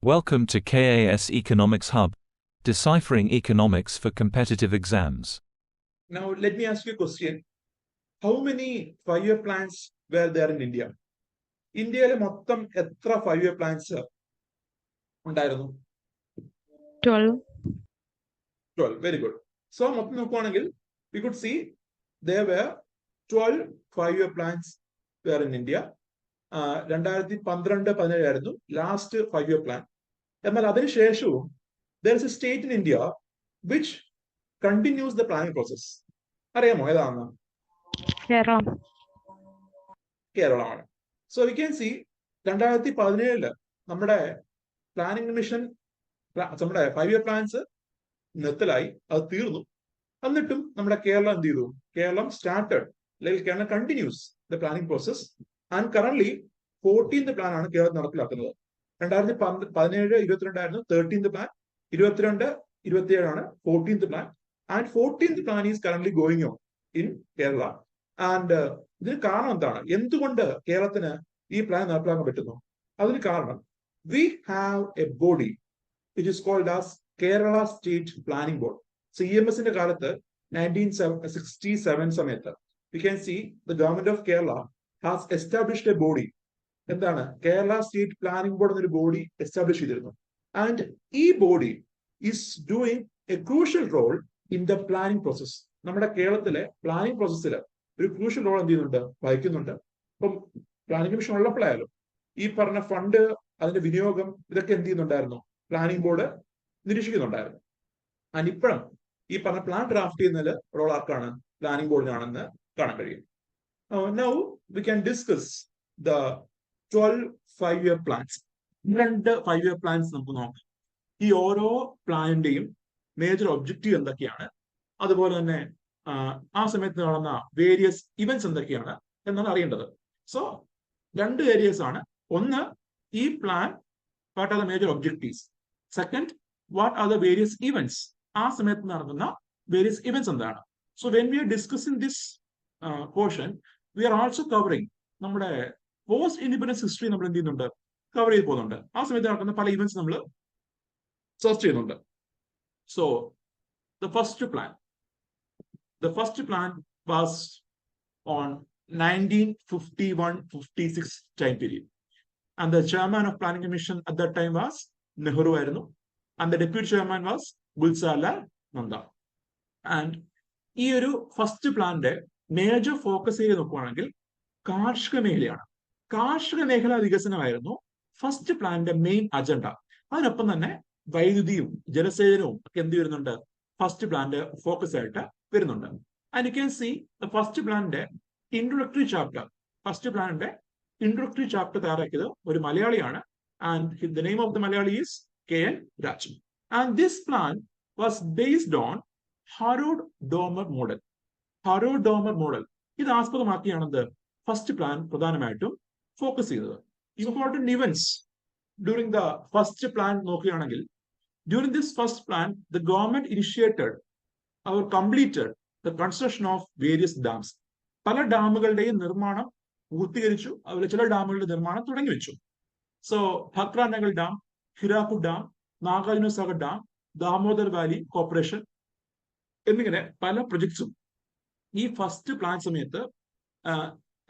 Welcome to KAS Economics Hub, deciphering economics for competitive exams. Now, let me ask you a question. How many 5-year plans were there in India? ഇന്ത്യയിലെ മൊത്തം എത്ര 5-year plans ഉണ്ടായിരുന്നു? 12. 12. Very good. So, മൊത്തം നോക്കുവാണെങ്കിൽ we could see there were 12 5-year plans were in India. 2012-17 ആയിരുന്നു last 5-year plan. എന്നാൽ അതിനുശേഷവും there is a state in India which continues the planning process. അറിയാമോ ഏതാണെന്ന്? കേരളമാണ്. സോ വി ക്യാൻ സി 2017 നമ്മുടെ planning mission നമ്മുടെ 5-year പ്ലാൻസ് നിർത്തലായി, അത് തീർന്നു. എന്നിട്ടും നമ്മുടെ കേരളം എന്ത് ചെയ്തു? കേരളം സ്റ്റാർട്ടഡ് അല്ലെങ്കിൽ Keralam continues the planning process and currently 14th plan ആണ് കേരളം നടപ്പിലാക്കുന്നത്. 2017-22 ആയിരുന്നു 13th പ്ലാൻ, 22-27 ആണ് 14th plan, and 14th plan is currently going on in Kerala. And ഇതിന് കാരണം എന്താണ്? എന്തുകൊണ്ട് കേരളത്തിന് ഈ പ്ലാൻ നടപ്പിലാക്കാൻ പറ്റുന്നു? അതിന് കാരണം we have a body which is called as Kerala state planning board. CMSന്റെ കാലത്ത് 1967 സമയത്ത് we can see the government of Kerala has established a body. എന്താണ്? കേരള സ്റ്റേറ്റ് പ്ലാനിംഗ് ബോർഡ് എന്നൊരു ബോഡി എസ്റ്റാബ്ലിഷ് ചെയ്തിരുന്നു. ആൻഡ് ഈ body is doing a crucial role in the planning process. നമ്മുടെ കേരളത്തിലെ planning പ്രോസസ്സിൽ ഒരു ക്രൂഷ്യൽ റോൾ എന്ത് ചെയ്യുന്നുണ്ട്? വഹിക്കുന്നുണ്ട്. ഇപ്പം പ്ലാനിംഗ് കമ്മീഷൻ ഉള്ളപ്പോഴായാലും ഈ പറഞ്ഞ ഫണ്ട്, അതിന്റെ വിനിയോഗം, ഇതൊക്കെ എന്ത് ചെയ്യുന്നുണ്ടായിരുന്നു? Planning board നിരീക്ഷിക്കുന്നുണ്ടായിരുന്നു. ആൻഡ് ഇപ്പോഴും ഈ പറഞ്ഞ പ്ലാൻ ഡ്രാഫ്റ്റ് ചെയ്യുന്നതിൽ റോൾ ആർക്കാണ്? പ്ലാനിംഗ് ബോർഡിനാണെന്ന് കാണാൻ കഴിയും. Now we can discuss the 12 5-year plans. 2 5-year plans നമുക്ക് നോക്കാം. ഈ ഓരോ പ്ലാനിന്റെയും മേജർ ഒബ്ജക്റ്റീവ് എന്തൊക്കെയാണ്, അതുപോലെ തന്നെ ആ സമയത്ത് നടന്ന വേരിയസ് ഇവന്റ്സ് എന്തൊക്കെയാണ് എന്നാണ് അറിയേണ്ടത്. സോ 2 ഏരിയസ് ആണ്. ഒന്ന്, ഈ plan what are the major objectives. Second, what are the various events. ആ സമയത്ത് നടക്കുന്ന വേരിയസ് ഇവന്റ്സ് എന്താണ്. So when we are discussing this portion, we are also covering നമ്മുടെ പോസ്റ്റ് ഇൻഡിപെൻഡൻസ് ഹിസ്റ്ററി നമ്മൾ എന്ത് ചെയ്യുന്നുണ്ട്? കവർ ചെയ്ത് പോകുന്നുണ്ട്. ആ സമയത്ത് നടക്കുന്ന പല ഇവന്റ്സ് നമ്മൾ സെർച്ച് ചെയ്യുന്നുണ്ട്. So the first plan was on 1951-56 time period, and the chairman of planning commission at that time was Nehru ആയിരുന്നു, and the deputy chairman was Gulzarlal Nanda. And ഈ ഒരു ഫസ്റ്റ് പ്ലാന്റെ മേജർ ഫോക്കസ് ചെയ്ത് നോക്കുകയാണെങ്കിൽ കാർഷിക മേഖലയാണ്. കാർഷിക മേഖലാ വികസനമായിരുന്നു ഫസ്റ്റ് പ്ലാന്റെ മെയിൻ അജണ്ട. അതിനൊപ്പം തന്നെ വൈദ്യുതിയും ജലസേചനവും ഒക്കെ എന്ത് വരുന്നുണ്ട്? ഫസ്റ്റ് പ്ലാന്റെ ഫോക്കസ് ആയിട്ട് വരുന്നുണ്ട്. And you can see the first പ്ലാനിന്റെ ഇൻട്രൊഡക്ടറി ചാപ്റ്റർ. ഫസ്റ്റ് പ്ലാനിന്റെ ഇൻട്രൊഡക്ടറി ചാപ്റ്റർ തയ്യാറാക്കിയത് ഒരു മലയാളിയാണ്. And the name of the Malayali is KN Rajan. And this plan was based on Harrod Domar model. Harrod Domar model ഇത് ആസ്പദമാക്കിയാണെന്ത് first plan പ്രധാനമായിട്ടും focus ചെയ്തത്. Important events during the first plan നോക്കുകയാണെങ്കിൽ, during this first plan, the government initiated or completed the construction of various dams. പല ഡാമുകളുടെയും നിർമ്മാണം പൂർത്തീകരിച്ചു. അതുപോലെ ചില ഡാമുകളുടെ നിർമ്മാണം തുടങ്ങി വെച്ചു. So ഭക്രാനഗൽ dam, Hirakud dam, Nagarjuna Sagar dam, Damodar Valley corporation എന്നിങ്ങനെ പല പ്രൊജക്ട്സും ഈ ഫസ്റ്റ് പ്ലാൻ സമയത്ത്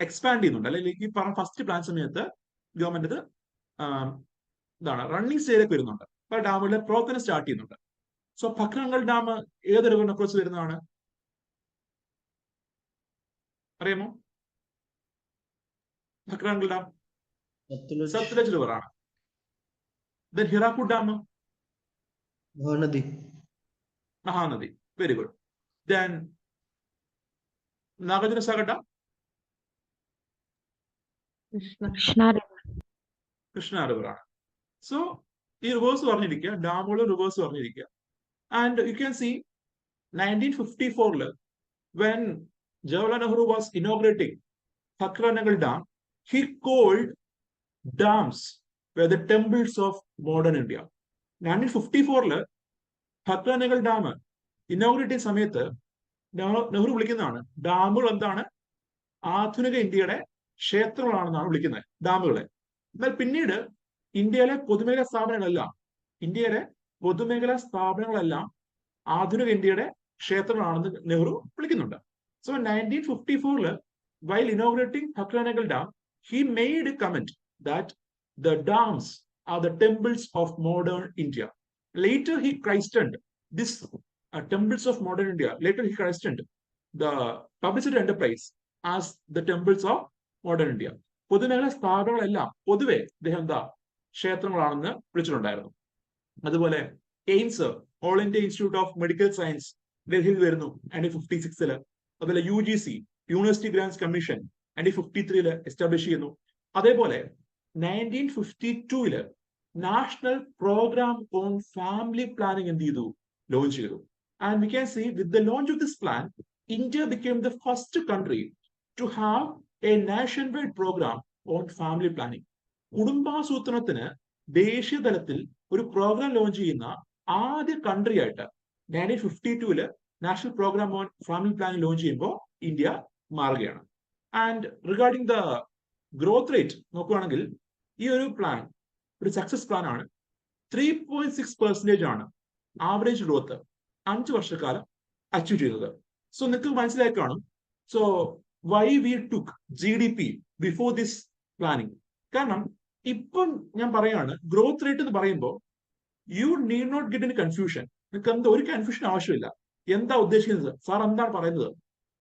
എക്സ്പാൻഡ് ചെയ്യുന്നുണ്ട്. അല്ലെങ്കിൽ ഈ പറഞ്ഞ ഫസ്റ്റ് പ്ലാൻ സമയത്ത് ഗവൺമെന്റ് ഇത് ഇതാണ് റണ്ണിങ് സ്റ്റേജിലേക്ക് വരുന്നുണ്ട്. പല ഡാമുകളുടെ പ്രവർത്തനം സ്റ്റാർട്ട് ചെയ്യുന്നുണ്ട്. സോ ഭക്രാനഗൽ ഡാം ഏത് റിവറിനെ കുറിച്ച് വരുന്നതാണ്? അറിയാമോ? ഭക്രാനഗൽ ഡാം സത്ലജ് റിവർ ആണ്. Then Hirakud dam Mahanadi. Very good. Then Nagarjuna Sagar dam Krishna river ആണ്. സോ ഈ റിവേഴ്സ് പറഞ്ഞിരിക്കുക, ഡാമുകൾ റിവേഴ്സ് പറഞ്ഞിരിക്കുക. And you can C 1954 when Jawaharlal Nehru was inaugurating Bhakranagal Dam, he called dams were the temples of modern India. 1954 Bhakranagal Dam inaugurate ചെയ്യുന്ന സമയത്ത് നെഹ്റു വിളിക്കുന്നതാണ് ഡാമുകൾ എന്താണ്? ആധുനിക ഇന്ത്യയുടെ ക്ഷേത്രങ്ങളാണെന്നാണ് വിളിക്കുന്നത് ഡാമുകളെ. എന്നാൽ പിന്നീട് ഇന്ത്യയിലെ പൊതുമേഖലാ സ്ഥാപനങ്ങളെല്ലാം ആധുനിക ഇന്ത്യയുടെ ക്ഷേത്രങ്ങളാണെന്ന് നെഹ്റു വിളിക്കുന്നുണ്ട്. So 1954 while inaugurating Bhakranagar Dam, he made a comment that the dams are the temples of modern India. Later he christened this temples of modern India. Later he christened the publicity enterprise as the temples of modern India. പൊതുമേഖലാ സ്ഥാപനങ്ങളെല്ലാം പൊതുവെ അദ്ദേഹം എന്താ ക്ഷേത്രങ്ങളാണെന്ന് വിളിച്ചിട്ടുണ്ടായിരുന്നു. അതുപോലെ AIIMS, all India institute of medical science ഡൽഹിയിൽ വരുന്നു 1956. അതുപോലെ UGC, university grants commission 1953 establish ചെയ്യുന്നു. അതേപോലെ 1952 national programme on family planning എന്ത് ചെയ്തു, ലോഞ്ച് ചെയ്തു. And we can see with the launch of this plan, India became the first country to have a nationwide program on family planning. കുടുംബാസൂത്രണത്തിന് ദേശീയ തലത്തിൽ ഒരു programme launch ചെയ്യുന്ന ആദ്യ country ആയിട്ട് 1952 national programme on family planning launch ചെയ്യുമ്പോൾ India മാറുകയാണ്. And regarding the growth rate നോക്കുകയാണെങ്കിൽ ഈ ഒരു പ്ലാൻ ഒരു സക്സസ് പ്ലാൻ ആണ്. 3.6% ആണ് ആവറേജ് ഗ്രോത്ത് 5 വർഷക്കാലം അച്ചീവ് ചെയ്തത്. സോ നിങ്ങൾക്ക് മനസ്സിലായി കാണും. So why we took GDP before this planning. കാരണം ഇപ്പം ഞാൻ പറയാണ് ഗ്രോത്ത് റേറ്റ് എന്ന് പറയുമ്പോൾ you need not get in confusion. നിങ്ങൾക്ക് എന്താ ഒരു കൺഫ്യൂഷൻ ആവശ്യമില്ല. എന്താ ഉദ്ദേശിക്കുന്നത്, സാർ എന്താണ് പറയുന്നത്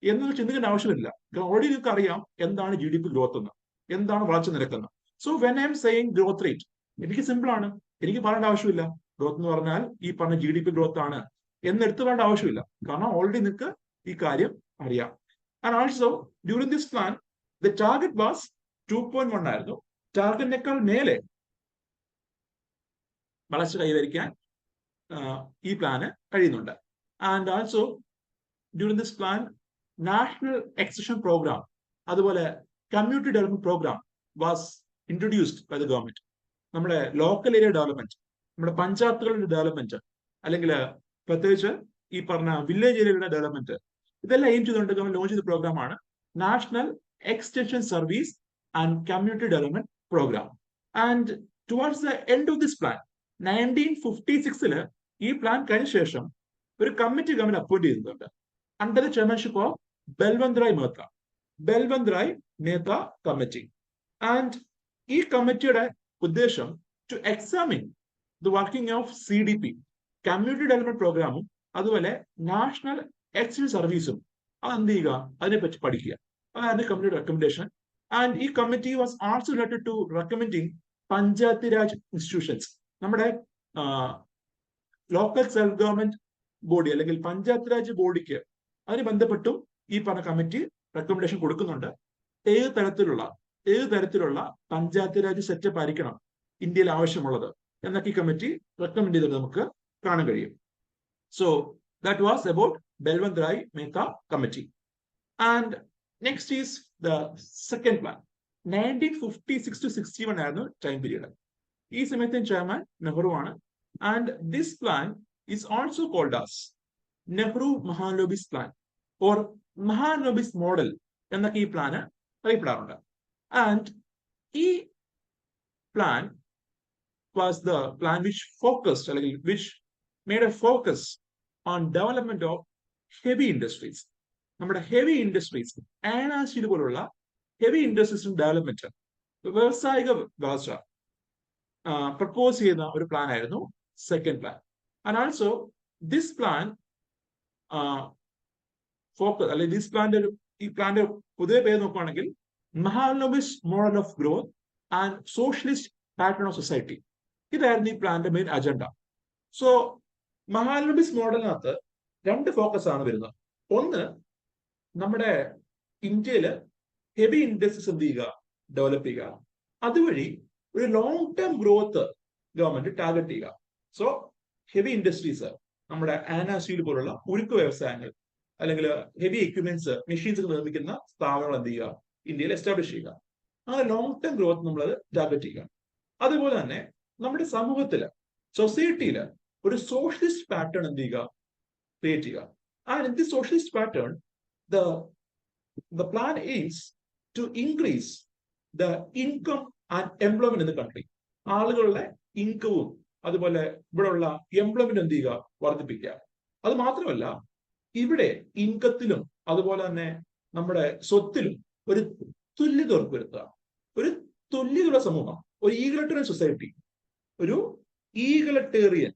എന്ന് ചിന്തിക്കേണ്ട ആവശ്യമില്ല. ഓൾറെഡി നിങ്ങൾക്ക് അറിയാം എന്താണ് GDP ഗ്രോത്ത് എന്ന്, എന്താണ് വളർച്ച നിരക്കെന്ന്. So when I am saying growth rate, എനിക്ക് സിമ്പിൾ ആണ്, എനിക്ക് പറയേണ്ട ആവശ്യമില്ല ഗ്രോത്ത് എന്ന് പറഞ്ഞാൽ ഈ പറഞ്ഞ GDP ഗ്രോത്ത് ആണ് എന്നെടുത്ത് വേണ്ട ആവശ്യമില്ല. കാരണം ഓൾറെഡി നിങ്ങൾക്ക് ഈ കാര്യം അറിയാം. And also during this plan the target was 2.1 ആയിരുന്നു. ടാർഗറ്റിനേക്കാൾ മേലെ വളർച്ച കൈവരിക്കാൻ ഈ പ്ലാന് കഴിയുന്നുണ്ട്. And also during this plan national extension programme അതുപോലെ community development programme was introduced by the government. നമ്മുടെ ലോക്കൽ ഏരിയ ഡെവലപ്മെന്റ്, നമ്മുടെ പഞ്ചായത്തുകളുടെ ഡെവലപ്മെന്റ്, അല്ലെങ്കിൽ പ്രത്യേകിച്ച് ഈ പറഞ്ഞ വില്ലേജ് ഏരിയകളുടെ ഡെവലപ്മെന്റ്, ഇതെല്ലാം എയിം ചെയ്തുകൊണ്ട് ഗവൺമെന്റ് ലോഞ്ച് ചെയ്ത പ്രോഗ്രാമാണ് national extension service and community development programme. And towards the end of this plan 1956 ഈ പ്ലാൻ കഴിഞ്ഞ ശേഷം ഒരു കമ്മിറ്റി ഗവൺമെന്റ് അപ്പോയിന്റ് ചെയ്തിട്ടുണ്ട് under the chairmanship of Balwant Rai Mehta committee. And ഈ കമ്മിറ്റിയുടെ ഉദ്ദേശം to examine the working of CDP, community development പ്രോഗ്രാമും അതുപോലെ നാഷണൽ എക്സ്റ്റൻഷൻ സർവീസും അതെന്ത് ചെയ്യുക, അതിനെപ്പറ്റി പഠിക്കുക. അതാണ് കമ്മിറ്റിയുടെ റെക്കമെൻഡേഷൻ. ആൻഡ് ഈ committee was also related to recommending panchayat Raj institutions. നമ്മുടെ ലോക്കൽ സെൽഫ് ഗവൺമെന്റ് ബോഡി അല്ലെങ്കിൽ പഞ്ചായത്ത് രാജ് ബോഡിക്ക് അതിന് ബന്ധപ്പെട്ടും ഈ പറഞ്ഞ കമ്മിറ്റി റെക്കമെൻഡേഷൻ കൊടുക്കുന്നുണ്ട്. ഏത് തരത്തിലുള്ള പഞ്ചായത്ത് രാജ് സെറ്റപ്പ് ആയിരിക്കണം ഇന്ത്യയിൽ ആവശ്യമുള്ളത് എന്നൊക്കെ ഈ കമ്മിറ്റി റെക്കമെൻഡ് ചെയ്തത് നമുക്ക് കാണാൻ കഴിയും. So that was about Balwant Rai Mehta committee. And next is the second plan. 1956 to 61 ആയിരുന്നു ടൈം പീരീഡ്. ഈ സമയത്ത് ചെയർമാൻ നെഹ്റു ആണ്. And this plan is also called as Nehru Mahalanobis plan or Mahalanobis model എന്നൊക്കെ ഈ പ്ലാന് അറിയപ്പെടാറുണ്ട്. ആൻഡ് ഈ plan was the plan which focused അല്ലെങ്കിൽ which made a focus on development of heavy industries. നമ്മുടെ ഹെവി ഇൻഡസ്ട്രീസ്, ആന സ്റ്റീൽ പോലുള്ള heavy industries development, വ്യവസായിക വളർച്ച പ്രപ്പോസ് ചെയ്യുന്ന ഒരു പ്ലാൻ ആയിരുന്നു second plan. And also this plan focus അല്ലെങ്കിൽ ദിസ് പ്ലാന്റെ ഈ പ്ലാന്റെ പുതിയ പേര് നോക്കുകയാണെങ്കിൽ Mahalanobis model of growth and socialist pattern of society. ഇതായിരുന്നു ഈ പ്ലാന്റെ മെയിൻ അജണ്ട. സോ മഹാലനോബിസ് മോഡലിനകത്ത് 2 ഫോക്കസ് ആണ് വരുന്നത്. ഒന്ന്, നമ്മുടെ ഇന്ത്യയില് ഹെവി ഇൻഡസ്ട്രീസ് എന്ത് ചെയ്യുക, ഡെവലപ്പ് ചെയ്യുക. അതുവഴി ഒരു long term growth government target ചെയ്യുക. സോ ഹെവി ഇൻഡസ്ട്രീസ്, നമ്മുടെ ആന സ്റ്റീൽ പോലുള്ള ഉരുക്ക് വ്യവസായങ്ങൾ അല്ലെങ്കിൽ ഹെവി എക്യുപ്മെന്റ്സ്, മെഷീൻസ് നിർമ്മിക്കുന്ന സ്ഥാപനങ്ങൾ എന്ത് ചെയ്യുക, ഇന്ത്യയിൽ എസ്റ്റാബ്ലിഷ് ചെയ്യുക. അങ്ങനെ ലോങ് ടേം ഗ്രോത്ത് നമ്മളത് ടാർഗറ്റ് ചെയ്യുക. അതുപോലെ തന്നെ നമ്മുടെ സമൂഹത്തില്, സൊസൈറ്റിയില് ഒരു സോഷ്യലിസ്റ്റ് പാറ്റേൺ എന്ത് ചെയ്യുക, ക്രിയേറ്റ് ചെയ്യുക. And in this socialist pattern the plan is to increase the income and employment in the country. ആളുകളുടെ ഇൻകവും അതുപോലെ ഇവിടെയുള്ള എംപ്ലോയ്മെന്റ് എന്ത് ചെയ്യുക, വർദ്ധിപ്പിക്കുക. അത് മാത്രമല്ല ഇവിടെ ഇൻകത്തിലും അതുപോലെ തന്നെ നമ്മുടെ സ്വത്തിലും ഒരു തുല്യത ഉറപ്പുവരുത്തുക. ഒരു തുല്യതയുള്ള സമൂഹം, ഒരു ഈഗലറ്ററിയൻ സൊസൈറ്റി, ഒരു ഈഗലറ്റേറിയൻ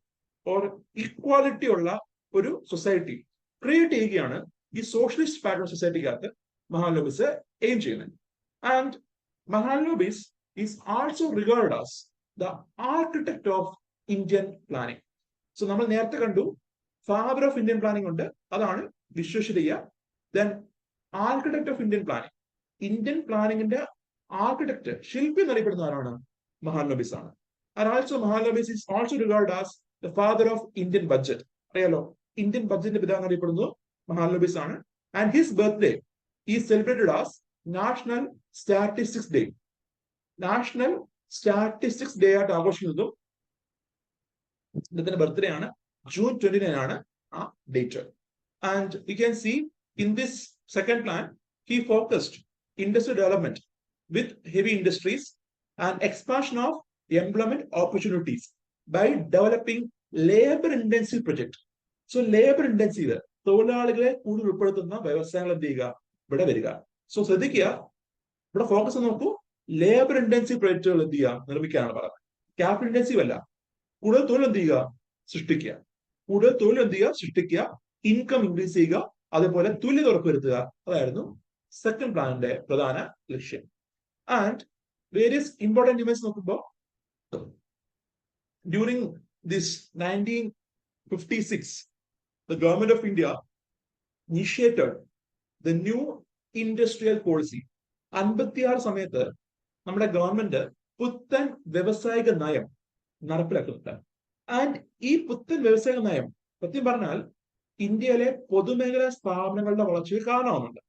ഓർ ഇക്വാലിറ്റി ഉള്ള ഒരു സൊസൈറ്റി ക്രിയേറ്റ് ചെയ്യുകയാണ് ഈ സോഷ്യലിസ്റ്റ് പാറ്റേൺ സൊസൈറ്റിക്കകത്ത് മഹാലനോബിസ് എയിം ചെയ്യുന്നത്. And Mahalanobis is also regard as the architect of Indian planning. So നമ്മൾ നേരത്തെ കണ്ടു ഫാദർ ഓഫ് ഇന്ത്യൻ പ്ലാനിങ് ഉണ്ട്, അതാണ് Visvesvaraya. Then architect of Indian planning, Indian പ്ലാനിങ്ങിന്റെ ആർക്കിടെക്ട്, ശില്പി എന്നറിയപ്പെടുന്ന ആരാണ്? മഹാലനോബിസ് ആണ്. And also Mahalanobis is also regarded as the father of Indian budget. അറിയാലോ, ഇന്ത്യൻ ബഡ്ജറ്റിന്റെ പിതാവ് എന്നറിയപ്പെടുന്നു മഹാലനോബിസ് ആണ്. And his birthday is celebrated as national statistics day. National statistics day ആയിട്ട് ആഘോഷിക്കുന്നതും ഇദ്ദേഹത്തിന്റെ ബർത്ത്ഡേ ആണ്. June 29 ആണ് ആ date. And you can see in this second plan he focused industrial development with heavy industries and expansion of employment opportunities by developing labor intensive project. So labor intensive, തൊഴിലാളികളെ കൂടുതൽ ഉൾപ്പെടുത്തുന്ന വ്യവസായങ്ങൾ എന്ത് ചെയ്യുക, ഇവിടെ വരിക. സോ ശ്രദ്ധിക്കുക, ഇവിടെ ഫോക്കസ് നോക്കൂ, ലേബർ ഇന്റൻസീവ് പ്രൊജക്ടുകൾ എന്ത് ചെയ്യുക, നിർമ്മിക്കാനാണ് പറയുന്നത്. ക്യാപിറ്റൽ ഇന്റൻസീവ് അല്ല. കൂടുതൽ തൊഴിൽ എന്ത് ചെയ്യുക, സൃഷ്ടിക്കുക. കൂടുതൽ തൊഴിൽ എന്ത് ചെയ്യുക, സൃഷ്ടിക്കുക. ഇൻകം ഇൻക്രീസ് ചെയ്യുക, അതേപോലെ തുല്യത ഉറപ്പുവരുത്തുക. അതായിരുന്നു സെക്കൻഡ് പ്ലാനിന്റെ പ്രധാന ലക്ഷ്യം. ആൻഡ് വേരിയസ് ഇമ്പോർട്ടന്റ് ഇവന്റ്സ് നോക്കുമ്പോൾ during this 1956, the government of India initiated the new industrial policy. 56 സമയത്ത് നമ്മുടെ ഗവൺമെന്റ് പുത്തൻ വ്യവസായിക നയം നടപ്പിലാക്കുന്നുണ്ട്. ആൻഡ് ഈ പുത്തൻ വ്യവസായിക നയം സത്യം പറഞ്ഞാൽ ഇന്ത്യയിലെ പൊതുമേഖലാ സ്ഥാപനങ്ങളുടെ വളർച്ചയ്ക്ക് കാരണമാകുന്നുണ്ട്.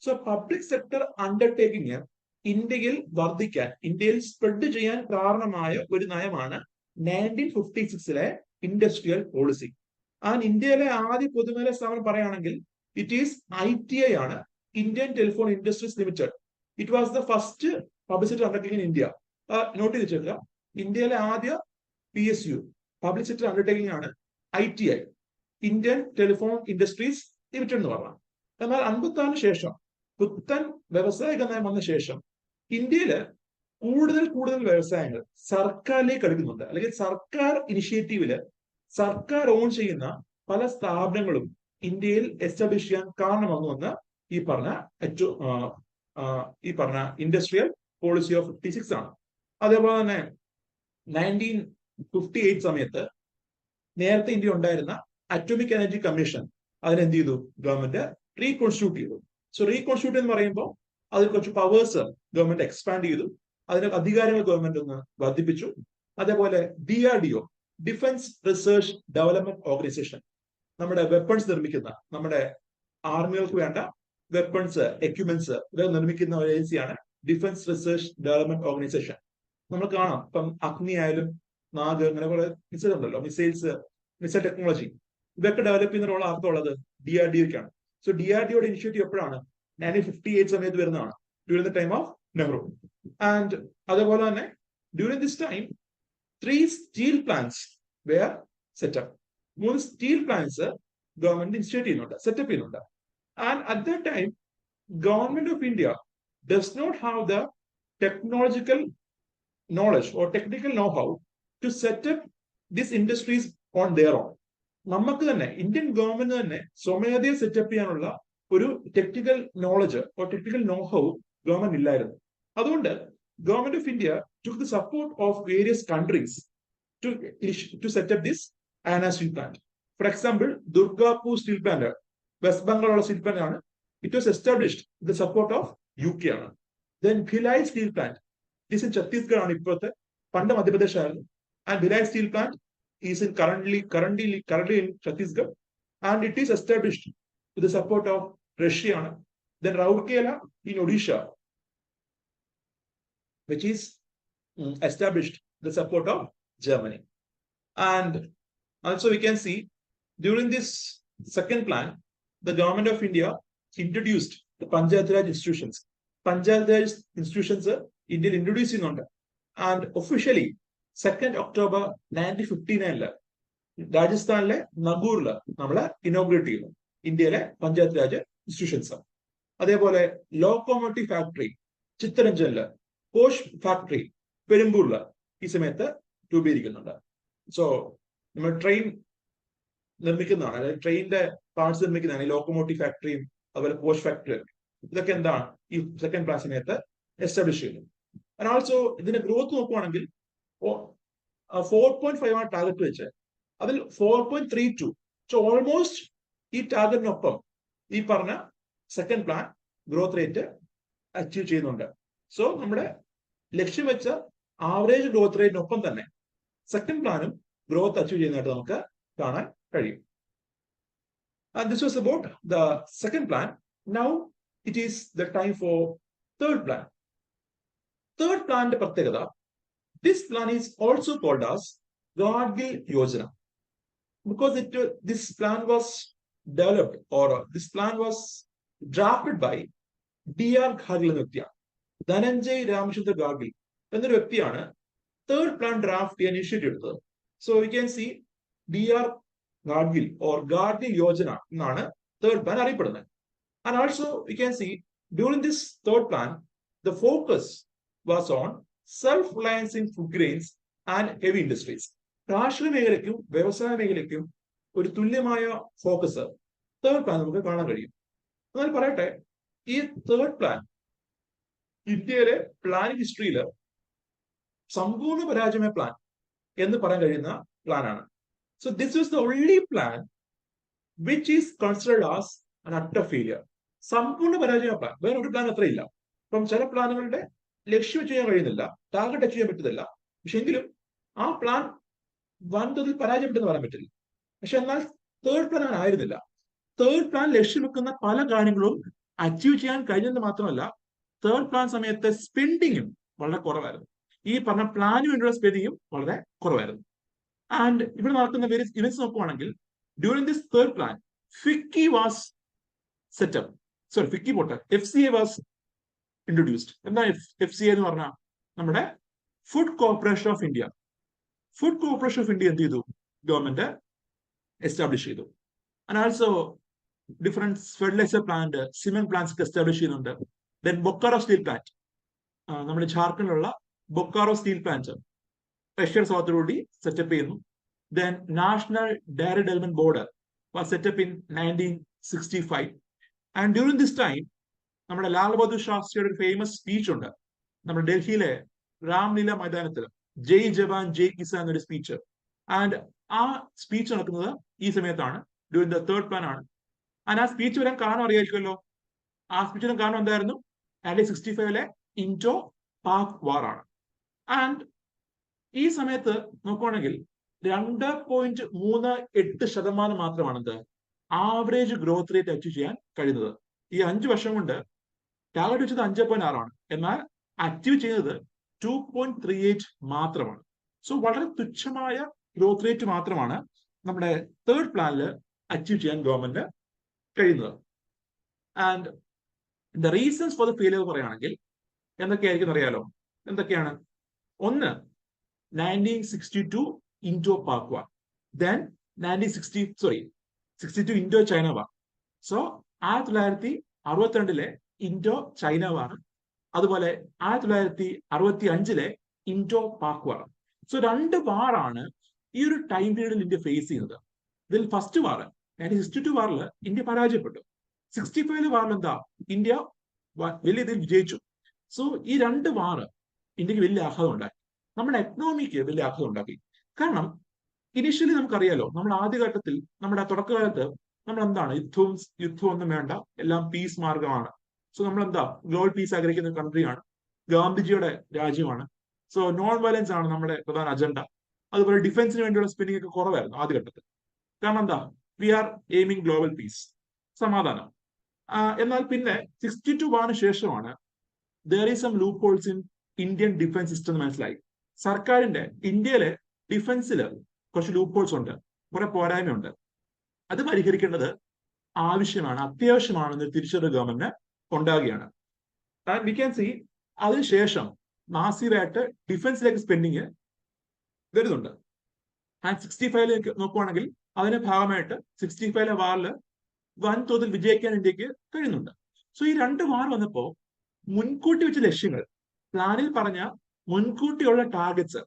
സോ പബ്ലിക് സെക്ടർ അണ്ടർടേക്കിംഗ് ഇന്ത്യയിൽ വർദ്ധിക്കാൻ, ഇന്ത്യയിൽ സ്പ്രെഡ് ചെയ്യാൻ കാരണമായ ഒരു നയമാണ് 1956 ഇൻഡസ്ട്രിയൽ പോളിസി. ആൻഡ് ഇന്ത്യയിലെ ആദ്യ പൊതുമേഖലാ സ്ഥാപനം പറയുകയാണെങ്കിൽ ഇറ്റ് ഈസ് ITI ആണ്, Indian telephone industries limited. It was the first public sector undertaking in India. Note ചെയ്ത് വെച്ചേക്കുക, ഇന്ത്യയിലെ ആദ്യ PSU പബ്ലിക് സെക്ടർ അണ്ടർടേക്കിംഗ് ആണ് ITI, Indian telephone industries limited എന്ന് പറഞ്ഞാൽ. എന്നാൽ 56 ശേഷം പുത്തൻ വ്യവസായിക നയം വന്ന ശേഷം ഇന്ത്യയില് കൂടുതൽ വ്യവസായങ്ങൾ സർക്കാരിലേക്ക് അടുക്കുന്നുണ്ട്. അല്ലെങ്കിൽ സർക്കാർ ഇനിഷ്യേറ്റീവില് സർക്കാർ ഓൺ ചെയ്യുന്ന പല സ്ഥാപനങ്ങളും ഇന്ത്യയിൽ എസ്റ്റാബ്ലിഷ് ചെയ്യാൻ കാരണമാകുമെന്ന് ഈ പറഞ്ഞ ഇൻഡസ്ട്രിയൽ പോളിസി ഓഫ് 56 ആണ്. അതേപോലെ തന്നെ 1958 സമയത്ത് നേരത്തെ ഇന്ത്യ ഉണ്ടായിരുന്ന അറ്റോമിക് എനർജി കമ്മീഷൻ അതിനെന്ത് ചെയ്തു, ഗവൺമെന്റ് റീകോൺസ്റ്റിറ്റ്യൂട്ട് ചെയ്തു. സോ റീകോൺസ്റ്റിറ്റ്യൂട്ട് എന്ന് പറയുമ്പോൾ അതിൽ കുറച്ച് പവേഴ്സ് ഗവൺമെന്റ് എക്സ്പാൻഡ് ചെയ്തു, അതിന് അധികാരങ്ങൾ ഗവൺമെന്റ് ഒന്ന് വർദ്ധിപ്പിച്ചു. അതേപോലെ DRDO, defence research development organisation, നമ്മുടെ വെപ്പൺസ് നിർമ്മിക്കുന്ന, നമ്മുടെ ആർമികൾക്ക് വേണ്ട വെപ്പൺസ്, എക്യുപ്മെന്റ്സ് ഇതൊക്കെ നിർമ്മിക്കുന്ന ഒരു ഏജൻസിയാണ് ഡിഫൻസ് റിസർച്ച് ഡെവലപ്മെന്റ് ഓർഗനൈസേഷൻ. നമ്മൾ കാണാം ഇപ്പം അഗ്നി ആയാലും നാഗ്, അങ്ങനെ കുറെ മിസൈൽ ഉണ്ടല്ലോ, മിസൈൽ ടെക്നോളജി, ഇതൊക്കെ ഡെവലപ്പ് ചെയ്യുന്ന റോൾ ആർക്കുള്ളത്? DRDOക്കാണ്. സോ DRDOയുടെ ഇനിഷ്യേറ്റീവ് എപ്പോഴാണ്? 1958 സമയത്ത് വരുന്നതാണ്, during the time of Nehru. And അതേപോലെ തന്നെ during this time 3 steel plants were set up. 3 steel plants government institute ചെയ്യുന്നുണ്ട്, സെറ്റപ്പ് ചെയ്യുന്നുണ്ട്. And at the time government of India does not have the technological knowledge or technical know-how to set up these industries on their own. നമുക്ക് തന്നെ Indian government തന്നെ സ്വമേധയെ setup ചെയ്യാനുള്ള ഒരു technical knowledge or technical know-how government ഇല്ലായിരുന്നു. അതുകൊണ്ട് government of India took the support of various countries to set up this Anna steel plant. For example, Durgapur steel plant, west ബംഗാളുള്ള steel plant ആണ്. It was established with the support of UK ആണ്. Then Bhilai steel plant, this in Chhattisgarh ആണ്, ഇപ്പോഴത്തെ, പണ്ട് മധ്യപ്രദേശ് ആയിരുന്നു. And Bhilai steel plant is in currently in Chhattisgarh, and it is established with the support of Russia ആണ്. Then Rourkela in Odisha, which is established with the support of Germany. And also we can see during this second plan, the government of India introduced the Panchayat Raj institutions. Panchayat Raj institutions India introduced ചെയ്യുന്നുണ്ട്. And officially 2nd October 1959 രാജസ്ഥാനിലെ നഗൂറില് നമ്മൾ inaugurate ചെയ്യുന്നു ഇന്ത്യയിലെ panchayat Raj institutions. അതേപോലെ locomotive factory ചിത്തരഞ്ജനില്, കോഷ് factory പെരുമ്പൂരില് ഈ സമയത്ത് രൂപീകരിക്കുന്നുണ്ട്. So നമ്മൾ train നിർമ്മിക്കുന്നതാണ്, അതായത് ട്രെയിനിന്റെ പാർട്സ് നിർമ്മിക്കുന്നതാണ് ഈ ലോക്കോമോട്ടീവ് ഫാക്ടറിയും അതുപോലെ കോഷ് ഫാക്ടറി. ഇതൊക്കെ എന്താണ് ഈ സെക്കൻഡ് പ്ലാൻ സമയത്ത് എസ്റ്റാബ്ലിഷ് ചെയ്യുന്നത്. ആൻഡ് ഓൾസോ ഇതിന്റെ ഗ്രോത്ത് നോക്കുവാണെങ്കിൽ 4.5 ആണ് ടാർഗറ്റ് വെച്ച്, അതിൽ 4.32, സോ ഓൾമോസ്റ്റ് ഈ ടാർഗറ്റിനൊപ്പം ഈ പറഞ്ഞ second plan growth rate achieve ചെയ്യുന്നുണ്ട്. സോ നമ്മുടെ ലക്ഷ്യം വെച്ച ആവറേജ് ഗ്രോത്ത് റേറ്റിനൊപ്പം തന്നെ സെക്കൻഡ് പ്ലാനും ഗ്രോത്ത് അച്ചീവ് ചെയ്യുന്നതായിട്ട് നമുക്ക് കാണാൻ കഴിയും. And this was about the second plan. Now it is the time for third plan. Third plan ന്റെ പ്രത്യേകത, this plan is also called as Gargil Yojana because this plan was developed or this plan was drafted by D.R. Gargil എന്ന വ്യക്തിയാണ്. ധനഞ്ജയ് രാമചന്ദ്ര ഗാർഗിൽ എന്നൊരു വ്യക്തിയാണ് third plan draft ചെയ്യാൻ initiative എടുത്തത്. So you can C D.R. Gargil or Gargil Yojana എന്നാണ് third plan അറിയപ്പെടുന്നത്. And also you can see during this third plan the focus was on self-reliance in food grains and heavy industries. കാർഷിക മേഖലയ്ക്കും വ്യവസായ മേഖലയ്ക്കും ഒരു തുല്യമായ focus third plan നമുക്ക് കാണാൻ കഴിയും. എന്നാൽ പറയട്ടെ, ഈ തേർഡ് പ്ലാൻ ഇന്ത്യയിലെ പ്ലാനിംഗ് ഹിസ്റ്ററിയിൽ സമ്പൂർണ്ണ പരാജയമായ പ്ലാൻ എന്ന് പറയാൻ കഴിയുന്ന പ്ലാനാണ്. So this was the only plan which is considered as an utter failure. സമ്പൂർണ്ണ പരാജയ പ്ലാൻ, വേറെ ഒരു പ്ലാൻ അത്രയില്ല. ഇപ്പം ചില പ്ലാനുകളുടെ ലക്ഷ്യം ചെയ്യാൻ കഴിയുന്നില്ല, ടാർഗറ്റ് അച്ചീവ് ചെയ്യാൻ പറ്റുന്നില്ല, പക്ഷെ എങ്കിലും ആ പ്ലാൻ വൻതോതിൽ പരാജയപ്പെട്ടെന്ന് പറയാൻ പറ്റില്ല. പക്ഷെ എന്നാൽ തേർഡ് പ്ലാൻ അങ്ങനെ ആയിരുന്നില്ല. തേർഡ് പ്ലാൻ ലക്ഷ്യം വെക്കുന്ന പല കാര്യങ്ങളും അച്ചീവ് ചെയ്യാൻ കഴിഞ്ഞെന്ന് മാത്രമല്ല, തേർഡ് പ്ലാൻ സമയത്ത് സ്പെൻഡിങ്ങും വളരെ കുറവായിരുന്നു. ഈ പറഞ്ഞ പ്ലാനിന് വേണ്ടിയുള്ള സ്പെൻഡിങ്ങും വളരെ കുറവായിരുന്നു. ആൻഡ് ഇവിടെ നടക്കുന്ന വേരിയസ് ഇവന്റ്സ് നോക്കുവാണെങ്കിൽ during this third plan FICCI was set up, sorry FICCI പോട്ടെ, FCA വാസ് ഇൻട്രൊഡ്യൂസ്ഡ്. എന്താ FCA എന്ന് പറഞ്ഞാൽ? നമ്മുടെ Food Corporation of India. Food Corporation of India എന്ത് ചെയ്തു? ഗവൺമെന്റ് എസ്റ്റാബ്ലിഷ് ചെയ്തു. And also different fertiliser plant, cement plants ഒക്കെ എസ്റ്റാബ്ലിഷ് ചെയ്യുന്നുണ്ട്. ദെൻ ബൊക്കാറോ സ്റ്റീൽ പ്ലാന്റ്, നമ്മുടെ ജാർഖണ്ഡിലുള്ള ബൊക്കാറോ സ്റ്റീൽ പ്ലാന്റ് റഷ്യൻ സഹോദരത്തോടുകൂടി സെറ്റപ്പ് ചെയ്യുന്നു. Then National Dairy Development Board was set up in 1965. And during this time നമ്മുടെ ലാൽ ബഹദൂർ ശാസ്ത്രിയുടെ ഒരു ഫേമസ് സ്പീച്ച് ഉണ്ട് നമ്മുടെ ഡൽഹിയിലെ രാംലീല മൈതാനത്തിൽ, ജയ് ജവാൻ ജയ് കിസാൻ എന്നൊരു സ്പീച്ച്. ആൻഡ് ആ സ്പീച്ച് നടക്കുന്നത് ഈ സമയത്താണ്, ഡ്യൂറിംഗ് ദ തേർഡ് പ്ലാൻ ആണ്. ആൻഡ് ആ സ്പീച്ച് വരാൻ കാരണം അറിയായിരിക്കുമല്ലോ. ആ സ്പീച്ചിന് കാരണം എന്തായിരുന്നു? 1965 ഇൻഡോ പാക് വാർ ആണ്. ആൻഡ് ഈ സമയത്ത് നോക്കുവാണെങ്കിൽ 2.38% മാത്രമാണ് എന്ത് ആവറേജ് ഗ്രോത്ത് റേറ്റ് അച്ചീവ് ചെയ്യാൻ കഴിയുന്നത്. ഈ 5 വർഷം കൊണ്ട് ടാർഗറ്റ് വെച്ചത് 5.6 എന്നാൽ അച്ചീവ് ചെയ്യുന്നത് 2.38 മാത്രമാണ്. സോ വളരെ തുച്ഛമായ ഗ്രോത്ത് റേറ്റ് മാത്രമാണ് നമ്മുടെ തേർഡ് പ്ലാനിൽ അച്ചീവ് ചെയ്യാൻ ഗവൺമെന്റ് കഴിയുന്നത്. And the reasons for the failure പറയുകയാണെങ്കിൽ എന്തൊക്കെയായിരിക്കും അറിയാലോ? എന്തൊക്കെയാണ്? ഒന്ന്, 1962 ഇൻഡോ പാക് വാർ, ദെൻ 62 ഇൻഡോ ചൈന വാർ. സോ 1962 ഇൻഡോ ചൈന വാർ, അതുപോലെ 1965 ഇൻഡോ പാക് വാർ. സോ 2 വാറാണ് ഈ ഒരു ടൈം പീരീഡിൽ ഇന്ത്യ ഫേസ് ചെയ്യുന്നത്. ഇതിൽ ഫസ്റ്റ് വാർ 1962 വാറിൽ ഇന്ത്യ പരാജയപ്പെട്ടു. 65 വാറിൽ എന്താ ഇന്ത്യ വലിയ ഇതിൽ വിജയിച്ചു. സോ ഈ 2 വാർ ഇന്ത്യക്ക് വലിയ ആഘാതം ഉണ്ടാക്കി, നമ്മുടെ എക്കണോമിക്ക് വലിയ ആഘാതം ഉണ്ടാക്കി. കാരണം ഇനീഷ്യലി നമുക്കറിയാലോ, നമ്മൾ ആദ്യഘട്ടത്തിൽ നമ്മുടെ തുടക്കകാലത്ത് നമ്മൾ എന്താണ് യുദ്ധം ഒന്നും വേണ്ട, എല്ലാം പീസ് മാർഗമാണ്. സോ നമ്മൾ എന്താ ഗ്ലോബൽ പീസ് ആഗ്രഹിക്കുന്ന കൺട്രിയാണ്, ഗാന്ധിജിയുടെ രാജ്യമാണ്. സോ നോൺ വയലൻസ് ആണ് നമ്മുടെ പ്രധാന അജണ്ട. അതുപോലെ ഡിഫൻസിന് വേണ്ടിയുള്ള സ്പെൻഡിംഗ് ഒക്കെ കുറവായിരുന്നു ആദ്യഘട്ടത്തിൽ. കാരണം എന്താ, we are aiming global peace, സമാധാനം. എന്നാൽ പിന്നെ 62 വാറിന് ശേഷമാണ് there is some loopholes in Indian defence system എന്ന് മനസ്സിലായി. സർക്കാരിന്റെ ഇന്ത്യയിലെ ഡിഫൻസിൽ കുറച്ച് ലൂപ്ഹോൾസ് ഉണ്ട്, കുറെ പോരായ്മയുണ്ട്. അത് പരിഹരിക്കേണ്ടത് ആവശ്യമാണ്, അത്യാവശ്യമാണെന്ന് തിരിച്ചറിവ് ഗവൺമെന്റിന് ഉണ്ടാവുകയാണ്. വി ക്യാൻ സി അതിനുശേഷം മാസീവായിട്ട് ഡിഫൻസിലേക്ക് സ്പെൻഡിങ് വരുന്നുണ്ട്. ആൻഡ് 65 നോക്കുവാണെങ്കിൽ അതിന്റെ ഭാഗമായിട്ട് 65 വാറിൽ വൻതോതിൽ വിജയിക്കാൻ ഇന്ത്യക്ക് കഴിയുന്നുണ്ട്. സോ ഈ 2 വാർ വന്നപ്പോ മുൻകൂട്ടി വെച്ച ലക്ഷ്യങ്ങൾ, പ്ലാനിൽ പറഞ്ഞ മുൻകൂട്ടിയുള്ള ടാർഗറ്റ്സ്,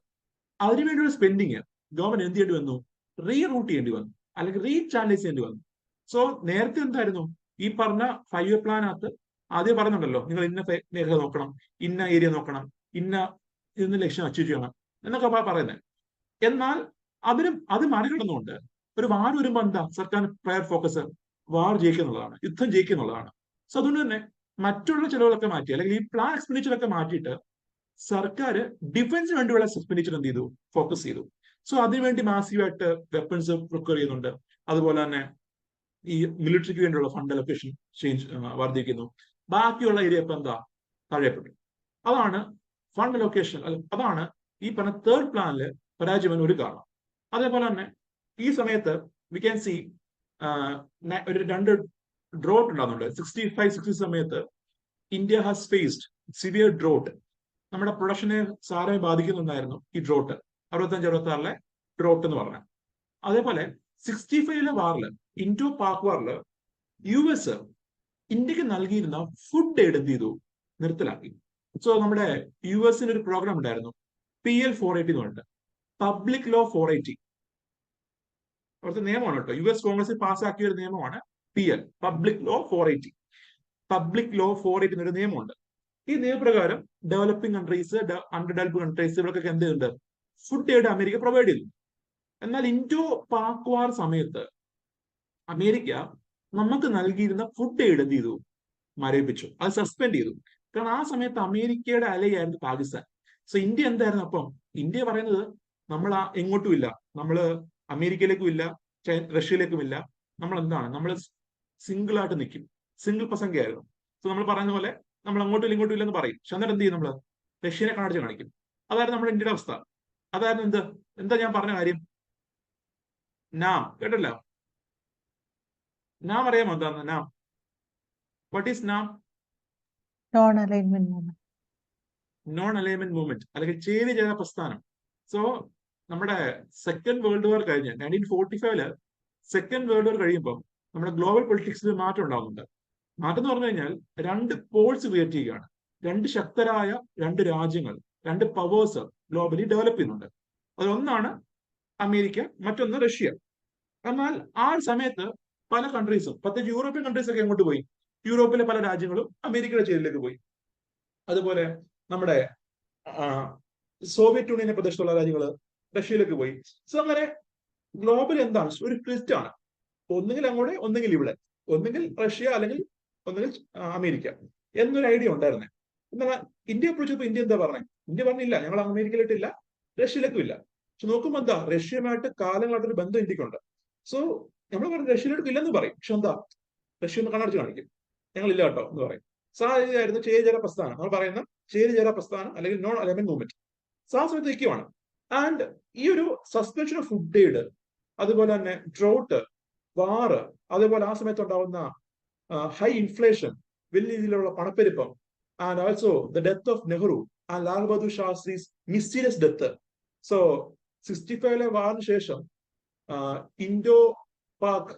അതിനുവേണ്ടിയുള്ള സ്പെൻഡിങ് ഗവൺമെന്റ് എന്ത് ചെയ്യേണ്ടി വന്നു? റീറൂട്ട് ചെയ്യേണ്ടി വന്നു, അല്ലെങ്കിൽ റീചാനലൈസ് ചെയ്യേണ്ടി വന്നു. സോ നേരത്തെ എന്തായിരുന്നു? ഈ പറഞ്ഞ 5 ഇയർ പ്ലാനകത്ത് ആദ്യം പറയുന്നുണ്ടല്ലോ, നിങ്ങൾ ഇന്ന മേഖല നോക്കണം, ഇന്ന ഏരിയ നോക്കണം, ഇന്ന ലക്ഷ്യം അച്ചീവ് ചെയ്യണം എന്നൊക്കെ പറയുന്നത്. എന്നാൽ അത് മറികടന്നുകൊണ്ട് ഒരു വാർ വരുമ്പോ എന്താ സർക്കാർ പ്രയർ ഫോക്കസ്? വാർ ജയിക്കുന്നുള്ളതാണ്, യുദ്ധം ജയിക്കുന്നുള്ളതാണ്. സോ അതുകൊണ്ട് തന്നെ മറ്റുള്ള ചെലവുകളൊക്കെ മാറ്റി, അല്ലെങ്കിൽ ഈ പ്ലാൻ എക്സ്പെൻഡിച്ചറൊക്കെ മാറ്റിയിട്ട് സർക്കാർ ഡിഫൻസിന് വേണ്ടിയുള്ള എക്സ്പെൻഡിച്ചർ എന്ത് ചെയ്തു? ഫോക്കസ് ചെയ്തു. സോ അതിനുവേണ്ടി മാസീവായിട്ട് വെപ്പൺസ് പ്രിക്കർ ചെയ്യുന്നുണ്ട്. അതുപോലെ തന്നെ ഈ മിലിറ്ററിക്ക് വേണ്ടിയുള്ള ഫണ്ട് അലൊക്കേഷൻ വർദ്ധിക്കുന്നു. ബാക്കിയുള്ള ഏരിയ ഇപ്പൊ എന്താ? തഴയപ്പെട്ടു. അതാണ് ഫണ്ട് അലൊക്കേഷൻ, അതാണ് ഈ പറഞ്ഞ തേർഡ് പ്ലാനിൽ പരാജയം ഒരു കാരണം. അതേപോലെ തന്നെ ഈ സമയത്ത് വി ക്യാൻ സി ഒരു 2 ഡ്രോട്ട് ഉണ്ടാകുന്നുണ്ട്. 65-60 സമയത്ത് India has faced severe drought. നമ്മുടെ പ്രൊഡക്ഷനെ സാരമായി ബാധിക്കുന്നുണ്ടായിരുന്നു ഈ ഡ്രോട്ട്. 65-66 ഡ്രോട്ട് എന്ന് പറഞ്ഞ. അതേപോലെ 65 വാറില്, ഇൻഡോ പാക് വാറില് US ഇന്ത്യക്ക് നൽകിയിരുന്ന ഫുഡ് എയ്ഡ് എന്ത് ചെയ്തു? നിർത്തലാക്കി. സോ നമ്മുടെ US ഒരു പ്രോഗ്രാം ഉണ്ടായിരുന്നു, PL 480 എന്ന് പറഞ്ഞിട്ട്, പബ്ലിക് ലോ 480. അവിടുത്തെ നിയമമാണ് കേട്ടോ, US കോൺഗ്രസ് പാസ്സാക്കിയ ഒരു നിയമമാണ് PL, public law 480. Public law 480 എന്നൊരു നിയമമുണ്ട്. ഈ നിയമപ്രകാരം developing countries, underdeveloped countries, ഇവർക്കൊക്കെ എന്ത് ചെയ്യുന്നുണ്ട്? ഫുഡ് എയ്ഡ് അമേരിക്ക പ്രൊവൈഡ് ചെയ്തു. എന്നാൽ ഇൻഡോ പാക് വാർ സമയത്ത് അമേരിക്ക നമുക്ക് നൽകിയിരുന്ന ഫുഡ് എയ്ഡ് എന്ത് ചെയ്തു? മരവിപ്പിച്ചു, അത് സസ്പെൻഡ് ചെയ്തു. കാരണം ആ സമയത്ത് അമേരിക്കയുടെ അലയായിരുന്നു പാകിസ്ഥാൻ. സോ ഇന്ത്യ എന്തായിരുന്നു അപ്പം? ഇന്ത്യ പറയുന്നത് നമ്മൾ എങ്ങോട്ടും ഇല്ല, നമ്മള് അമേരിക്കയിലേക്കും ഇല്ല, റഷ്യയിലേക്കും ഇല്ല, നമ്മൾ എന്താണ്? നമ്മൾ സിംഗിൾ ആയിട്ട് നിൽക്കും, സിംഗിൾ പ്രസംഗമായിരുന്നു. സോ നമ്മൾ പറയുന്ന പോലെ നമ്മൾ അങ്ങോട്ടും ഇങ്ങോട്ടും ഇല്ലെന്ന് പറയും. പക്ഷെ എന്നിട്ട് എന്ത് ചെയ്യും? നമ്മള് റഷ്യനെ കാണിച്ച് കാണിക്കും. അതായിരുന്നു നമ്മുടെ ഇന്ത്യയുടെ അവസ്ഥ. അതായിരുന്നു എന്താ ഞാൻ പറഞ്ഞ കാര്യം? നാം കേട്ടല്ലോ? നാം അറിയാമോ എന്താണ് നാം? വാട്ട് ഈസ് നാം? Non alignment movement. Non alignment movement, അല്ലെങ്കിൽ ചേരിചേര പ്രസ്ഥാനം. സോ നമ്മുടെ സെക്കൻഡ് വേൾഡ് വാർ കഴിഞ്ഞ് 1945 സെക്കൻഡ് വേൾഡ് വാർ കഴിയുമ്പോൾ നമ്മുടെ ഗ്ലോബൽ പൊളിറ്റിക്സിൽ മാറ്റം ഉണ്ടാകുന്നുണ്ട്. മാറ്റം എന്ന് പറഞ്ഞു കഴിഞ്ഞാൽ 2 പോൾസ് ക്രിയേറ്റ് ചെയ്യുകയാണ്. 2 ശക്തരായ 2 രാജ്യങ്ങൾ, 2 പവേഴ്സ് ഗ്ലോബലി ഡെവലപ്പ് ചെയ്യുന്നുണ്ട്. അതിലൊന്നാണ് അമേരിക്ക, മറ്റൊന്ന് റഷ്യ. എന്നാൽ ആ സമയത്ത് പല കൺട്രീസും, പ്രത്യേകിച്ച് യൂറോപ്യൻ കൺട്രീസ് ഒക്കെ എങ്ങോട്ട് പോയി? യൂറോപ്പിലെ പല രാജ്യങ്ങളും അമേരിക്കയുടെ ചേരിലേക്ക് പോയി. അതുപോലെ നമ്മുടെ സോവിയറ്റ് യൂണിയന്റെ പ്രദേശത്തുള്ള രാജ്യങ്ങൾ റഷ്യയിലേക്ക് പോയി. സോ അങ്ങനെ ഗ്ലോബൽ എന്താണ്? ഒരു ട്വിസ്റ്റ് ആണ്. ഒന്നുകിൽ അങ്ങോട്ട്, ഒന്നുകിൽ ഇവിടെ, ഒന്നുകിൽ റഷ്യ, അല്ലെങ്കിൽ ഒന്നുകിൽ അമേരിക്ക എന്നൊരു ഐഡിയ ഉണ്ടായിരുന്നേ. എന്നാൽ ഇന്ത്യയെ കുറിച്ചപ്പോ ഇന്ത്യ എന്താ പറഞ്ഞത്? ഇന്ത്യ പറഞ്ഞില്ല, ഞങ്ങൾ അമേരിക്കയിലിട്ടില്ല, റഷ്യയിലേക്കും ഇല്ല. പക്ഷെ നോക്കുമ്പോ എന്താ? റഷ്യയുമായിട്ട് കാലങ്ങളായിട്ടൊരു ബന്ധം ഇന്ത്യക്കുണ്ട്. സോ നമ്മൾ പറയും റഷ്യയിലേക്ക് ഇല്ലെന്ന് പറയും, പക്ഷെ എന്താ? റഷ്യ ഒന്ന് കണ്ണടച്ച് കാണിക്കും, ഞങ്ങളില്ല കേട്ടോ എന്ന് പറയും. സാഹചര്യമായിരുന്നു ചേരിചേര പ്രസ്ഥാനം, നമ്മൾ പറയുന്ന ചേരിചേര പ്രസ്ഥാനം, അല്ലെങ്കിൽ നോൺ അലൈൻമെന്റ് മൂവ്മെന്റ്. സമയത്ത് നിൽക്കുവാണ്. ആൻഡ് ഈ ഒരു സസ്പെൻഷൻ ഓഫ് ഫുഡ് എയ്ഡ്, അതുപോലെ തന്നെ ഡ്രോട്ട്, വാറ്, അതേപോലെ ആ സമയത്ത് ഉണ്ടാവുന്ന ഹൈ ഇൻഫ്ലേഷൻ, വലിയ രീതിയിലുള്ള പണപ്പെരുപ്പം, and also the death of Nehru and Lal Bahadur Shastri's mysterious death. So 65 വാറിന് ശേഷം ഇൻഡോ പാക്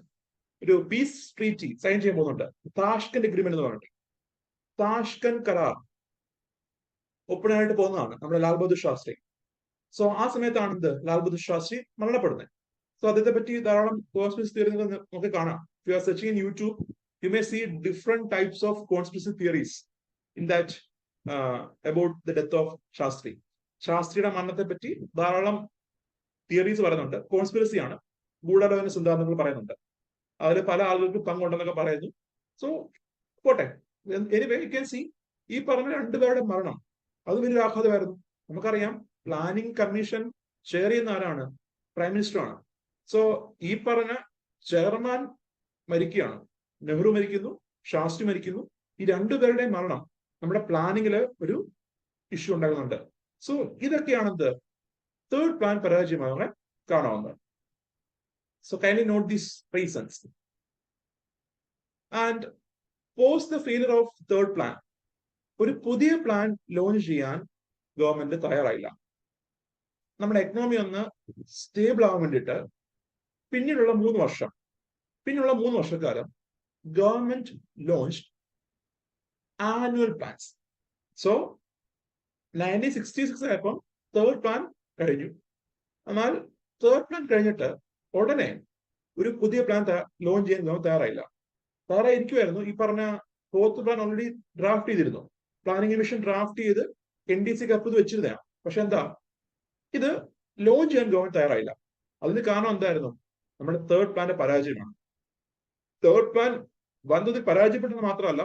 ഒരു പീസ് ട്രീറ്റി സൈൻ ചെയ്യാൻ പോകുന്നുണ്ട്, താഷ്കന്റ് അഗ്രിമെന്റ് എന്ന് പറഞ്ഞിട്ട്. താഷ്കന്റ് കരാർ ഒപ്പണായിട്ട് പോകുന്നതാണ് നമ്മുടെ ലാൽ ബഹദൂർ ശാസ്ത്രി. സോ ആ സമയത്താണ് ലാൽ ബഹദൂർ ശാസ്ത്രി മരണപ്പെടുന്നത്. സോ അദ്ദേഹത്തെ പറ്റി ധാരാളം കോൺസ്പിറസി തിയറികൾ നമുക്ക് കാണാം. If you are searching in YouTube, you may see different types of conspiracy theories in that about the death of Shastri. ശാസ്ത്രിയുടെ മരണത്തെ പറ്റി ധാരാളം തിയറീസ് പറയുന്നുണ്ട്. കോൺസ്പിറസി ആണ്, ഗൂഢാലോചന സിദ്ധാന്തങ്ങൾ പറയുന്നുണ്ട്. അതിൽ പല ആളുകൾക്കും പങ്കുണ്ടെന്നൊക്കെ പറയുന്നു. സോ പോട്ടെ. എനിവേ യു ക്യാൻ സി, ഈ പറഞ്ഞ 2 പേരുടെ മരണം അത് വലിയൊരു ആഘാതമായിരുന്നു. നമുക്കറിയാം, പ്ലാനിംഗ് കമ്മീഷൻ ചെയർ ചെയ്യുന്ന ആരാണ്? പ്രൈം മിനിസ്റ്റർ ആണ്. സോ ഈ പറഞ്ഞ ചെയർമാൻ മരിക്കുകയാണ്, നെഹ്റു മരിക്കുന്നു, ശാസ്ത്രി മരിക്കുന്നു. ഈ 2 പേരുടെയും മരണം നമ്മുടെ പ്ലാനിങ്ങില് ഒരു ഇഷ്യൂ ഉണ്ടാകുന്നുണ്ട്. സോ ഇതൊക്കെയാണ് തേർഡ് പ്ലാൻ പരാജയമാകാൻ കാണാവുന്നത്. So kindly note these reasons. And post the failure of third plan, ഒരു പുതിയ പ്ലാൻ ലോഞ്ച് ചെയ്യാൻ ഗവൺമെന്റ് തയ്യാറായില്ല. നമ്മുടെ എക്കണോമി ഒന്ന് സ്റ്റേബിൾ ആവാൻ വേണ്ടിയിട്ട് പിന്നീടുള്ള 3 വർഷക്കാലം government launch annual plans. So 1966 ആയപ്പോൾ തേർഡ് പ്ലാൻ കഴിഞ്ഞു. എന്നാൽ തേർഡ് പ്ലാൻ കഴിഞ്ഞിട്ട് ഉടനെ ഒരു പുതിയ പ്ലാൻ ലോഞ്ച് ചെയ്യാൻ ഗവൺമെന്റ് തയ്യാറായിരിക്കുമായിരുന്നു. ഈ പറഞ്ഞ ഫോർത്ത് പ്ലാൻ ഓൾറെഡി ഡ്രാഫ്റ്റ് ചെയ്തിരുന്നു. പ്ലാനിംഗ് കമ്മീഷൻ ഡ്രാഫ്റ്റ് ചെയ്ത് NDCക്ക് അപ്രൂവ് വെച്ചിരുന്നതാണ്. പക്ഷെ എന്താ, ഇത് ലോഞ്ച് ചെയ്യാൻ ഗവൺമെന്റ് തയ്യാറായില്ല. അതിന് കാരണം എന്തായിരുന്നു? നമ്മുടെ തേർഡ് പ്ലാന്റെ പരാജയമാണ്. തേർഡ് പ്ലാൻ വന്നതിൽ പരാജയപ്പെട്ടെന്ന് മാത്രമല്ല,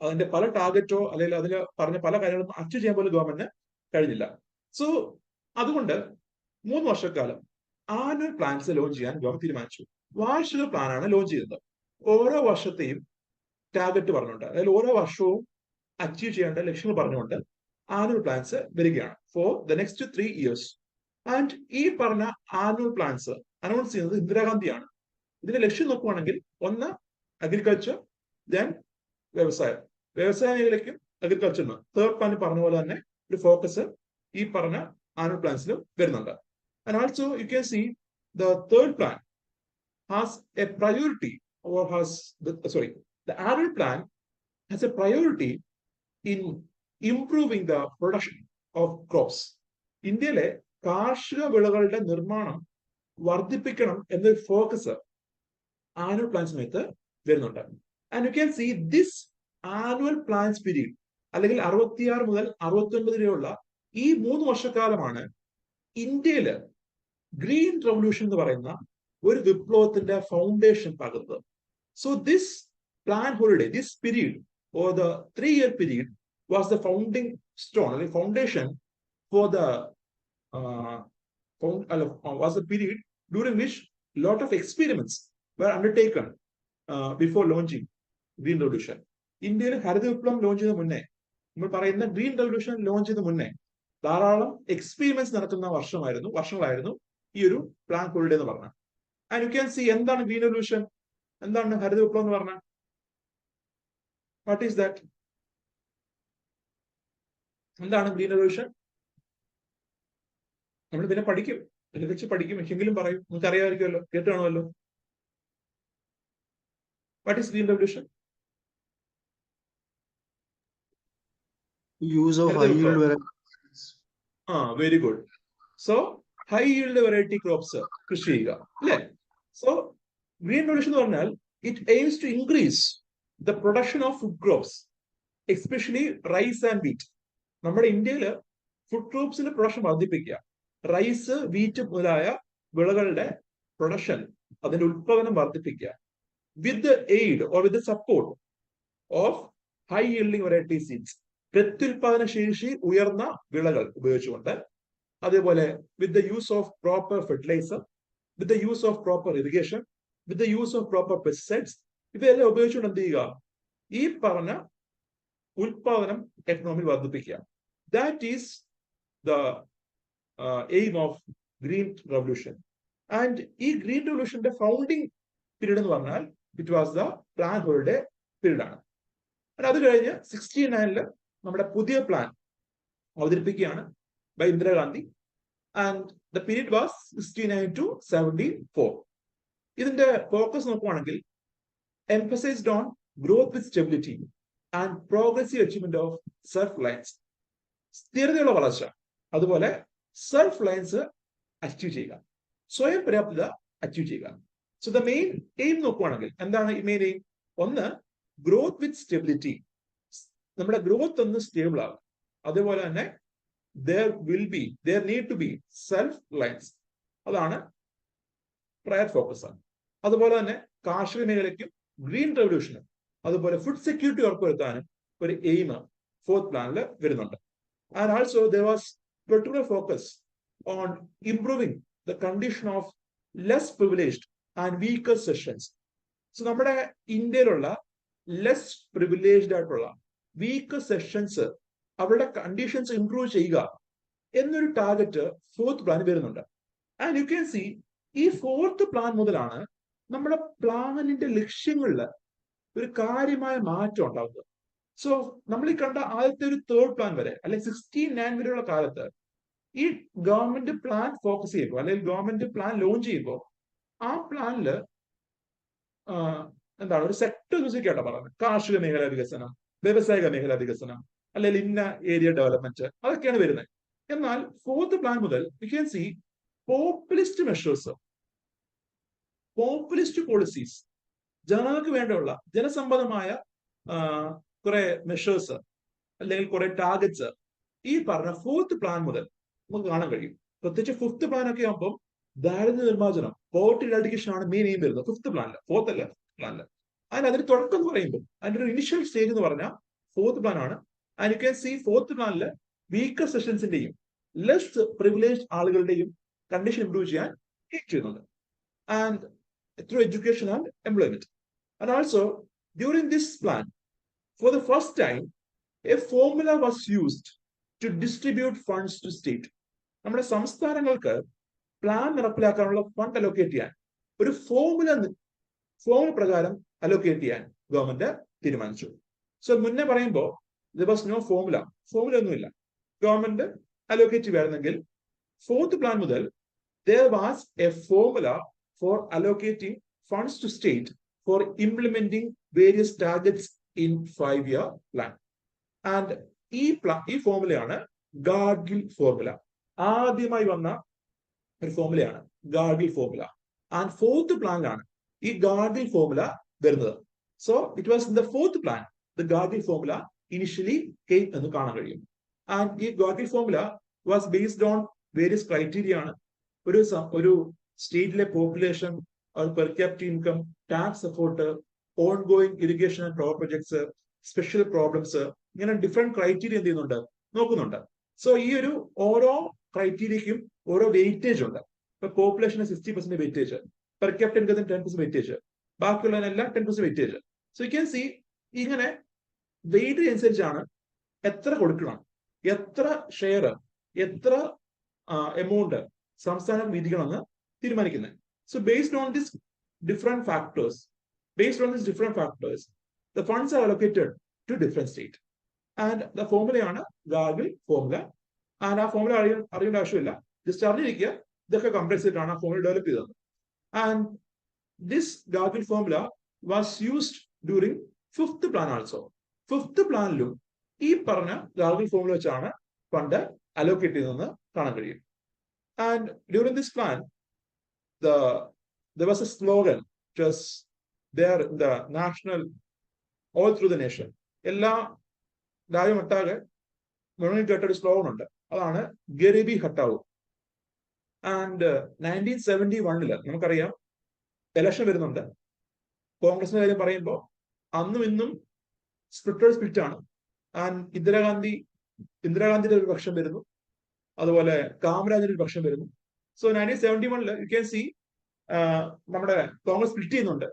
അതിന്റെ പല ടാർഗറ്റോ അല്ലെങ്കിൽ അതിൽ പറഞ്ഞ പല കാര്യങ്ങളും അച്ചീവ് ചെയ്യാൻ പോലും ഗവൺമെന്റിന് കഴിഞ്ഞില്ല. സോ അതുകൊണ്ട് 3 വർഷക്കാലം ആനുവൽ പ്ലാൻസ് ലോഞ്ച് ചെയ്യാൻ ഗവൺമെന്റ് തീരുമാനിച്ചു. വാർഷിക പ്ലാനാണ് ലോഞ്ച് ചെയ്തത്. ഓരോ വർഷത്തെയും ടാർഗറ്റ് പറഞ്ഞുകൊണ്ട്, അതായത് ഓരോ വർഷവും അച്ചീവ് ചെയ്യേണ്ട ലക്ഷ്യങ്ങൾ പറഞ്ഞുകൊണ്ട് ആനുവൽ പ്ലാൻസ് വരികയാണ് for the next 3 years. And ഈ പറഞ്ഞ ആനുവൽ പ്ലാൻസ് അനൗൺസ് ചെയ്യുന്നത് ഇന്ദിരാഗാന്ധിയാണ്. ഇതിന്റെ ലക്ഷ്യം നോക്കുകയാണെങ്കിൽ, ഒന്ന് അഗ്രികൾച്ചർ, ദെൻ വ്യവസായം മേഖലയ്ക്കും അഗ്രികൾച്ചറിനും തേർഡ് പ്ലാൻ പറഞ്ഞ പോലെ തന്നെ ഒരു ഫോക്കസ് ഈ പറഞ്ഞ ആനുവൽ പ്ലാൻസിലും വരുന്നുണ്ട്. And also you can see the third plan has a priority or has the annual plan has a priority in improving the production of crops. ഇന്ത്യയിലെ കാർഷിക വിളകളുടെ നിർമ്മാണം വർദ്ധിപ്പിക്കണം എന്നൊരു ഫോക്കസ് ആനുവൽ പ്ലാൻ സമയത്ത് വരുന്നുണ്ട്. And you can see this annual plans period, അല്ലെങ്കിൽ 66 മുതൽ 69 വരെയുള്ള ഈ 3 വർഷക്കാലമാണ് ഇന്ത്യയില് ഗ്രീൻ റവല്യൂഷൻ എന്ന് പറയുന്ന ഒരു വിപ്ലവത്തിന്റെ foundation പകർന്നത്. So this plan holiday, this period or the 3-year period was the founding stone, the foundation for the was the period during which a lot of experiments were undertaken before launching Green Revolution. ഇന്ത്യയിൽ ഹരിത വിപ്ലവം launch ചെയ്ത മുന്നേ, നമ്മൾ പറയുന്ന green revolution launch ചെയ്ത മുന്നേ ധാരാളം experiments നടത്തുന്ന വർഷങ്ങളായിരുന്നു ഈ ഒരു പ്ലാൻ ഹോളിഡേ എന്ന് പറഞ്ഞാൽ. ആൻഡ് യു ക്യാൻ സി എന്താണ് ഗ്രീൻ റവല്യൂഷൻ, എന്താണ് ഹരിത വിപ്ലവം എന്ന് പറഞ്ഞാൽ? What is that? എന്താണ് ഗ്രീൻ റവല്യൂഷൻ? നമ്മൾ ഇതിനെ പഠിക്കും, ഇതിനെക്കുറിച്ച് പഠിക്കും, എങ്കിലും പറയും, നിങ്ങൾക്ക് അറിയാമായിരിക്കുമല്ലോ, കേട്ട് കാണുമല്ലോ. What is green revolution? Use of high yield varieties. Very good. So high yield variety crops കൃഷി ചെയ്യുക, അല്ലേ? സോ ഗ്രീൻ റവല്യൂഷൻ എന്ന് പറഞ്ഞാൽ it aims to increase the production of food crops, especially rice and wheat. നമ്മുടെ ഇന്ത്യയില് food ക്രോപ്സിന്റെ production വർദ്ധിപ്പിക്കുക, rice, wheat മുതലായ വിളകളുടെ പ്രൊഡക്ഷൻ, അതിന്റെ ഉത്പാദനം വർദ്ധിപ്പിക്കുക, with the aid or with the support of high yielding variety seeds, പ്രത്യുൽപാദന ശേഷി ഉയർന്ന വിളകൾ ഉപയോഗിച്ചുകൊണ്ട്, അതേപോലെ with the use of proper fertiliser, with the use of proper irrigation, with the use of proper pesticides, ഇവയെല്ലാം ഉപയോഗിച്ചുകൊണ്ട് എന്ത് ചെയ്യുക, ഈ പറഞ്ഞ ഉൽപാദനം എക്കണോമിയിൽ വർദ്ധിപ്പിക്കുക. That is the aim of green revolution. ആൻഡ് ഈ ഗ്രീൻ റവല്യൂഷന്റെ ഫൗണ്ടിങ് പീരീഡ് എന്ന് പറഞ്ഞാൽ it was the plan holiday period ആണ്. അത് കഴിഞ്ഞ് 69 നമ്മുടെ പുതിയ പ്ലാൻ അവതരിപ്പിക്കുകയാണ് by Indira Gandhi. And the period was 69 to 74. ഇതിന്റെ ഫോക്കസ് നോക്കുവാണെങ്കിൽ emphasized on growth with stability and progressive achievement of self-reliance. സ്ഥിരതയുള്ള വളർച്ച, അതുപോലെ സെൽഫ് റിലയൻസ് അച്ചീവ് ചെയ്യുക, സ്വയം പര്യാപ്തത അച്ചീവ് ചെയ്യുക. സോ ദ മെയിൻ എയിം നോക്കുവാണെങ്കിൽ എന്താണ് ഈ മെയിൻ എയിം? ഒന്ന്, ഗ്രോത്ത് വിത്ത് സ്റ്റെബിലിറ്റി, നമ്മുടെ ഗ്രോത്ത് ഒന്ന് സ്റ്റേബിൾ ആകും. അതേപോലെ തന്നെ there need to be self-reliance, അതാണ് പ്രയർ ഫോക്കസ്. അതുപോലെ തന്നെ കാർഷിക മേഖലയ്ക്കും ഗ്രീൻ റവല്യൂഷനും അതുപോലെ ഫുഡ് സെക്യൂരിറ്റി ഉറപ്പുവരുത്താനും ഒരു എയിം ഫോർത്ത് പ്ലാനിൽ വരുന്നുണ്ട്. And also there was particular focus on improving the condition of less privileged and weaker sections. So നമ്മുടെ ഇന്ത്യയിലുള്ള ലെസ് പ്രിവിലേജ്ഡ് ആയിട്ടുള്ള വീക്കർ സെക്ഷൻസ്, അവരുടെ കണ്ടീഷൻസ് ഇംപ്രൂവ് ചെയ്യുക എന്നൊരു ടാർഗറ്റ് ഫോർത്ത് പ്ലാൻ വരുന്നുണ്ട്. ആൻഡ് യു ക്യാൻ സി ഈ ഫോർത്ത് പ്ലാൻ മുതലാണ് നമ്മുടെ പ്ലാനിന്റെ ലക്ഷ്യങ്ങളിൽ ഒരു കാര്യമായ മാറ്റം ഉണ്ടാവുക. സോ നമ്മൾ ഈ കണ്ട ആദ്യത്തെ ഒരു തേർഡ് പ്ലാൻ വരെ, അല്ലെങ്കിൽ 69 വരെയുള്ള കാലത്ത് ഈ ഗവൺമെന്റ് പ്ലാൻ ഫോക്കസ് ചെയ്യുമ്പോൾ അല്ലെങ്കിൽ ഗവൺമെന്റ് പ്ലാൻ ലോഞ്ച് ചെയ്യുമ്പോൾ ആ പ്ലാനില് എന്താണ് ഒരു സെക്ടർ മ്യൂസിക്കായിട്ടാണ് പറയുന്നത്. കാർഷിക മേഖലാ വികസനം, വ്യവസായിക മേഖലാ വികസനം, അല്ലെങ്കിൽ ഇന്ന ഏരിയ ഡെവലപ്മെന്റ്, അതൊക്കെയാണ് വരുന്നത്. എന്നാൽ ഫോർത്ത് പ്ലാൻ മുതൽ U can C populist measures, populist policies, ജനങ്ങൾക്ക് വേണ്ടിയുള്ള ജനസമ്മതമായ കുറെ മെഷേഴ്സ് അല്ലെങ്കിൽ കുറെ ടാർഗറ്റ്സ് ഈ പറഞ്ഞ ഫോർത്ത് പ്ലാൻ മുതൽ നമുക്ക് കാണാൻ കഴിയും. പ്രത്യേകിച്ച് ഫിഫ്ത്ത് പ്ലാൻ ഒക്കെ ആകുമ്പോൾ ദാരിദ്ര്യ നിർമ്മാർജ്ജനം, പോവർട്ടി ഇറാഡിക്കേഷൻ ആണ് മെയിൻ എയിം വരുന്നത് ഫിഫ്ത്ത് പ്ലാനില്, ഫോർത്ത് അല്ല പ്ലാനില്. അതിന് തുടക്കം എന്ന് പറയുമ്പോൾ അതിന്റെ ഒരു ഇനിഷ്യൽ സ്റ്റേജ് എന്ന് പറഞ്ഞാൽ ഫോർത്ത് പ്ലാൻ ആണ്. And you can see fourth പ്ലാനില് വീക്കർ സെഷൻസിന്റെയും ലെസ് പ്രിവിലേജ് ആളുകളുടെയും കണ്ടീഷൻ ഇംപ്രൂവ് ചെയ്യാൻ ചെയ്യുന്നുണ്ട്. And through education and employment. And also during this plan for the first time a formula was used to distribute funds to state. നമ്മുടെ സംസ്ഥാനങ്ങൾക്ക് plan നടപ്പിലാക്കാനുള്ള fund allocate ചെയ്യാൻ ഒരു formula പ്രകാരം allocate ചെയ്യാൻ government തീരുമാനിച്ചു. So മുന്നേ പറയുമ്പോൾ there was no ഫോർമുല ഒന്നുമില്ല, ഗവൺമെന്റ് അലോക്കേറ്റ് ചെയ്യുമായിരുന്നെങ്കിൽ ഫോർത്ത് പ്ലാൻ മുതൽ there was a formula for allocating funds to state for implementing various targets in 5-year plan. And ഈ ഫോർമുലയാണ് ഗാഡ്ഗിൽ ഫോർമുല. ആദ്യമായി വന്ന ഒരു ഫോർമുലയാണ് ഗാഡ്ഗിൽ ഫോർമുല. ആൻഡ് ഫോർത്ത് പ്ലാനിലാണ് ഈ ഗാഡ്ഗിൽ ഫോർമുല വരുന്നത്. So it was in the fourth plan the Gadgil formula initially came എന്ന് കാണാൻ കഴിയും. ആൻഡ് ഈ Gadgil formula was based on various criteria ആണ്. ഒരു സ്റ്റേറ്റിലെ population, per capita income, tax support, ongoing irrigation and power projects, special problems, ഇങ്ങനെ different criteria എന്ത് ചെയ്യുന്നുണ്ട്, നോക്കുന്നുണ്ട്. സോ ഈ ഒരു ഓരോ ക്രൈറ്റീരിയക്കും ഓരോ വെയിറ്റേജ് ഉണ്ട്. ഇപ്പൊ പോപ്പുലേഷന് 60% വെയിറ്റേജ്, പെർ ക്യാപിറ്റ ഇൻകത്തിന് 10% വെയിറ്റേജ്, ബാക്കിയുള്ളതിനെല്ലാം 10% weightage. So you can see ഇങ്ങനെ വെയിറ്റേജ് അനുസരിച്ചാണ് എത്ര കൊടുക്കണം, എത്ര ഷെയർ, എത്ര എമൗണ്ട് സംസ്ഥാനം വിധിക്കണമെന്ന് തീരുമാനിക്കുന്നത്. So based on this different factors, the funds are allocated to different state. And the ഫോർമുലയാണ് ഗാഡ്ഗിൽ ഫോർമുല. ആൻഡ് ആ ഫോർമുല അറിയേണ്ട ആവശ്യമില്ല, ജസ്റ്റ് അറിഞ്ഞിരിക്കുക ഇതൊക്കെ കംപ്രസ് ചെയ്തിട്ടാണ് ആ ഫോർമുല ഡെവലപ്പ് ചെയ്തത്. And this Gadgil formula was used during fifth plan also. Fifth പ്ലാനിലും ഈ പറഞ്ഞ ഗാഡ്ഗിൽ ഫോർമുല വെച്ചാണ് ഫണ്ട് അലോക്കേറ്റ് ചെയ്തതെന്ന് കാണാൻ കഴിയും. And during this plan there was a slogan just there in the national, all through the nation, എല്ലാ രാജ്യമൊട്ടാകെ മുഴങ്ങി കേട്ട ഒരു സ്ലോഗൻ ഉണ്ട്, അതാണ് ഗരീബി ഹട്ടാവോ. ആൻഡ് 1971 നമുക്കറിയാം ഇലക്ഷൻ വരുന്നുണ്ട്. കോൺഗ്രസിന്റെ കാര്യം പറയുമ്പോൾ അന്നും ഇന്നും സ്പ്ലിറ്റ് ആണ്. ആൻഡ് ഇന്ദിരാഗാന്ധിയുടെ ഒരു പക്ഷം വരുന്നു, അതുപോലെ കാമരാജിന്റെ ഒരു പക്ഷം വരുന്നു. സോ 1971 യു ക്യാൻ സി നമ്മുടെ കോൺഗ്രസ് സ്പ്ലിറ്റ് ചെയ്യുന്നുണ്ട്.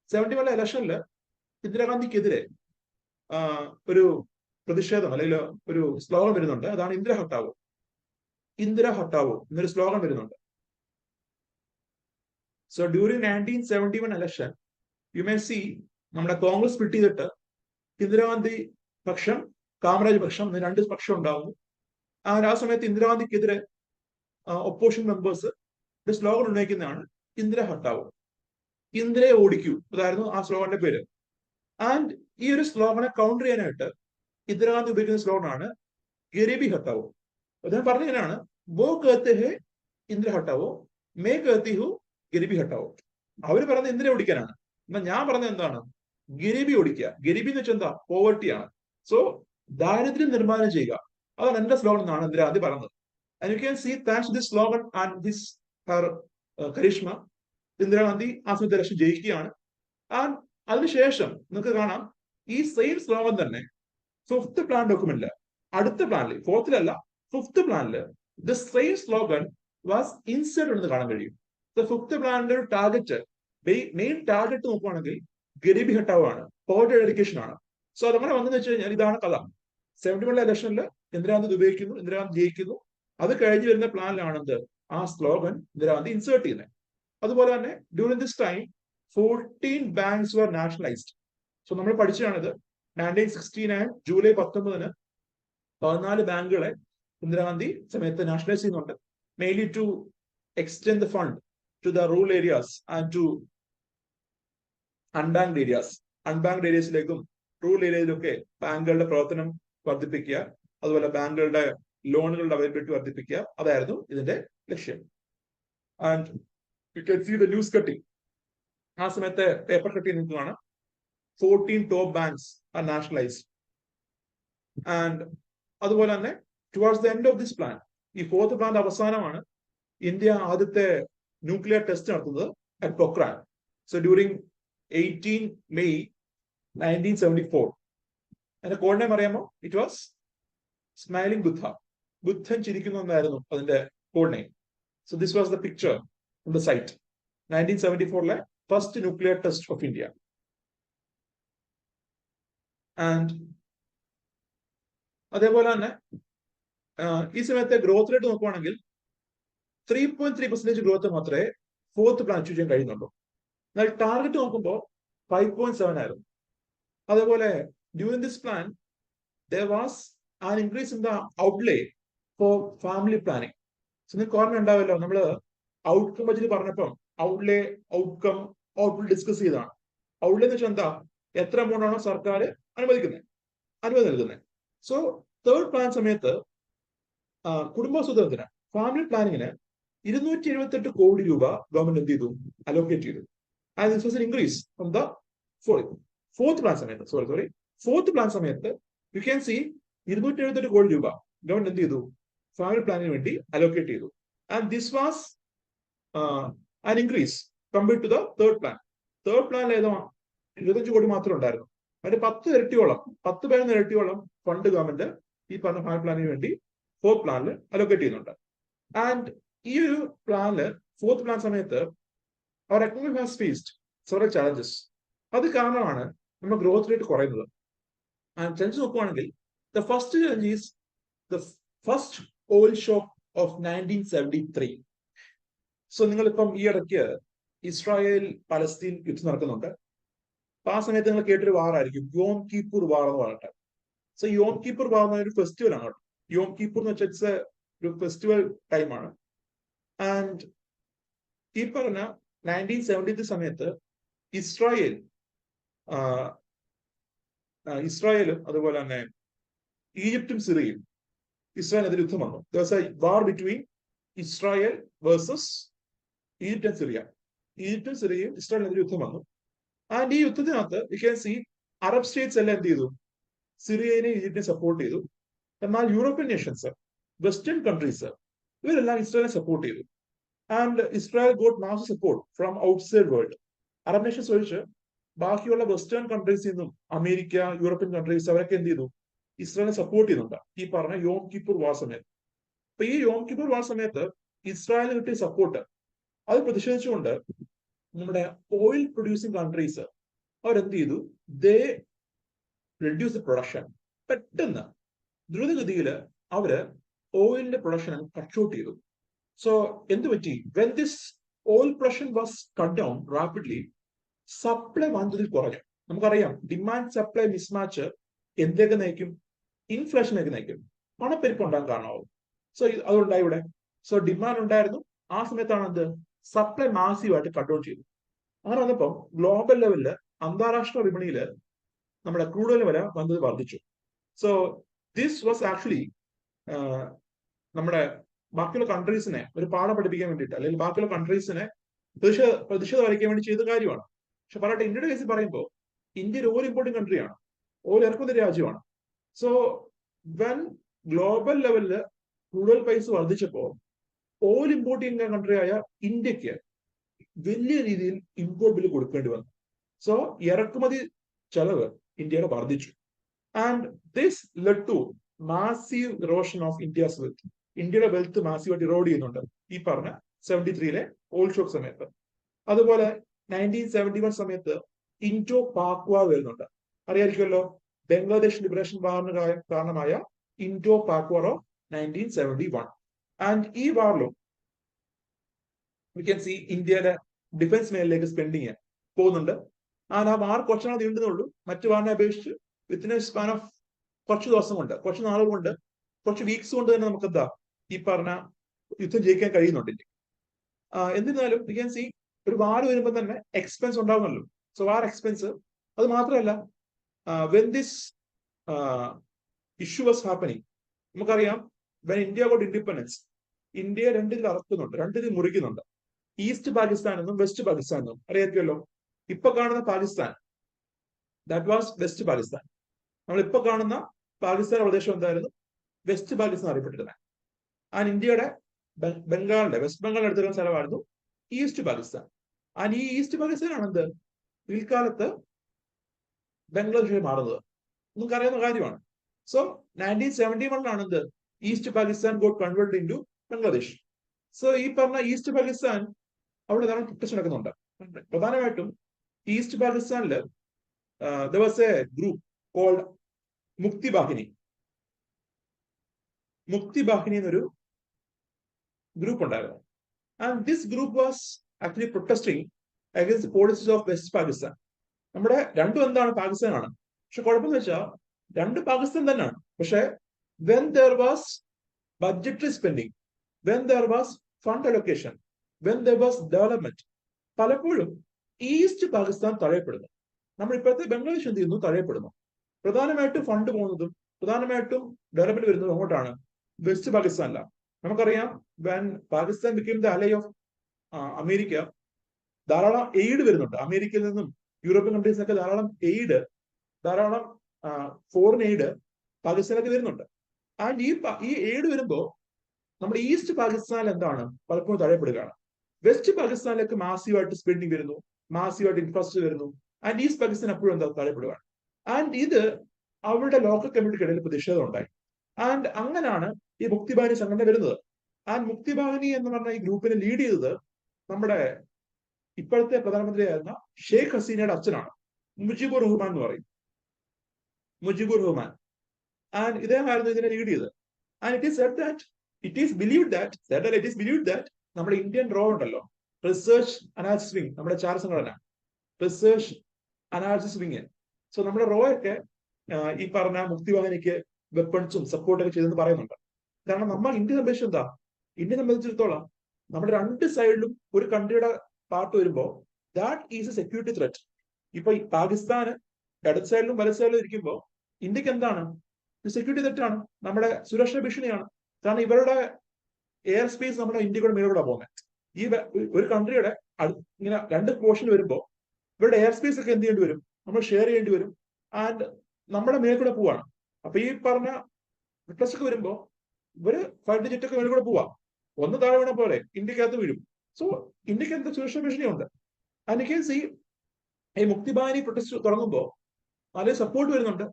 71 ഇലക്ഷനിൽ ഇന്ദിരാഗാന്ധിക്കെതിരെ ഒരു പ്രതിഷേധം അല്ലെങ്കിൽ ഒരു സ്ലോഗൻ വരുന്നുണ്ട്, അതാണ് ഇന്ദിര ഹട്ടാവോ എന്നൊരു സ്ലോഗൻ വരുന്നുണ്ട്. So during 1971 election U may C നമ്മുടെ കോൺഗ്രസ് സ്പ്ലിറ്റ് ചെയ്തിട്ട് ഇന്ദിരാഗാന്ധി പക്ഷം, കാമരാജ് പക്ഷം, രണ്ട് പക്ഷം ഉണ്ടാവുന്നു. ആ സമയത്ത് ഇന്ദിരാഗാന്ധിക്കെതിരെ ഒപ്പോസിഷൻ മെമ്പേഴ്സ് ഒരു സ്ലോഗൻ ഉന്നയിക്കുന്നതാണ് ഇന്ദിര ഹട്ടാവോ, ഇന്ദിരയെ ഓടിക്കൂ, അതായിരുന്നു ആ സ്ലോഗന്റെ പേര്. ആൻഡ് ഈ ഒരു സ്ലോഗനെ കൗണ്ടർ ചെയ്യാനായിട്ട് ഇന്ദിരാഗാന്ധി ഉപയോഗിക്കുന്ന സ്ലോഗനാണ് ഗരീബി ഹട്ടാവോ. അദ്ദേഹം പറഞ്ഞിങ്ങനെയാണ്, വോ കഹത്തെ ഹേ ഇന്ദിര ഹട്ടാവോ, മേ കഹത്തി ഹു ഗരീബി ഹട്ടാവോ. അവര് പറഞ്ഞത് ഇന്ദിര ഓടിക്കാനാണ്, എന്നാൽ ഞാൻ പറഞ്ഞത് എന്താണ്, ഗരീബി ഓടിക്കുക. ഗരീബി എന്ന് വെച്ചാൽ എന്താ, പോവർട്ടിയാണ്. സോ ദാരിദ്ര്യം നിർമ്മാർജ്ജനം ചെയ്യുക, അതാണ് എന്റെ സ്ലോഗൻ എന്നാണ് ഇന്ദിരാഗാന്ധി പറഞ്ഞത്. And you can see thanks to this slogan and this her charisma, Indira Gandhi ആ സമയത്ത് ഇലക്ഷൻ ജയിക്കുകയാണ്. ആൻഡ് അതിനുശേഷം നിങ്ങൾക്ക് കാണാം ഈ സെയിം സ്ലോഗൻ തന്നെ ഫിഫ്ത്ത് പ്ലാൻ ഡോക്യുമെന്റില്, അടുത്ത പ്ലാനിൽ, ഫോർത്തിലല്ല ഫിഫ്ത്ത് പ്ലാനില് the same slogan was insert എന്ന് കാണാൻ കഴിയും. ഫിഫ്ത്ത് പ്ലാനിന്റെ ഒരു ടാർഗറ്റ്, മെയിൻ ടാർഗറ്റ് നോക്കുവാണെങ്കിൽ ഗരീബി ഹട്ടാവോ ആണ്, പോവർട്ടി എഡ്യൂക്കേഷൻ ആണ്. സോ അതങ്ങനെ വന്നെന്ന് വെച്ച് കഴിഞ്ഞാൽ ഇതാണ് കഥ. 71 ഇലക്ഷനിൽ ഇന്ദിരാഗാന്ധി ഉപയോഗിക്കുന്നു, ഇന്ദിരാഗാന്ധി ജയിക്കുന്നു. അത് കഴിഞ്ഞ് വരുന്ന പ്ലാനിലാണെന്ത്, ആ സ്ലോഗൻ ഇന്ദിരാഗാന്ധി ഇൻസേർട്ട് ചെയ്യുന്നത്. അതുപോലെ തന്നെ during this time 14 banks were nationalized. So നമ്മൾ പഠിച്ചതാണിത്. 1969 ജൂലൈ 19 14 ബാങ്കുകളെ ഇന്ദിരാഗാന്ധി സമയത്ത് നാഷണലൈസ് ചെയ്യുന്നുണ്ട്, mainly to extend the fund to the rural areas and to unbanked areas. Unbanked ഏരിയസിലേക്കും റൂറൽ ഏരിയയിലൊക്കെ ബാങ്കുകളുടെ പ്രവർത്തനം വർദ്ധിപ്പിക്കുക, അതുപോലെ ബാങ്കുകളുടെ ലോണുകളുടെ അവൈലബിലിറ്റി വർദ്ധിപ്പിക്കുക, അതായിരുന്നു ഇതിന്റെ ലക്ഷ്യം. And you can see the news cutting. ആ സമയത്തെ പേപ്പർ കട്ടിംഗ് നിൽക്കുകയാണ്. 14 top banks are nationalised. And അതുപോലെ തന്നെ towards the end of this plan, ഈ 4th പ്ലാന്റെ അവസാനമാണ് ഇന്ത്യ ആദ്യത്തെ ന്യൂക്ലിയർ ടെസ്റ്റ് നടത്തുന്നത് at Pokhran. So during 18 May 1974. അതിന്റെ കോഡ് നെയിം അറിയാമോ? It was smiling Buddha. ബുദ്ധൻ ചിരിക്കുന്നു എന്നായിരുന്നു അതിന്റെ code name. So this was the picture on the site. 1974 first nuclear test of India. And അതേപോലെ തന്നെ ഈ സമയത്തെ ഗ്രോത്ത് റേറ്റ് നോക്കുവാണെങ്കിൽ 3.3% ഗ്രോത്ത് മാത്രമേ 4th പ്ലാൻ അച്ചീവ് ചെയ്യാൻ കഴിയുന്നുള്ളൂ. എന്നാൽ ടാർഗറ്റ് നോക്കുമ്പോൾ 5.7 ആയിരുന്നു. അതേപോലെ during this plan there was an increase in the outlay for family planning. So നിങ്ങൾക്ക് ഓർമ്മ ഉണ്ടാവല്ലോ, നമ്മൾ ഔട്ട്കം ബഡ്ജറ്റ് പറഞ്ഞപ്പം ഔട്ട്ലേ, ഔട്ട്കം, ഔട്ട്പുട്ട് ഡിസ്കസ് ചെയ്തതാണ്. ഔട്ട്ലേ എന്ന് വെച്ചാൽ എന്താ? എത്ര എമൗണ്ട് ആണോ സർക്കാർ അനുമതി നൽകുന്നത്. സോ 3rd പ്ലാൻ സമയത്ത് കുടുംബാസൂത്രണത്തിന്, ഫാമിലി പ്ലാനിങ്ങിന് 278 കോടി രൂപ ഗവൺമെന്റ് എന്ത് ചെയ്തു? അലോക്കേറ്റ് ചെയ്തു. And this was an increase from the 4th plan സമയത്ത്. ഫോർത്ത് പ്ലാൻ സമയത്ത് യു ക്യാൻ സി 278 കോടി രൂപ ഗവൺമെന്റ് എന്ത് ചെയ്തു? ഫാമിലി പ്ലാനിന് വേണ്ടി അലോക്കേറ്റ് ചെയ്തു. And this was an increase compared to the 3rd plan. 3rd പ്ലാനിൽ ഏതോ 25 കോടി മാത്രം ഉണ്ടായിരുന്നു. അതിന്റെ 10 ഇരട്ടിയോളം ഫണ്ട് ഗവൺമെന്റ് ഈ പറഞ്ഞ ഫാമിലി പ്ലാനിന് വേണ്ടി 4th പ്ലാനിൽ അലോക്കേറ്റ് ചെയ്യുന്നുണ്ട്. ആൻഡ് ഈ ഒരു പ്ലാനില് 4th പ്ലാൻ സമയത്ത് our economy has faced several challenges. അത് കാരണമാണ് നമ്മുടെ ഗ്രോത്ത് റേറ്റ് കുറയുന്നത്. ചലഞ്ച് നോക്കുവാണെങ്കിൽ the first challenge is the first oil shock of 1973. So നിങ്ങളിപ്പം ഈ ഇടയ്ക്ക് ഇസ്രായേൽ പലസ്തീൻ യുദ്ധം നടക്കുന്നുണ്ട്. അപ്പൊ ആ സമയത്ത് നിങ്ങൾ കേട്ടൊരു വാറായിരിക്കും യോം കീപ്പൂർ വാർ എന്ന് പറഞ്ഞിട്ട്. സോ യോം കീപ്പൂർ വാർ എന്ന ഒരു ഫെസ്റ്റിവൽ ആണ്. യോം കീപ്പൂർ എന്ന് വെച്ചാൽ ഇറ്റ്സ് ഒരു ഫെസ്റ്റിവൽ ടൈമാണ്. ആൻഡ് ഈ പറഞ്ഞ 1970 സമയത്ത് ഇസ്രായേലും അതുപോലെ തന്നെ ഈജിപ്തും സിറിയയും ഇസ്രായേലിനെതിരെ യുദ്ധം വന്നു. War between Israel versus Egypt and Syria. ഈജിപ്തും സിറിയയും ഇസ്രായേലിനെതിരെ യുദ്ധം വന്നു. ആൻഡ് ഈ യുദ്ധത്തിനകത്ത് you can see Arab states എല്ലാം എന്ത് ചെയ്തു? സിറിയനെ ഈജിപ്തിനെ സപ്പോർട്ട് ചെയ്തു. എന്നാൽ യൂറോപ്യൻ നേഷൻസ്, വെസ്റ്റേൺ കൺട്രീസ്, ഇവരെല്ലാം ഇസ്രായേലിനെ സപ്പോർട്ട് ചെയ്തു. And Israel got mass support from outside world. Arab Nations ഒഴിച്ച് ബാക്കിയുള്ള വെസ്റ്റേൺ കൺട്രീസിൽ നിന്നും അമേരിക്ക, യൂറോപ്യൻ കൺട്രീസ് അവരൊക്കെ എന്ത് ചെയ്തു? ഇസ്രായേലിനെ സപ്പോർട്ട് ചെയ്യുന്നുണ്ട് ഈ പറഞ്ഞ യോം കിപ്പൂർ വാർ സമയത്ത്. അപ്പൊ ഈ യോം കിപ്പൂർ വാർ സമയത്ത് ഇസ്രായേലിന് കിട്ടിയ സപ്പോർട്ട്, അത് പ്രതിഷേധിച്ചുകൊണ്ട് നമ്മുടെ ഓയിൽ പ്രൊഡ്യൂസിങ് കൺട്രീസ് അവരെന്ത് ചെയ്തു? ദേ റെഡ്യൂസ് ദ പ്രൊഡക്ഷൻ. പെട്ടെന്ന് ദ്രുതഗതിയിൽ അവര് ഓയിലിന്റെ പ്രൊഡക്ഷൻ കട്ട് ഷോട്ട് ചെയ്തു. സോ എന്ത് പറ്റി? When this oil production was cut down rapidly, supply വന്നതിൽ കുറഞ്ഞു. നമുക്കറിയാം ഡിമാൻഡ് സപ്ലൈ മിസ്മാച്ച് എന്തൊക്കെ നയിക്കും? ഇൻഫ്ലേഷനിലേക്ക് നയിക്കും, പണപ്പെരുപ്പം ഉണ്ടാകാൻ കാരണമാവും. സോ അതുണ്ടായി ഇവിടെ. സോ ഡിമാൻഡ് ഉണ്ടായിരുന്നു, ആ സമയത്താണ് എന്ത്? സപ്ലൈ മാസീവായിട്ട് കട്ട് ഡൗൺ ചെയ്തു. അങ്ങനെ വന്നപ്പം ഗ്ലോബൽ ലെവലില് അന്താരാഷ്ട്ര വിപണിയില് നമ്മുടെ ക്രൂഡ് ഓയിൽ വില വന്നത് വർദ്ധിച്ചു. സോ ദിസ് വാസ് ആക്ച്വലി നമ്മുടെ ബാക്കിയുള്ള കൺട്രീസിനെ ഒരു പാഠം പഠിപ്പിക്കാൻ വേണ്ടിയിട്ട്, അല്ലെങ്കിൽ ബാക്കിയുള്ള കൺട്രീസിനെ പ്രതിഷേധം അറിയിക്കാൻ വേണ്ടി ചെയ്ത കാര്യമാണ്. പക്ഷെ പറയട്ടെ, ഇന്ത്യയുടെ കേസിൽ പറയുമ്പോൾ ഇന്ത്യ ഒരു ഓയിൽ ഇമ്പോർട്ടിംഗ് കൺട്രിയാണ്, ഓയിൽ ഇറക്കുന്ന രാജ്യമാണ്. സോ വെൻ ഗ്ലോബൽ ലെവലില് ക്രൂഡ് ഓയിൽ പ്രൈസ് വർദ്ധിച്ചപ്പോ ഓയിൽ ഇമ്പോർട്ട് ചെയ്യുന്ന കൺട്രിയായ ഇന്ത്യക്ക് വലിയ രീതിയിൽ ഇമ്പോർട്ട് ബില്ല് കൊടുക്കേണ്ടി വന്നു. സോ ഇറക്കുമതി ചെലവ് ഇന്ത്യയുടെ വർദ്ധിച്ചു. And this led to massive erosion of India's wealth. ഇന്ത്യയുടെ വെൽത്ത് മാസീവായിട്ട് ഇറോഡ് ചെയ്യുന്നുണ്ട് ഈ പറഞ്ഞ 73 ഓയിൽ ഷോക്ക് സമയത്ത്. അതുപോലെ 1971 സമയത്ത് ഇൻഡോ പാക് വാർ വരുന്നുണ്ട്, അറിയായിരിക്കുമല്ലോ. ബംഗ്ലാദേശ് ലിബറേഷൻ വാറിന് കാരണമായ Indo Pak war of 1971. And ഈ വാറിലും വി ക്യാൻ സി ഇന്ത്യയുടെ ഡിഫൻസ് മേഖലയിലേക്ക് സ്പെൻഡിങ് പോകുന്നുണ്ട്. ആൻഡ് ആ വാർ കുറച്ചാണ് നീണ്ടുന്നുള്ളൂ. മറ്റു വാറിനെ അപേക്ഷിച്ച് വിത്തിൻ എ സ്പാൻ ഓഫ് കുറച്ച് ദിവസം കൊണ്ട്, കുറച്ച് നാളുകൾ കൊണ്ട് കുറച്ച് വീക്സ് കൊണ്ട് തന്നെ നമുക്ക് എന്താ ഈ പറഞ്ഞ യുദ്ധം ജയിക്കാൻ കഴിയുന്നുണ്ട്. എന്നിരുന്നാലും യു ക്യാൻ സി ഒരു വാർ വരുമ്പോൾ തന്നെ എക്സ്പെൻസ് ഉണ്ടാകുമല്ലോ. സോ വാർ എക്സ്പെൻസ്. അത് മാത്രമല്ല, when this issue was happening, നമുക്കറിയാം വെൻ ഇന്ത്യ ഗോട്ട് ഇൻഡിപെൻഡൻസ്, ഇന്ത്യയെ രണ്ടിൽ അറക്കുന്നുണ്ട്, രണ്ടിൽ മുറിക്കുന്നുണ്ട്. ഈസ്റ്റ് പാകിസ്ഥാൻ എന്നും വെസ്റ്റ് പാകിസ്ഥാൻ എന്നും അറിയാമല്ലോ. ഇപ്പൊ കാണുന്ന Pakistan, that was west Pakistan. നമ്മളിപ്പോ കാണുന്ന പാകിസ്ഥാൻ പ്രദേശം എന്തായിരുന്നു? വെസ്റ്റ് പാകിസ്ഥാൻ അറിയപ്പെട്ടിരുന്നത്. ആൻഡ് ഇന്ത്യയുടെ ബംഗാളിന്റെ വെസ്റ്റ് ബംഗാളിന്റെ അടുത്തുള്ള സ്ഥലമായിരുന്നു ഈസ്റ്റ് പാകിസ്ഥാൻ. ആൻഡ് ഈ ഈസ്റ്റ് പാകിസ്ഥാൻ ആണ് എന്ത് പിൽക്കാലത്ത് ബംഗ്ലാദേശിൽ മാറുന്നത്. നമുക്കറിയാവുന്ന കാര്യമാണ്. സോ 1971 എന്ത് east Pakistan got converted into Bangladesh. So ഈ പറഞ്ഞ ഈസ്റ്റ് പാകിസ്ഥാൻ അവിടെ ധാരാളം പ്രൊട്ടസ്റ്റ് നടക്കുന്നുണ്ട്. പ്രധാനമായിട്ടും ഈസ്റ്റ് പാകിസ്ഥാനില് there was a group called മുക്തി ബാഹിനി. മുക്തി ബാഹിനി എന്നൊരു ഗ്രൂപ്പ് ഉണ്ടായിരുന്നു. And this group was actually protesting against policies of west Pakistan. നമ്മുടെ രണ്ടും എന്താണ്? പാകിസ്ഥാനാണ്. പക്ഷെ കുഴപ്പമെന്ന് വെച്ചാൽ രണ്ട് പാകിസ്ഥാൻ തന്നെയാണ്. പക്ഷെ when there was budgetary spending, when there was fund allocation, when there was development, പലപ്പോഴും ഈസ്റ്റ് പാകിസ്ഥാൻ തഴയപ്പെടുന്നു. നമ്മൾ ഇപ്പോഴത്തെ ബംഗ്ലാദേശ് എന്ത് ചെയ്യുന്നു? തഴയപ്പെടുന്നു. പ്രധാനമായിട്ടും ഫണ്ട് പോകുന്നതും പ്രധാനമായിട്ടും ഡെവലപ്മെന്റ് വരുന്നതും അങ്ങോട്ടാണ്, വെസ്റ്റ് പാകിസ്ഥാനിലാണ്. നമുക്കറിയാം വെൻ പാകിസ്ഥാൻ ബിക്കെയിം ദ അലൈ ഓഫ് അമേരിക്ക, ധാരാളം എയ്ഡ് വരുന്നുണ്ട് അമേരിക്കയിൽ നിന്നും യൂറോപ്യൻ കൺട്രീസിനൊക്കെ. ധാരാളം എയ്ഡ്, ധാരാളം ഫോറിൻ എയ്ഡ് പാകിസ്ഥാനിലേക്ക് വരുന്നുണ്ട്. ആൻഡ് ഈ എയ്ഡ് വരുമ്പോൾ നമ്മുടെ ഈസ്റ്റ് പാകിസ്ഥാനിൽ എന്താണ് പലപ്പോഴും തഴയപ്പെടുകയാണ്. വെസ്റ്റ് പാകിസ്ഥാനിലേക്ക് മാസീവായിട്ട് സ്പെൻഡിങ് വരുന്നു, മാസീവായിട്ട് ഇൻഫ്രാസ്ട്രക്ചർ വരുന്നു. ആൻഡ് ഈസ്റ്റ് പാകിസ്ഥാൻ എപ്പോഴും എന്താ തഴയപ്പെടുകയാണ്. ആൻഡ് ഇത് അവരുടെ ലോക്കൽ കമ്മ്യൂണിറ്റിക്കിടയിൽ പ്രതിഷേധം ഉണ്ടായി. ആൻഡ് അങ്ങനെയാണ് ഈ മുക്തിബാഹിനി സംഘടന വരുന്നത്. ആൻഡ് മുക്തിബാഹിനി എന്ന് പറഞ്ഞ ഈ ഗ്രൂപ്പിനെ ലീഡ് ചെയ്തത് നമ്മുടെ ഇപ്പോഴത്തെ പ്രധാനമന്ത്രിയായിരുന്ന ഷെയ്ഖ് ഹസീനയുടെ അച്ഛനാണ്, മുജിബുർ റഹ്മാൻ എന്ന് പറയും. മുജിബുർ റഹ്മാൻ. ആൻഡ് ഇദ്ദേഹമായിരുന്നു ഇതിനെ ലീഡ് ചെയ്തത്. And it is said that it is believed that നമ്മുടെ ഇന്ത്യൻ റോ ഉണ്ടല്ലോ, റിസർച്ച് അനാലിസിസ് വിങ്, നമ്മുടെ ചാര സംഘടന റിസർച്ച് അനാലിസിസ് വിങ്. സോ നമ്മുടെ റോ ഒക്കെ ഈ പറഞ്ഞ മുക്തിവാഹിനിക്ക് വെപ്പൺസും സപ്പോർട്ടൊക്കെ ചെയ്തെന്ന് പറയുന്നുണ്ട്. കാരണം നമ്മൾ ഇന്ത്യയെ സംബന്ധിച്ച് എന്താ, ഇന്ത്യയെ സംബന്ധിച്ചിടത്തോളം നമ്മുടെ രണ്ട് സൈഡിലും ഒരു കൺട്രിയുടെ പാർട്ട് വരുമ്പോൾ that is A security threat. ഇപ്പൊ ഈ പാകിസ്ഥാന് ഇടത് സൈഡിലും വലത് സൈഡിലും ഇരിക്കുമ്പോൾ ഇന്ത്യക്ക് എന്താണ്? സെക്യൂരിറ്റി ത്രെറ്റ് ആണ്, നമ്മുടെ സുരക്ഷാ ഭീഷണിയാണ്. കാരണം ഇവരുടെ എയർ സ്പേസ് നമ്മുടെ ഇന്ത്യയുടെ മേലോടെ പോകുന്നത്. ഈ ഒരു കൺട്രിയുടെ ഇങ്ങനെ രണ്ട് പോർഷൻ വരുമ്പോൾ ഇവരുടെ എയർ സ്പേസ് ഒക്കെ എന്ത് ചെയ്യേണ്ടി വരും? നമ്മൾ ഷെയർ ചെയ്യേണ്ടി വരും. ആൻഡ് നമ്മുടെ മേൽക്കൂടെ പോവാണ്. അപ്പൊ ഈ പറഞ്ഞ റിക്വസ്റ്റ് ഒക്കെ വരുമ്പോൾ ഇവര് ഫൈറ്റർ ജെറ്റ് ഒക്കെ മേൽക്കൂടെ പോവാ. ഒന്ന് താഴെ വീണ പോലെ ഇന്ത്യക്കകത്ത് വീഴും. സോ ഇന്ത്യക്ക് എന്താ സുരക്ഷാ ഭീഷണിയുണ്ട്. ആൻഡ് യു ക്യാൻ സീ ഈ മുക്തിബാഹിനി പ്രൊട്ടസ്റ്റ് തുടങ്ങുമ്പോൾ നല്ല സപ്പോർട്ട് വരുന്നുണ്ട്.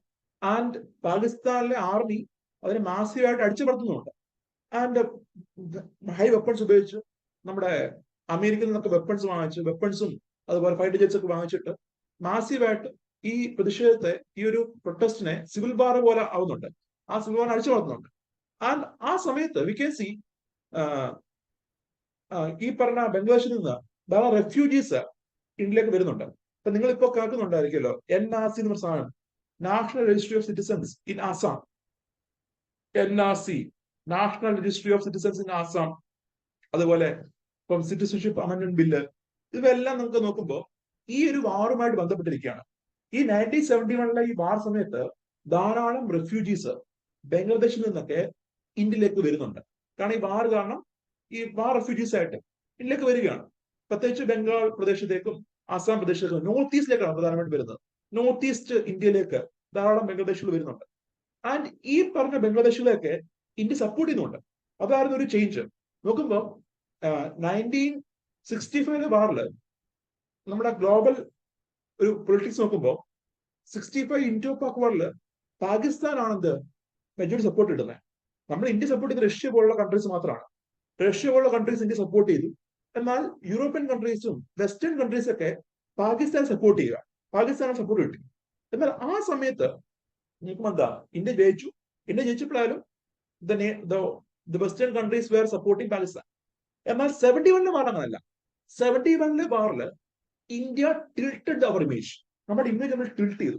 ആൻഡ് പാകിസ്ഥാനിലെ ആർമി അതിനെ മാസീവായിട്ട് അടിച്ചമർത്തുന്നുണ്ട്. ആൻഡ് ഹൈ വെപ്പൺസ് ഉപയോഗിച്ച് നമ്മുടെ അമേരിക്കയിൽ നിന്നൊക്കെ വെപ്പൺസ് വാങ്ങിച്ച്, വെപ്പൺസും അതുപോലെ ഫൈറ്റർ ജെറ്റ്സ് ഒക്കെ വാങ്ങിച്ചിട്ട് മാസീവായിട്ട് ഈ പ്രതിഷേധത്തെ, ഈ ഒരു പ്രൊട്ടസ്റ്റിനെ സിവിൽ വാർ പോലെ ആവുന്നുണ്ട്. ആ സിവിൽ വാർ അടിച്ചു വളർത്തുന്നുണ്ട്. ആൻഡ് ആ സമയത്ത് വി ക്യാൻ സി ഈ പറഞ്ഞ ബംഗ്ലാദേശിൽ നിന്ന് ധാരാളം റെഫ്യൂജീസ് ഇന്ത്യയിലേക്ക് വരുന്നുണ്ട്. അപ്പൊ നിങ്ങളിപ്പോ കേൾക്കുന്നുണ്ടായിരിക്കുമല്ലോ NRC എന്ന സാധനം, national registry of citizens in Assam. NRC, national registry of citizens in Assam. അതുപോലെ ഇപ്പം സിറ്റിസൺഷിപ്പ് അമെന്റ്മെന്റ് ബില്ല്, ഇവയെല്ലാം നമുക്ക് നോക്കുമ്പോൾ ഈ ഒരു വാറുമായിട്ട് ബന്ധപ്പെട്ടിരിക്കുകയാണ്. ഈ 1971 ഈ വാർ സമയത്ത് ധാരാളം റെഫ്യൂജീസ് ബംഗ്ലാദേശിൽ നിന്നൊക്കെ ഇന്ത്യയിലേക്ക് വരുന്നുണ്ട്. കാരണം ഈ വാർ കാരണം ഈ വാർ റെഫ്യൂജീസ് ആയിട്ട് ഇന്ത്യയിലേക്ക് വരികയാണ്. പ്രത്യേകിച്ച് ബംഗാൾ പ്രദേശത്തേക്കും ആസാം പ്രദേശത്തേക്കും നോർത്ത് ഈസ്റ്റിലേക്കാണ് പ്രധാനമായിട്ട് വരുന്നത്. നോർത്ത് ഈസ്റ്റ് ഇന്ത്യയിലേക്ക് ധാരാളം ബംഗ്ലാദേശികൾ വരുന്നുണ്ട്. ആൻഡ് ഈ പറഞ്ഞ ബംഗ്ലാദേശികളെയൊക്കെ ഇന്ത്യ സപ്പോർട്ട് ചെയ്യുന്നുണ്ട്. അതായിരുന്നു ഒരു ചേഞ്ച്. നോക്കുമ്പോൾ 1965 വാറില് നമ്മുടെ ഗ്ലോബൽ ഒരു പൊളിറ്റിക്സ് നോക്കുമ്പോൾ 65 ഇൻഡോ പാക് വാറില് പാകിസ്ഥാനാണെന്ത് മെജോറിറ്റി സപ്പോർട്ട് ഇടുന്നത്. നമ്മൾ ഇന്ത്യ സപ്പോർട്ട് ചെയ്ത് റഷ്യ പോലുള്ള കൺട്രീസ് മാത്രമാണ്. റഷ്യ പോലുള്ള കൺട്രീസ് ഇന്ത്യ സപ്പോർട്ട് ചെയ്തു. എന്നാൽ യൂറോപ്യൻ കൺട്രീസും വെസ്റ്റേൺ കൺട്രീസ് ഒക്കെ പാകിസ്ഥാൻ സപ്പോർട്ട് ചെയ്യുക, പാകിസ്ഥാനെ സപ്പോർട്ട് കിട്ടി. എന്നാൽ ആ സമയത്ത് നോക്കുമ്പോൾ എന്താ, ഇന്ത്യ ജയിച്ചു. ഇന്ത്യ ജയിച്ചപ്പോഴായാലും the western countries were supporting Pakistan. എന്നാൽ 71 വാർ അങ്ങനല്ല. 71 വാറില് ഇന്ത്യ tilted our image. നമ്മുടെ ഇമേജ് നമ്മൾ ടിൽറ്റ് ചെയ്തു.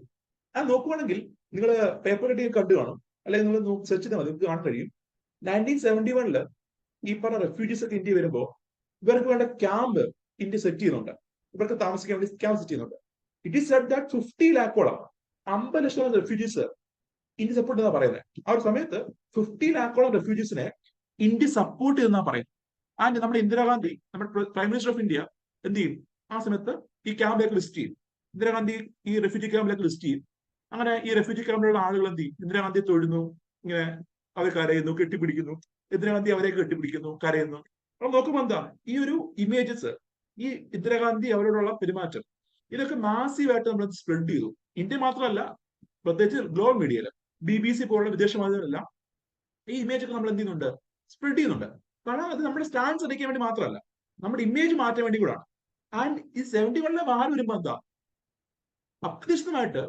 അത് നോക്കുവാണെങ്കിൽ നിങ്ങൾ പേപ്പർ കെട്ടി കണ്ടു കാണും. അല്ലെങ്കിൽ നിങ്ങൾ സെർച്ച് ചെയ്താൽ മതി, നിങ്ങൾക്ക് കാണാൻ കഴിയും. 1971 ഈ പറഞ്ഞ റെഫ്യൂജീസ് ഒക്കെ ഇന്ത്യ വരുമ്പോൾ ഇവർക്ക് വേണ്ട ക്യാമ്പ് ഇന്ത്യ സെറ്റ് ചെയ്യുന്നുണ്ട്, ഇവർക്ക് താമസിക്കാൻ വേണ്ടി ക്യാമ്പ് സെറ്റ് ചെയ്യുന്നുണ്ട്. It is said that 50 ലാക്കോളം 50 lakh refugees India support ചെയ്യുന്ന പറയുന്നത്. ആ ഒരു സമയത്ത് 50 ലാക്കോളം റെഫ്യൂജീസിനെ ഇന്ത്യ സപ്പോർട്ട് ചെയ്യുന്ന പറയുന്നത്. ആൻഡ് നമ്മുടെ ഇന്ദിരാഗാന്ധി, നമ്മുടെ പ്രൈം മിനിസ്റ്റർ ഓഫ് ഇന്ത്യ എന്ത് ചെയ്യും, ആ സമയത്ത് ഈ ക്യാമ്പിലേക്ക് ലിസ്റ്റ് ചെയ്യും. ഇന്ദിരാഗാന്ധി ഈ റെഫ്യൂജി ക്യാമ്പിലേക്ക് ലിസ്റ്റ് ചെയ്യും. അങ്ങനെ ഈ റെഫ്യൂജി ക്യാമ്പിലുള്ള ആളുകൾ എന്ത് ചെയ്യും, ഇന്ദിരാഗാന്ധിയെ തൊഴുന്നു, ഇങ്ങനെ അവർ കരയുന്നു, കെട്ടിപ്പിടിക്കുന്നു. ഇന്ദിരാഗാന്ധി അവരെ കെട്ടിപ്പിടിക്കുന്നു, കരയുന്നു. അപ്പൊ നോക്കുമ്പോൾ എന്താ, ഈ ഒരു ഇമേജസ്, ഈ ഇന്ദിരാഗാന്ധി അവരോടുള്ള പെരുമാറ്റം, ഇതൊക്കെ മാസീവായിട്ട് നമ്മൾ സ്പ്രെഡ് ചെയ്തു. ഇന്ത്യ മാത്രമല്ല, പ്രത്യേകിച്ച് ഗ്ലോബൽ മീഡിയയിൽ BBC പോലുള്ള വിദേശ മാധ്യമങ്ങളെല്ലാം ഈ ഇമേജ് ഒക്കെ നമ്മൾ എന്ത് ചെയ്യുന്നുണ്ട്, സ്പ്രെഡ് ചെയ്യുന്നുണ്ട്. കാരണം അത് നമ്മുടെ സ്റ്റാൻസ് അറിയിക്കാൻ വേണ്ടി മാത്രമല്ല, നമ്മുടെ ഇമേജ് മാറ്റാൻ വേണ്ടി കൂടാണ്. ആൻഡ് ഈ 71 വാർ വരുമ്പോൾ എന്താ, അപ്രതീക്ഷിതമായിട്ട്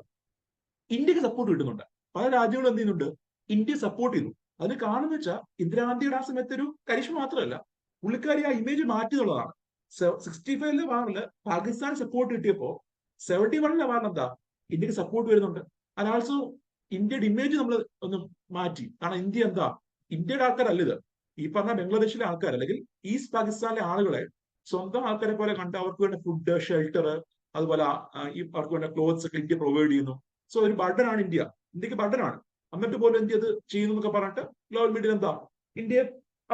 ഇന്ത്യക്ക് സപ്പോർട്ട് കിട്ടുന്നുണ്ട്. പല രാജ്യങ്ങളും എന്ത് ചെയ്യുന്നുണ്ട്, ഇന്ത്യ സപ്പോർട്ട് ചെയ്യുന്നു. അതിന് കാരണം വെച്ചാൽ ഇന്ദിരാഗാന്ധിയുടെ ആ സമയത്ത് ഒരു കരിഷ്മ മാത്രമല്ല, പുള്ളിക്കാരി ആ ഇമേജ് മാറ്റിയുള്ളതാണ്. 65 വാറില് പാകിസ്ഥാൻ സപ്പോർട്ട് കിട്ടിയപ്പോ 71 വാറിൽ എന്താ, ഇന്ത്യക്ക് സപ്പോർട്ട് വരുന്നുണ്ട്. ആൻഡ് ആൾസോ ഇന്ത്യയുടെ ഇമേജ് നമ്മൾ ഒന്ന് മാറ്റി. കാരണം ഇന്ത്യ എന്താ, ഇന്ത്യയുടെ ആൾക്കാരല്ല ഇത്, ഈ പറഞ്ഞ ബംഗ്ലാദേശിലെ ആൾക്കാർ അല്ലെങ്കിൽ ഈസ്റ്റ് പാകിസ്ഥാനിലെ ആളുകളെ സ്വന്തം ആൾക്കാരെ പോലെ കണ്ട് അവർക്ക് വേണ്ട ഫുഡ്, ഷെൽട്ടർ, അതുപോലെ ഈ അവർക്ക് വേണ്ട ക്ലോത്ത്സ് ഒക്കെ ഇന്ത്യ പ്രൊവൈഡ് ചെയ്യുന്നു. സോ ഒരു ബർഡനാണ് ഇന്ത്യ, ഇന്ത്യക്ക് ബർഡനാണ്. എന്നിട്ട് പോലും ഇന്ത്യ അത് ചെയ്യുന്നു എന്നൊക്കെ പറഞ്ഞിട്ട് ഗ്ലോബൽ മീഡിയ എന്താ, ഇന്ത്യയെ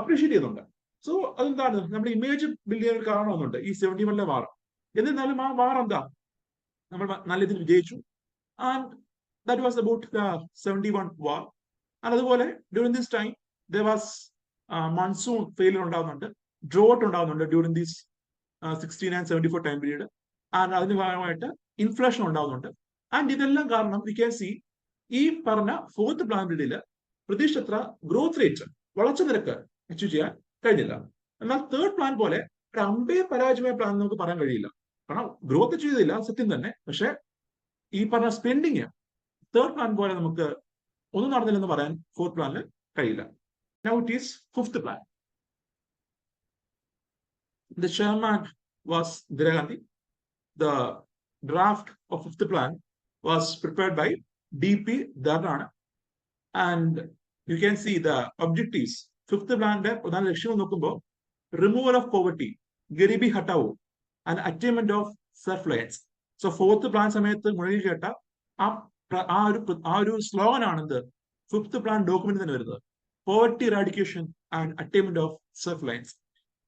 അപ്രീഷിയേറ്റ് ചെയ്യുന്നുണ്ട്. സോ അതെന്താണ്, നമ്മുടെ ഇമേജ് ബിൽഡ് ചെയ്യാൻ കാണുന്നുണ്ട് ഈ 71 വാർ. എന്നിരുന്നാലും ആ വാർ എന്താ, നമ്മൾ നല്ല രീതിയിൽ വിജയിച്ചു. And that was about 71 war. And അതുപോലെ during this time there was monsoon failure ഉണ്ടാകുന്നുണ്ട്, ഡ്രോട്ട് ഉണ്ടാകുന്നുണ്ട് during this 16 and 74 time period. And അതിന് ഭാഗമായിട്ട് ഇൻഫ്ലേഷൻ ഉണ്ടാകുന്നുണ്ട്. ആൻഡ് ഇതെല്ലാം കാരണം വി ക്യാൻ സി ഈ പറഞ്ഞ ഫോർത്ത് പ്ലാൻ പീരീഡിൽ പ്രതീക്ഷിച്ചത്ര ഗ്രോത്ത് റേറ്റ്, വളർച്ച നിരക്ക് അച്ചീവ് ചെയ്യാൻ കഴിഞ്ഞില്ല. എന്നാൽ തേർഡ് പ്ലാൻ പോലെ ഒരു അമ്പേ പരാജയമായ പ്ലാൻ നമുക്ക് പറയാൻ കഴിയില്ല. കാരണം ഗ്രോത്ത് അച്ചീവ് ചെയ്തില്ല സത്യം തന്നെ, പക്ഷെ ഈ പറഞ്ഞ സ്പെൻഡിങ് തേർഡ് പ്ലാൻ പോലെ നമുക്ക് ഒന്നും നടന്നില്ലെന്ന് പറയാൻ ഫോർത്ത് പ്ലാനിൽ കഴിയില്ല. Now it is fifth plan. The chairman was Indira Gandhi. The draft of fifth plan was prepared by DP Dharnana. And you can see the objectives. Fifth plan ന്റെ പ്രധാന ലക്ഷ്യം നോക്കുമ്പോൾ removal of poverty, Garibi Hatao, and attainment of self reliance. So fourth plan സമയത്ത് മുഴുകി കേട്ട ആ ഒരു slogan ആണെന്ത് ഫിഫ്ത്ത് പ്ലാൻ ഡോക്യുമെന്റ് തന്നെ വരുന്നത്, poverty eradication and attainment of self-reliance.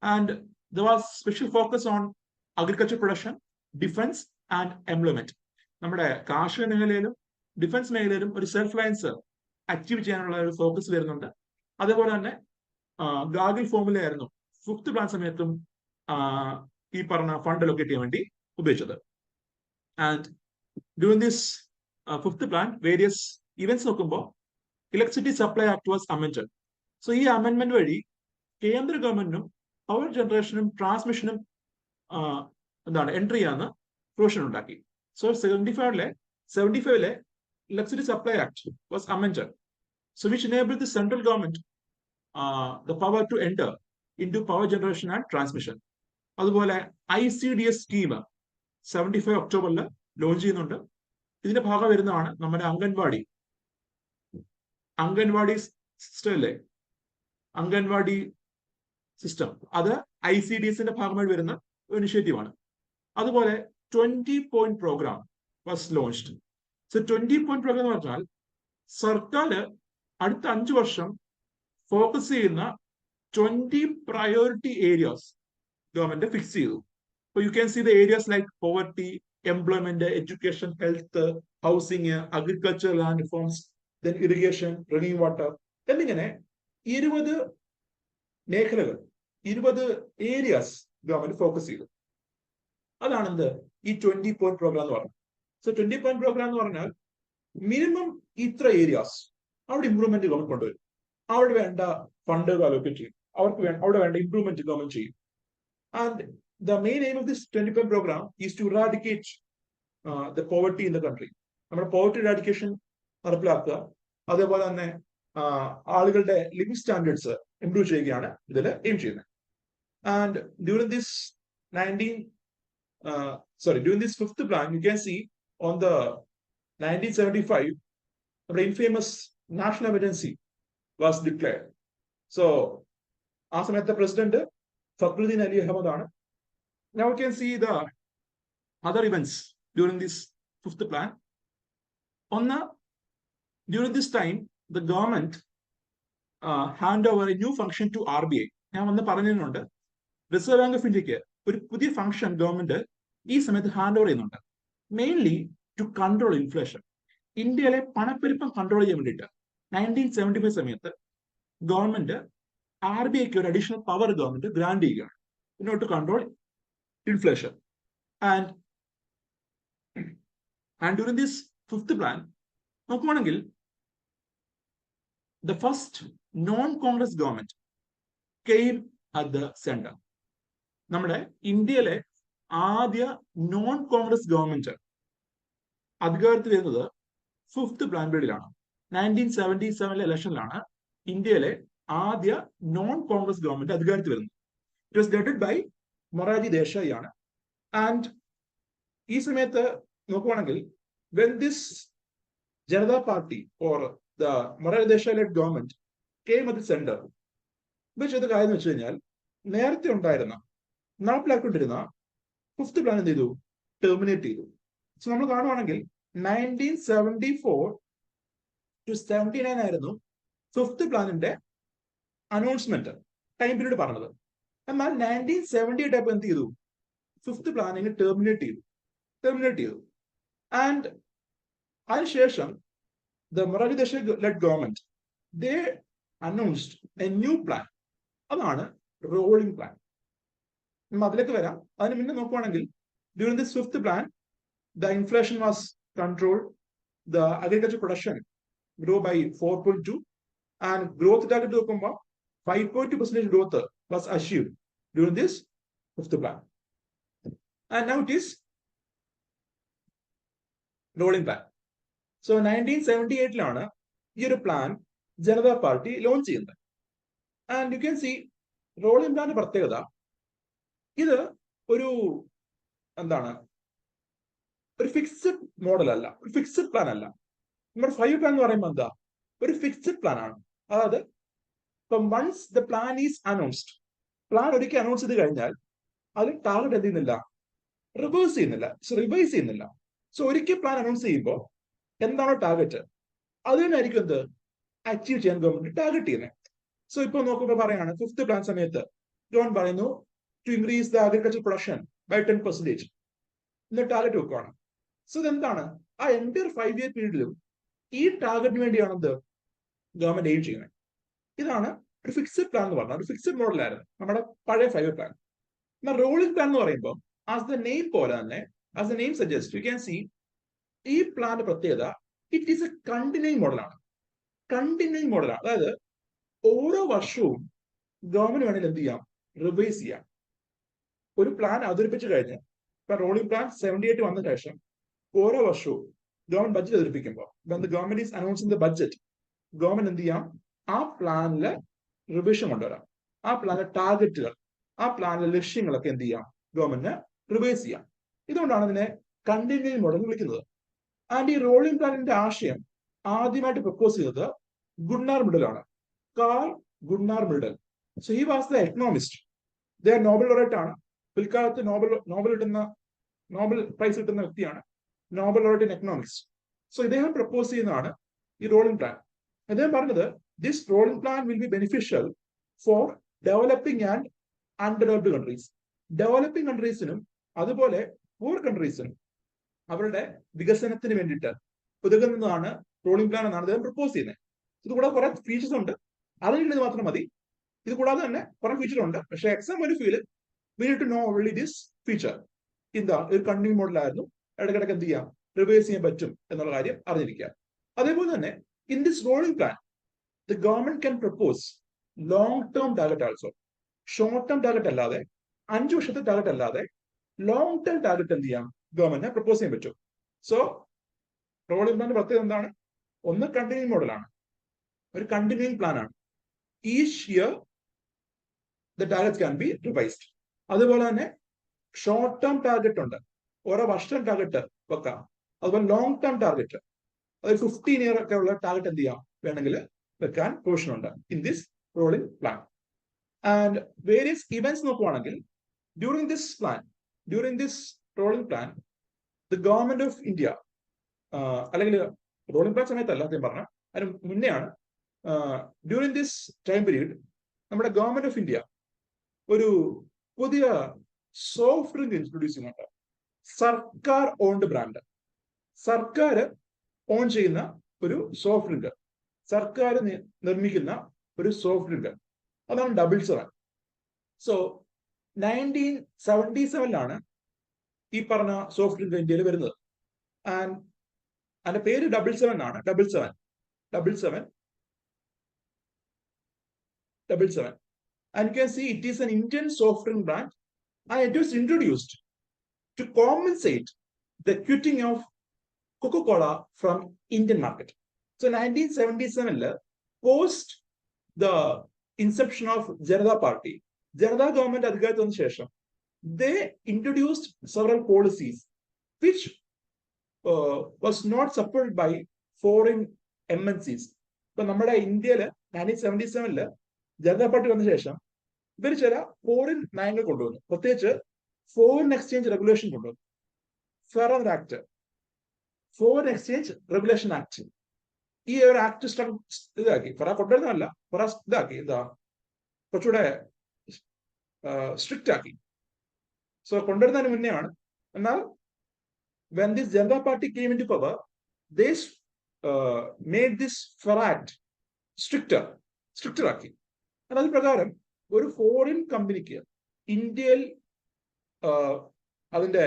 And there was special focus on agriculture production, defense and employment. നമ്മുടെ കാർഷിക മേഖലയിലും ഡിഫൻസ് മേഖലയിലും ഒരു സെൽഫ് റിലയൻസ് അച്ചീവ് ചെയ്യാനുള്ള ഒരു ഫോക്കസ് വരുന്നുണ്ട്. അതേപോലെ തന്നെ ഗാർഗിൽ ഫോർമുലയായിരുന്നു ഫിഫ്ത്ത് പ്ലാൻ സമയത്തും ഈ പറഞ്ഞ ഫണ്ട് ലൊക്കേറ്റ് ചെയ്യാൻ വേണ്ടി ഉപയോഗിച്ചത്. And during this fifth plan various events നോക്കുമ്പോൾ Electricity supply act was amended. So ഈ അമെൻമെന്റ് വഴി കേന്ദ്ര ഗവൺമെന്റിനും പവർ ജനറേഷനും ട്രാൻസ്മിഷനും എന്താണ് എൻട്രി ചെയ്യാന്ന് പ്രൊവിഷൻ ഉണ്ടാക്കി. So 75 electricity supply act was amended, so which enabled the central government the power to enter in to power generation and transmission. അതുപോലെ ICDS scheme 75 ഒക്ടോബറിൽ ലോഞ്ച് ചെയ്യുന്നുണ്ട്. ഇതിന്റെ ഭാഗം വരുന്നതാണ് നമ്മുടെ അംഗൻവാടി സിസ്റ്റം അല്ലേ, അംഗൻവാടി സിസ്റ്റം, അത് ICDSന്റെ ഭാഗമായി വരുന്ന ഒരു ഇനിഷ്യേറ്റീവ് ആണ്. അതുപോലെ 20 point programme was launched. So 20 point programme എന്ന് പറഞ്ഞാൽ സർക്കാർ അടുത്ത 5 വർഷം ഫോക്കസ് ചെയ്യുന്ന 20 പ്രയോറിറ്റി ഏരിയാസ് ഗവൺമെന്റ് ഫിക്സ് ചെയ്തു. So you can see the areas like poverty, employment, education, health, housing, agriculture, land reforms, then irrigation, drinking water. എന്നിങ്ങനെ 20 മേഖലകൾ, 20 areas government focus ചെയ്തു. അതാണ് എന്ത് ഈ 20 point പ്രോഗ്രാം എന്ന് പറഞ്ഞത്. സോ 20 point പ്രോഗ്രാം എന്ന് പറഞ്ഞാൽ മിനിമം ഇത്ര ഏരിയാസ് അവിടെ ഇംപ്രൂവ്മെന്റ് ഗവൺമെന്റ് കൊണ്ടുവരും. അവിടെ വേണ്ട ഫണ്ടുകൾ അലോക്കേറ്റ് ചെയ്യും, അവിടെ വേണ്ട ഇംപ്രൂവ്മെന്റ് ഗവൺമെന്റ് ചെയ്യും. And the main aim of this 20 point program is to eradicate the poverty in the country. നമ്മുടെ poverty eradication നടപ്പിലാക്കുക, അതേപോലെ തന്നെ ആളുകളുടെ ലിവിംഗ് സ്റ്റാൻഡേർഡ്സ് ഇംപ്രൂവ് ചെയ്യുകയാണ് ഇതിൽ എയിം ചെയ്യുന്നത്. And during this fifth plan you can see on the 1975 നമ്മുടെ infamous national emergency was declared. So, ആ സമയത്തെ പ്രസിഡന്റ് ഫക്രുദ്ദീൻ അലി അഹമ്മദ് ആണ്. Now we can see the other events during this fifth plan. During this time, the government hand over a new function to RBI. ഞാൻ വന്ന് പറഞ്ഞിട്ടുണ്ട്, reserve bank of ഇന്ത്യക്ക് ഒരു പുതിയ function government ഈ സമയത്ത് ഹാൻഡ് ഓവർ ചെയ്യുന്നുണ്ട്. Mainly to control inflation. ഇന്ത്യയിലെ പണപ്പെരുപ്പം കൺട്രോൾ ചെയ്യാൻ വേണ്ടിയിട്ട് 1975 സമയത്ത് ഗവൺമെന്റ് RBIക്ക് ഒരു അഡീഷണൽ പവർ ഗവൺമെന്റ് ഗ്രാന്റ് ചെയ്യുകയാണ് in order to control inflation. And during this fifth plan, നോക്കുവാണെങ്കിൽ the first non-Congress government came at the center. നമ്മുടെ ഇന്ത്യയിലെ ആദ്യ നോൺ കോൺഗ്രസ് ഗവൺമെന്റ് അധികാരത്തിൽ വരുന്നത് ഫിഫ്ത്ത് പ്ലാൻ പീരീഡിലാണ്. 1977 ഇലക്ഷനിലാണ് ഇന്ത്യയിലെ ആദ്യ നോൺ കോൺഗ്രസ് ഗവൺമെന്റ് അധികാരത്തിൽ വരുന്നത്. It was leaded by Morarji Desai ആണ്. ആൻഡ് ഈ സമയത്ത് നോക്കുവാണെങ്കിൽ when this Janata Party or the Morarji Desai-led government came at the center, ചെയ്ത കാര്യം എന്ന് വെച്ച് കഴിഞ്ഞാൽ നേരത്തെ ഉണ്ടായിരുന്ന നടപ്പിലാക്കൊണ്ടിരുന്ന ഫിഫ്ത്ത് പ്ലാൻ എന്ത് ചെയ്തു? ടെർമിനേറ്റ് ചെയ്തു. സോ നമ്മൾ കാണുവാണെങ്കിൽ 1974 to 79 ആയിരുന്നു ഫിഫ്ത്ത് പ്ലാനിന്റെ അനൗൺസ്മെന്റ് ടൈം പീരീഡ് പറഞ്ഞത്. എന്നാൽ 1978 ആയപ്പോൾ എന്ത് ചെയ്തു? ഫിഫ്ത്ത് പ്ലാനിങ് ടെർമിനേറ്റ് ചെയ്തു. ആൻഡ് അതിനുശേഷം the Morarji Desai-led government, they announced a new plan. അതാണ് റോളിംഗ് പ്ലാൻ. അതിലേക്ക് വരാം. അതിന് മുന്നേ നോക്കുവാണെങ്കിൽ during this fifth plan, the inflation was controlled, the agriculture production grew by 4.2, and growth target നോക്കുമ്പോൾ 5.2% growth was achieved during this fifth plan. And now it is rolling plan. So 1978 ഈ ഒരു plan Janata Party launch ചെയ്യുന്നത്. And you can see rolling പ്ലാന്റെ പ്രത്യേകത, ഇത് ഒരു ഒരു fixed model അല്ല, ഒരു ഫിക്സഡ് പ്ലാൻ അല്ല. നമ്മുടെ 5 പ്ലാൻ എന്ന് പറയുമ്പോൾ എന്താ? ഒരു ഫിക്സഡ് പ്ലാൻ ആണ്. അതായത് ഇപ്പം once the plan is announced, plan ഒരിക്കൽ അനൗൺസ് ചെയ്ത് കഴിഞ്ഞാൽ അത് ടാർഗറ്റ് എന്ത് ചെയ്യുന്നില്ല? റിവൈസ് ചെയ്യുന്നില്ല. സോ ഒരിക്കൽ പ്ലാൻ അനൗൺസ് ചെയ്യുമ്പോൾ എന്താണോ ടാർഗറ്റ്, അത് തന്നെ ആയിരിക്കും എന്ത് അച്ചീവ് ചെയ്യാൻ ഗവൺമെന്റ് ടാർഗറ്റ് ചെയ്യുന്നത്. സോ ഇപ്പൊ നോക്കുമ്പോൾ പറയാണ് ഫിഫ്ത്ത് പ്ലാൻ സമയത്ത് ഗവൺമെന്റ് പറയുന്നു to increase the agriculture production by 10%. ഇന്ന് ടാർഗറ്റ് വെക്കുവാണ്. സോ ഇതെന്താണ്? ആ എൻറ്റയർ 5 year പീരീഡിലും ഈ ടാർഗറ്റിന് വേണ്ടിയാണ് എന്ത് ഗവൺമെന്റ് എയിം ചെയ്യുന്നത്. ഇതാണ് ഒരു ഫിക്സഡ് പ്ലാൻ എന്ന് പറഞ്ഞാൽ ഒരു ഫിക്സഡ് മോഡലായിരുന്നു നമ്മുടെ പഴയ 5 year പ്ലാൻ. എന്നാൽ റോളിംഗ് പ്ലാൻ എന്ന് പറയുമ്പോൾ ആസ് ദ നെയിം പോലെ തന്നെ, as the name suggest, U can C ഈ പ്ലാന്റെ പ്രത്യേകത ഇറ്റ് ഈസ് എ കണ്ടിന്യൂയിങ് മോഡലാണ്. അതായത് ഓരോ വർഷവും ഗവൺമെന്റ് വേണമെങ്കിൽ എന്ത് ചെയ്യാം? റിവൈസ് ചെയ്യാം. ഒരു പ്ലാൻ അവതരിപ്പിച്ചു കഴിഞ്ഞ് ഇപ്പൊ റോളിംഗ് പ്ലാൻ 78 വന്ന ശേഷം ഓരോ വർഷവും ഗവൺമെന്റ് ബഡ്ജറ്റ് അവതരിപ്പിക്കുമ്പോൾ government is announcing the budget, government എന്ത് ചെയ്യാം? ആ പ്ലാനിലെ റിവിഷൻ കൊണ്ടുവരാം. ആ പ്ലാനിലെ ടാർഗറ്റുകൾ, ആ പ്ലാനിലെ ലക്ഷ്യങ്ങളൊക്കെ എന്ത് ചെയ്യാം? ഗവൺമെന്റിന് റിവൈസ് ചെയ്യാം. ഇതുകൊണ്ടാണ് ഇതിനെ കണ്ടിന്യൂയിങ് മോഡൽ എന്ന് വിളിക്കുന്നത്. ആൻഡ് ഈ റോളിംഗ് പ്ലാനിന്റെ ആശയം ആദ്യമായിട്ട് പ്രപ്പോസ് ചെയ്തത് ഗുണ്ണാർ മിഡൽ ആണ്, Karl Gunnar Myrdal. So he was the economist. ഇദ്ദേഹം നോബൽ ലോറേറ്റ് ആണ്. പിൽക്കാലത്ത് നോബൽ പ്രൈസ് കിട്ടുന്ന വ്യക്തിയാണ്, Nobel laureate in economics. So ഇദ്ദേഹം പ്രപ്പോസ് ചെയ്യുന്നതാണ് ഈ റോളിംഗ് പ്ലാൻ. അദ്ദേഹം പറഞ്ഞത് this rolling plan will be beneficial for developing and undeveloped countries. Developing കൺട്രീസിനും അതുപോലെ പൂർ കൺട്രീസിനും അവരുടെ വികസനത്തിന് വേണ്ടിയിട്ട് ഉതകുന്നതാണ് റോളിംഗ് പ്ലാൻ എന്നാണ് അദ്ദേഹം പ്രപ്പോസ് ചെയ്യുന്നത്. ഇത് കൂടാതെ കുറെ ഫീച്ചേഴ്സ് ഉണ്ട്, അതിനുള്ളത് മാത്രം മതി. ഇത് കൂടാതെ തന്നെ കുറെ ഫീച്ചർ ഉണ്ട്. പക്ഷേ എക്സാം ഒരു feel we need to know only this feature. എന്താ ഒരു കണ്ടിന്യൂ മോഡലായിരുന്നു, ഇടയ്ക്കിടയ്ക്ക് എന്ത് ചെയ്യാം? റിവൈസ് ചെയ്യാൻ പറ്റും എന്നുള്ള കാര്യം അറിഞ്ഞിരിക്കുക. അതേപോലെ തന്നെ in this rolling plan the government can propose long term target also. Short term target അല്ലാതെ, 5 വർഷത്തെ ടാർഗറ്റ് അല്ലാതെ ലോങ് ടേം ടാർഗറ്റ് എന്ത് ചെയ്യാം? ഗവൺമെന്റിനെ പ്രപ്പോസ് ചെയ്യാൻ പറ്റും. സോ റോളിംഗ് പ്ലാന്റെ പ്രത്യേകത എന്താണ്? ഒന്ന് കണ്ടിന്യൂയിങ് മോഡലാണ്, ഒരു കണ്ടിന്യൂയിങ് പ്ലാൻ ആണ്. Each year the target can be revised. അതുപോലെ തന്നെ ഷോർട്ട് ടേം ടാർഗറ്റ് ഉണ്ട്, ഓരോ വർഷം ടാർഗറ്റ് വെക്കാം. അതുപോലെ ലോങ് ടേം ടാർഗറ്റ്, അതായത് 15 year ഒക്കെ ഉള്ള ടാർഗറ്റ് എന്ത് ചെയ്യാം? വേണമെങ്കിൽ വെക്കാൻ പ്രൊവിഷൻ ഉണ്ട് in this rolling plan. And various events നോക്കുവാണെങ്കിൽ during this rolling plan the government of India, അല്ലെങ്കിൽ റോളിംഗ് പ്ലാൻ സമയത്തല്ല അദ്ദേഹം പറഞ്ഞ, അതിന് മുന്നെയാണ്, ഡ്യൂറിംഗ് ദിസ് ടൈം പീരീഡ് നമ്മുടെ ഗവൺമെന്റ് ഓഫ് ഇന്ത്യ ഒരു പുതിയ സോഫ്റ്റ് ഡ്രിങ്ക് ഇൻട്രൊഡ്യൂസ് ചെയ്യുന്നുണ്ട്. സർക്കാർ ഓൺഡ് ബ്രാൻഡ്, സർക്കാർ ഓൺ ചെയ്യുന്ന ഒരു സോഫ്റ്റ് ഡ്രിങ്ക്, സർക്കാർ നിർമ്മിക്കുന്ന ഒരു സോഫ്റ്റ് ഡ്രിങ്ക്, അതാണ് ഡബിൾ 7. സോ 1977 ഈ പറഞ്ഞ സോഫ്റ്റ് ഡ്രിങ്ക് ഇന്ത്യയിൽ വരുന്നത്. ആൻഡ് അതിന്റെ പേര് ഡബിൾ 7 ആണ്. Double seven. And you can see it is an Indian soft drink brand, and it was introduced to compensate the quitting of Coca-Cola from Indian market. So 1977, post the inception of Janata Party, Janata government adhikarathu shesham, they introduced several policies which was not supported by foreign MNCs. So നമ്മുടെ ഇന്ത്യയിൽ 1977 Janata party വന്ന ശേഷം ഇവർ ചില foreign നയങ്ങൾ കൊണ്ടുവന്നു. പ്രത്യേകിച്ച് foreign exchange regulation കൊണ്ടുവന്നു. Ferrer act, foreign exchange regulation act, ഈ ഒരു ആക്ട് ഇതാക്കി. ഫെറ കൊണ്ടുവരുന്നതല്ല, ഫെറ ഇതാക്കി, കുറച്ചുകൂടെ സ്ട്രിക്റ്റ് ആക്കി. സോ കൊണ്ടുവരുന്നതിന് മുന്നെയാണ്. എന്നാൽ when this Janata Party came into power, they made this FERA Act stricter ആക്കി. അത് പ്രകാരം ഒരു ഫോറിൻ കമ്പനിക്ക് ഇന്ത്യയിൽ അതിന്റെ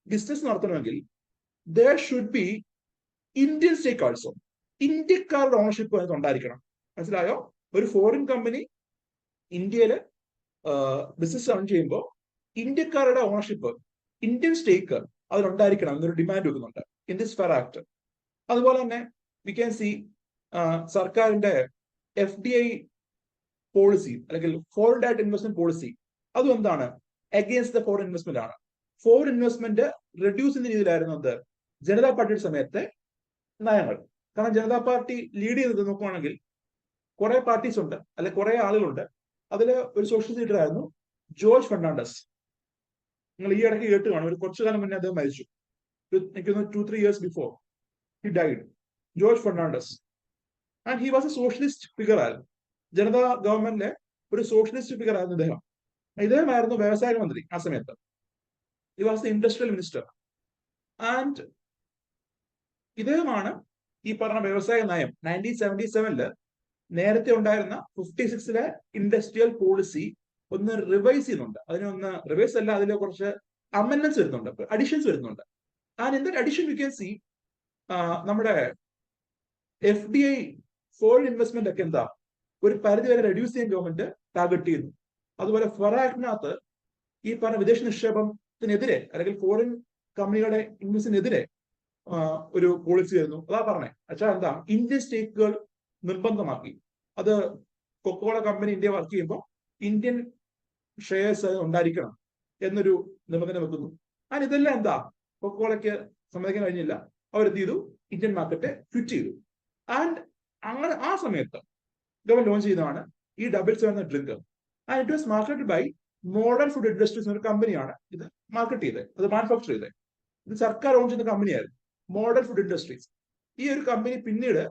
ബിസിനസ് നടത്തണമെങ്കിൽ there should be Indian stake also, ഇന്ത്യക്കാരുടെ ഓണർഷിപ്പ് അതിന് ഉണ്ടായിരിക്കണം. മനസ്സിലായോ? ഒരു ഫോറിൻ കമ്പനി ഇന്ത്യയിൽ ബിസിനസ് റൺ ചെയ്യുമ്പോൾ ഇന്ത്യക്കാരുടെ ഓണർഷിപ്പ്, ഇന്ത്യൻ സ്റ്റേക്ക് അതിലുണ്ടായിരിക്കണം എന്നൊരു ഡിമാൻഡ് വെക്കുന്നുണ്ട് ഇൻ ദിസ് ഫെയർ ആക്ട്. അതുപോലെ തന്നെ വി ക്യാൻ സി സർക്കാരിന്റെ FDI പോളിസി അല്ലെങ്കിൽ ഫോറിൻ ഡയറക്ട് ഇൻവെസ്റ്റ്മെന്റ് പോളിസി, അതും എന്താണ്? അഗെയിൻസ്റ്റ് ദ ഫോറിൻ ഇൻവെസ്റ്റ്മെന്റ് ആണ്. ഫോറിൻ ഇൻവെസ്റ്റ്മെന്റ് റെഡ്യൂസ് ചെയ്യുന്ന രീതിയിലായിരുന്നത് ജനതാ പാർട്ടിയുടെ സമയത്തെ നയങ്ങൾ. കാരണം ജനതാ പാർട്ടി ലീഡ് ചെയ്യുന്നത് നോക്കുവാണെങ്കിൽ കുറെ പാർട്ടീസ് ഉണ്ട്, അല്ലെ കുറെ ആളുകളുണ്ട്. അതിൽ ഒരു സോഷ്യലിസ്റ്റ് ലീഡർ ആയിരുന്നു ജോർജ് ഫെർണാണ്ടസ്. നിങ്ങൾ ഈ ഇടയ്ക്ക് കേട്ട് കാണും, ഒരു കുറച്ചു കാലം മുന്നേ അദ്ദേഹം മരിച്ചു. എനിക്ക് 2-3 years before he died, George Fernandes. And he was a socialist figure ആയിരുന്നു. ജനതാ ഗവൺമെന്റിലെ ഒരു സോഷ്യലിസ്റ്റ് ഫിഗർ ആയിരുന്നു ഇദ്ദേഹം. ഇദ്ദേഹമായിരുന്നു വ്യവസായ മന്ത്രി ആ സമയത്ത്. He was the industrial minister. And ഇദ്ദേഹമാണ് ഈ പറഞ്ഞ വ്യവസായ നയം 1977 നേരത്തെ ഉണ്ടായിരുന്ന 56 ഇൻഡസ്ട്രിയൽ പോളിസി ഒന്ന് റിവൈസ് ചെയ്യുന്നുണ്ട്. അതിനൊന്ന് റിവൈസ് അല്ല, അതിൽ കുറച്ച് അമെൻഡ്മെന്റ്സ് വരുന്നുണ്ട്, അഡീഷൻസ് വരുന്നുണ്ട്. And in that addition you can see നമ്മുടെ FDI ഫോറിൻ ഇൻവെസ്റ്റ്മെന്റ് ഒക്കെ എന്താ ഒരു പരിധി വരെ റെഡ്യൂസ് ചെയ്യാൻ ഗവൺമെന്റ് ടാർഗറ്റ് ചെയ്യുന്നു. അതുപോലെ ഫെറ ആക്ടിനകത്ത് ഈ പറഞ്ഞ വിദേശ നിക്ഷേപത്തിനെതിരെ അല്ലെങ്കിൽ ഫോറിൻ കമ്പനികളുടെ ഇൻവെസ്റ്റിനെതിരെ ഒരു പോളിസി വരുന്നു. അതാ പറഞ്ഞേ അച്ഛാ എന്താ ഇന്ത്യൻ സ്റ്റേക്കുകൾ നിർബന്ധമാക്കി. അത് കൊക്കോള കമ്പനി ഇന്ത്യ വർക്ക് ചെയ്യുമ്പോൾ ഇന്ത്യൻ ഷെയർസ് ഉണ്ടായിരിക്കണം എന്നൊരു നിബന്ധന വെക്കുന്നു. ആൻഡ് ഇതെല്ലാം എന്താ കൊക്കോളയ്ക്ക് സമ്മതിക്കാൻ കഴിഞ്ഞില്ല. അവരെന്ത് ചെയ്തു? ഇന്ത്യൻ മാർക്കറ്റ് ക്വിറ്റ് ചെയ്തു. ആൻഡ് അങ്ങനെ ആ സമയത്ത് ഗവൺമെന്റ് ലോഞ്ച് ചെയ്തതാണ് ഈ ഡബിൾ 7 എന്ന drink. And it was marketed by modern food industries എന്നൊരു കമ്പനിയാണ് ഇത് മാർക്കറ്റ് ചെയ്തത്, അത് മാനുഫാക്ചർ ചെയ്തത്. ഇത് സർക്കാർ ഓൺ ചെയ്യുന്ന കമ്പനിയായിരുന്നു, മോഡേൺ ഫുഡ് ഇൻഡസ്ട്രീസ്. ഈ ഒരു കമ്പനി പിന്നീട്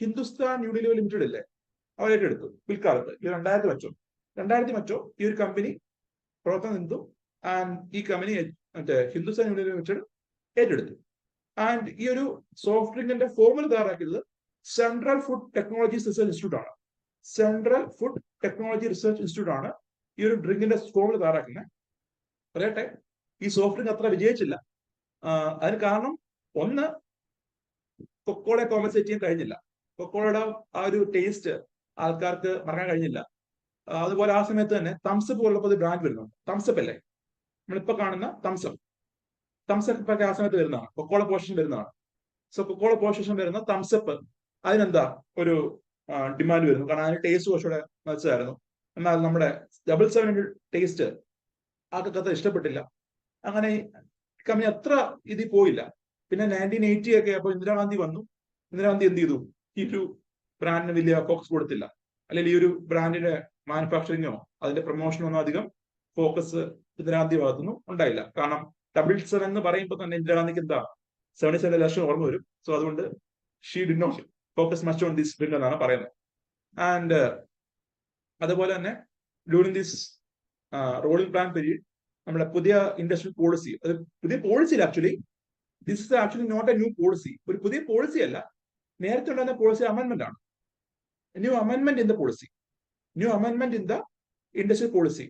ഹിന്ദുസ്ഥാൻ യൂണിലിവർ ലിമിറ്റഡ് ഇല്ലേ, അവരേറ്റെടുത്തു പിൽക്കാലത്ത്. ഈ 2000 മറ്റോ ഈ ഒരു കമ്പനി പ്രവർത്തനം നിന്നു. ആൻഡ് ഈ കമ്പനി മറ്റേ ഹിന്ദുസ്ഥാൻ യൂണിലിവർ ലിമിറ്റഡ് ഏറ്റെടുത്തു. ആൻഡ് ഈ ഒരു സോഫ്റ്റ് ഡ്രിങ്കിന്റെ ഫോർമുല തയ്യാറാക്കിയത് Central Food Technology Research Institute ആണ്. Central Food Technology Research Institute ആണ് ഈ ഒരു ഡ്രിങ്കിന്റെ ഫോർമുല തയ്യാറാക്കുന്നത്. പറയട്ടെ, ഈ സോഫ്റ്റ് ഡ്രിങ്ക് അത്ര വിജയിച്ചില്ല. അതിന് കാരണം ഒന്ന്, കൊക്കോളയെ കോമ്പൻസേറ്റ് ചെയ്യാൻ കഴിഞ്ഞില്ല. കൊക്കോളയുടെ ആ ഒരു ടേസ്റ്റ് ആൾക്കാർക്ക് മറക്കാൻ കഴിഞ്ഞില്ല. അതുപോലെ ആ സമയത്ത് തന്നെ തംസപ്പ് പോലുള്ളപ്പോൾ ഒരു ബ്രാൻഡ് വരുന്നുണ്ട്. തംസപ്പ് അല്ലേ നമ്മളിപ്പോ കാണുന്ന തംസപ്പ് ഒക്കെ ആ സമയത്ത് വരുന്നതാണ്, കൊക്കോള പോഷൻ വരുന്നതാണ്. സോ കൊക്കോള പോഷൻ വരുന്ന തംസപ്പ് അതിനെന്താ ഒരു ഡിമാൻഡ് വരുന്നു, കാരണം അതിന് ടേസ്റ്റ് കുറച്ചുകൂടെ മെച്ചമായിരുന്നു. എന്നാൽ നമ്മുടെ ഡബിൾ 7 ടേസ്റ്റ് ആൾക്കത്ര ഇഷ്ടപ്പെട്ടില്ല. അങ്ങനെ കമ്പനി അത്ര ഇതിൽ പോയില്ല. പിന്നെ 1980 ഒക്കെ അപ്പൊ ഇന്ദിരാഗാന്ധി വന്നു. ഇന്ദിരാഗാന്ധി എന്ത് ചെയ്തു? ഈ ഒരു ബ്രാൻഡിന് വലിയ ഫോക്കസ് കൊടുത്തില്ല, അല്ലെങ്കിൽ ഈ ഒരു ബ്രാൻഡിന്റെ മാനുഫാക്ചറിങ്ങോ അതിന്റെ പ്രൊമോഷനോ ഒന്നും അധികം ഫോക്കസ് ഇന്ദിരാഗാന്ധി ഭാഗത്തുനിന്നും ഉണ്ടായില്ല. കാരണം 777 എന്ന് പറയുമ്പോൾ തന്നെ ഇന്ദിരാഗാന്ധിക്ക് എന്താ 77 ലക്ഷം ഓർമ്മ വരും. സോ അതുകൊണ്ട് she did not focus much on this bill എന്നാണ് പറയുന്നത്. ആൻഡ് അതുപോലെ തന്നെ during this rolling plan period നമ്മുടെ പുതിയ ഇൻഡസ്ട്രിയൽ പോളിസി, അത് പുതിയ policy actually this is actually not a new policy, ഒരു പുതിയ പോളിസി അല്ല, നേരത്തെ ഉണ്ടായിരുന്ന പോളിസി അമെന്റ്മെന്റ് ആണ്. New amendment in the policy, new amendment in the industrial policy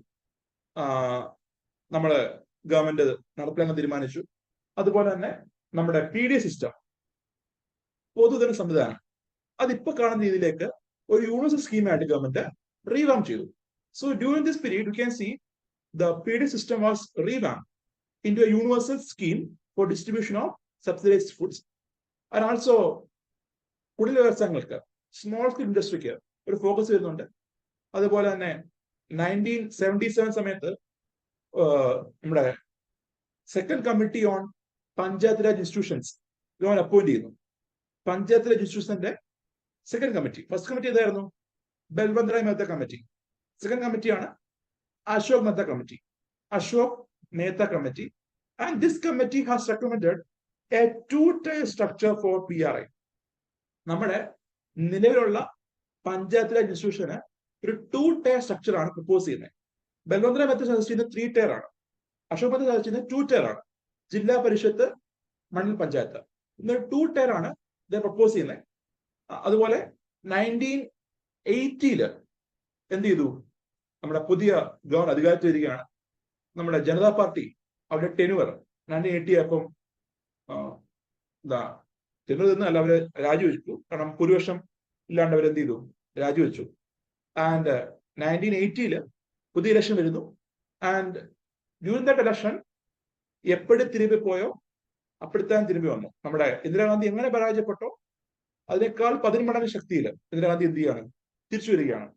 നമ്മള് ഗവൺമെന്റ് നടപ്പിലാക്കാൻ തീരുമാനിച്ചു. അതുപോലെ തന്നെ നമ്മുടെ PD സിസ്റ്റം, പൊതുധന സംവിധാനം, അതിപ്പോ കാണുന്ന രീതിയിലേക്ക് ഒരു യൂണിവേഴ്സൽ സ്കീമായിട്ട് ഗവൺമെന്റ് റീവാം ചെയ്തു. So during this period U can C the PD system was revamped into a universal scheme for distribution of subsidized foods. And also കുടിൽ വ്യവസായങ്ങൾക്ക്, സ്മോൾ സ്കെയിൽ ഇൻഡസ്ട്രിക്ക് ഒരു ഫോക്കസ് വരുന്നുണ്ട്. അതുപോലെ തന്നെ 1977 സമയത്ത് നമ്മുടെ second committee on Panchayat Raj institutions government appoint ചെയ്യുന്നു. പഞ്ചായത്ത് രാജ് ഇൻസ്റ്റിറ്റ്യൂഷന്റെ സെക്കൻഡ് കമ്മിറ്റി, ഫസ്റ്റ് കമ്മിറ്റി ഏതായിരുന്നു? ബൽവന്ത് റായ് മെഹ്ത്ത കമ്മിറ്റി. സെക്കൻഡ് കമ്മിറ്റിയാണ് Ashok Mehta Committee. Ashok Mehta Committee. And this committee has recommended a two-tier structure for PRI. നമ്മുടെ നിലവിലുള്ള പഞ്ചായത്ത് രാജ് ഇൻസ്റ്റിറ്റ്യൂഷന് ഒരു 2-tier സ്ട്രക്ചർ ആണ് പ്രപ്പോസ് ചെയ്യുന്നത്. Balwant Rai Mehta suggest ചെയ്യുന്നത് 3-tier ആണ്. അശോക് മെഹ്ത്ത സജസ്റ്റ് ചെയ്യുന്നത് 2-tier ആണ്. ജില്ലാ പരിഷത്ത്, മണ്ഡൽ പഞ്ചായത്ത്, ഇന്ന് 2-tier ആണ് ഇത് പ്രപ്പോസ് ചെയ്യുന്നത്. അതുപോലെ 1980 എന്ത് ചെയ്തു? നമ്മുടെ പുതിയ ഗവൺമെന്റ് അധികാരത്തിൽ വരികയാണ്. നമ്മുടെ ജനതാ പാർട്ടി അവരുടെ ടെനുവർ 1980 ആയപ്പം ടെനുവർ നിന്നല്ല, അവര് രാജിവെച്ചു. കാരണം ഭൂരിപക്ഷം ഇല്ലാണ്ട് അവരെന്ത് ചെയ്തു? രാജിവെച്ചു. ആൻഡ് 1980 പുതിയ ഇലക്ഷൻ വരുന്നു. ആൻഡ് ഡ്യൂറിംഗ് ദാറ്റ് ഇലക്ഷൻ എപ്പോഴും തിരുമ്പി പോയോ അപ്പോഴത്തേനും തിരുമ്പി വന്നു. നമ്മുടെ ഇന്ദിരാഗാന്ധി എങ്ങനെ പരാജയപ്പെട്ടോ അതിനേക്കാൾ 10 മടങ്ങ് ശക്തിയിൽ ഇന്ദിരാഗാന്ധി എന്ത് ചെയ്യാണ്? തിരിച്ചു വരികയാണ്.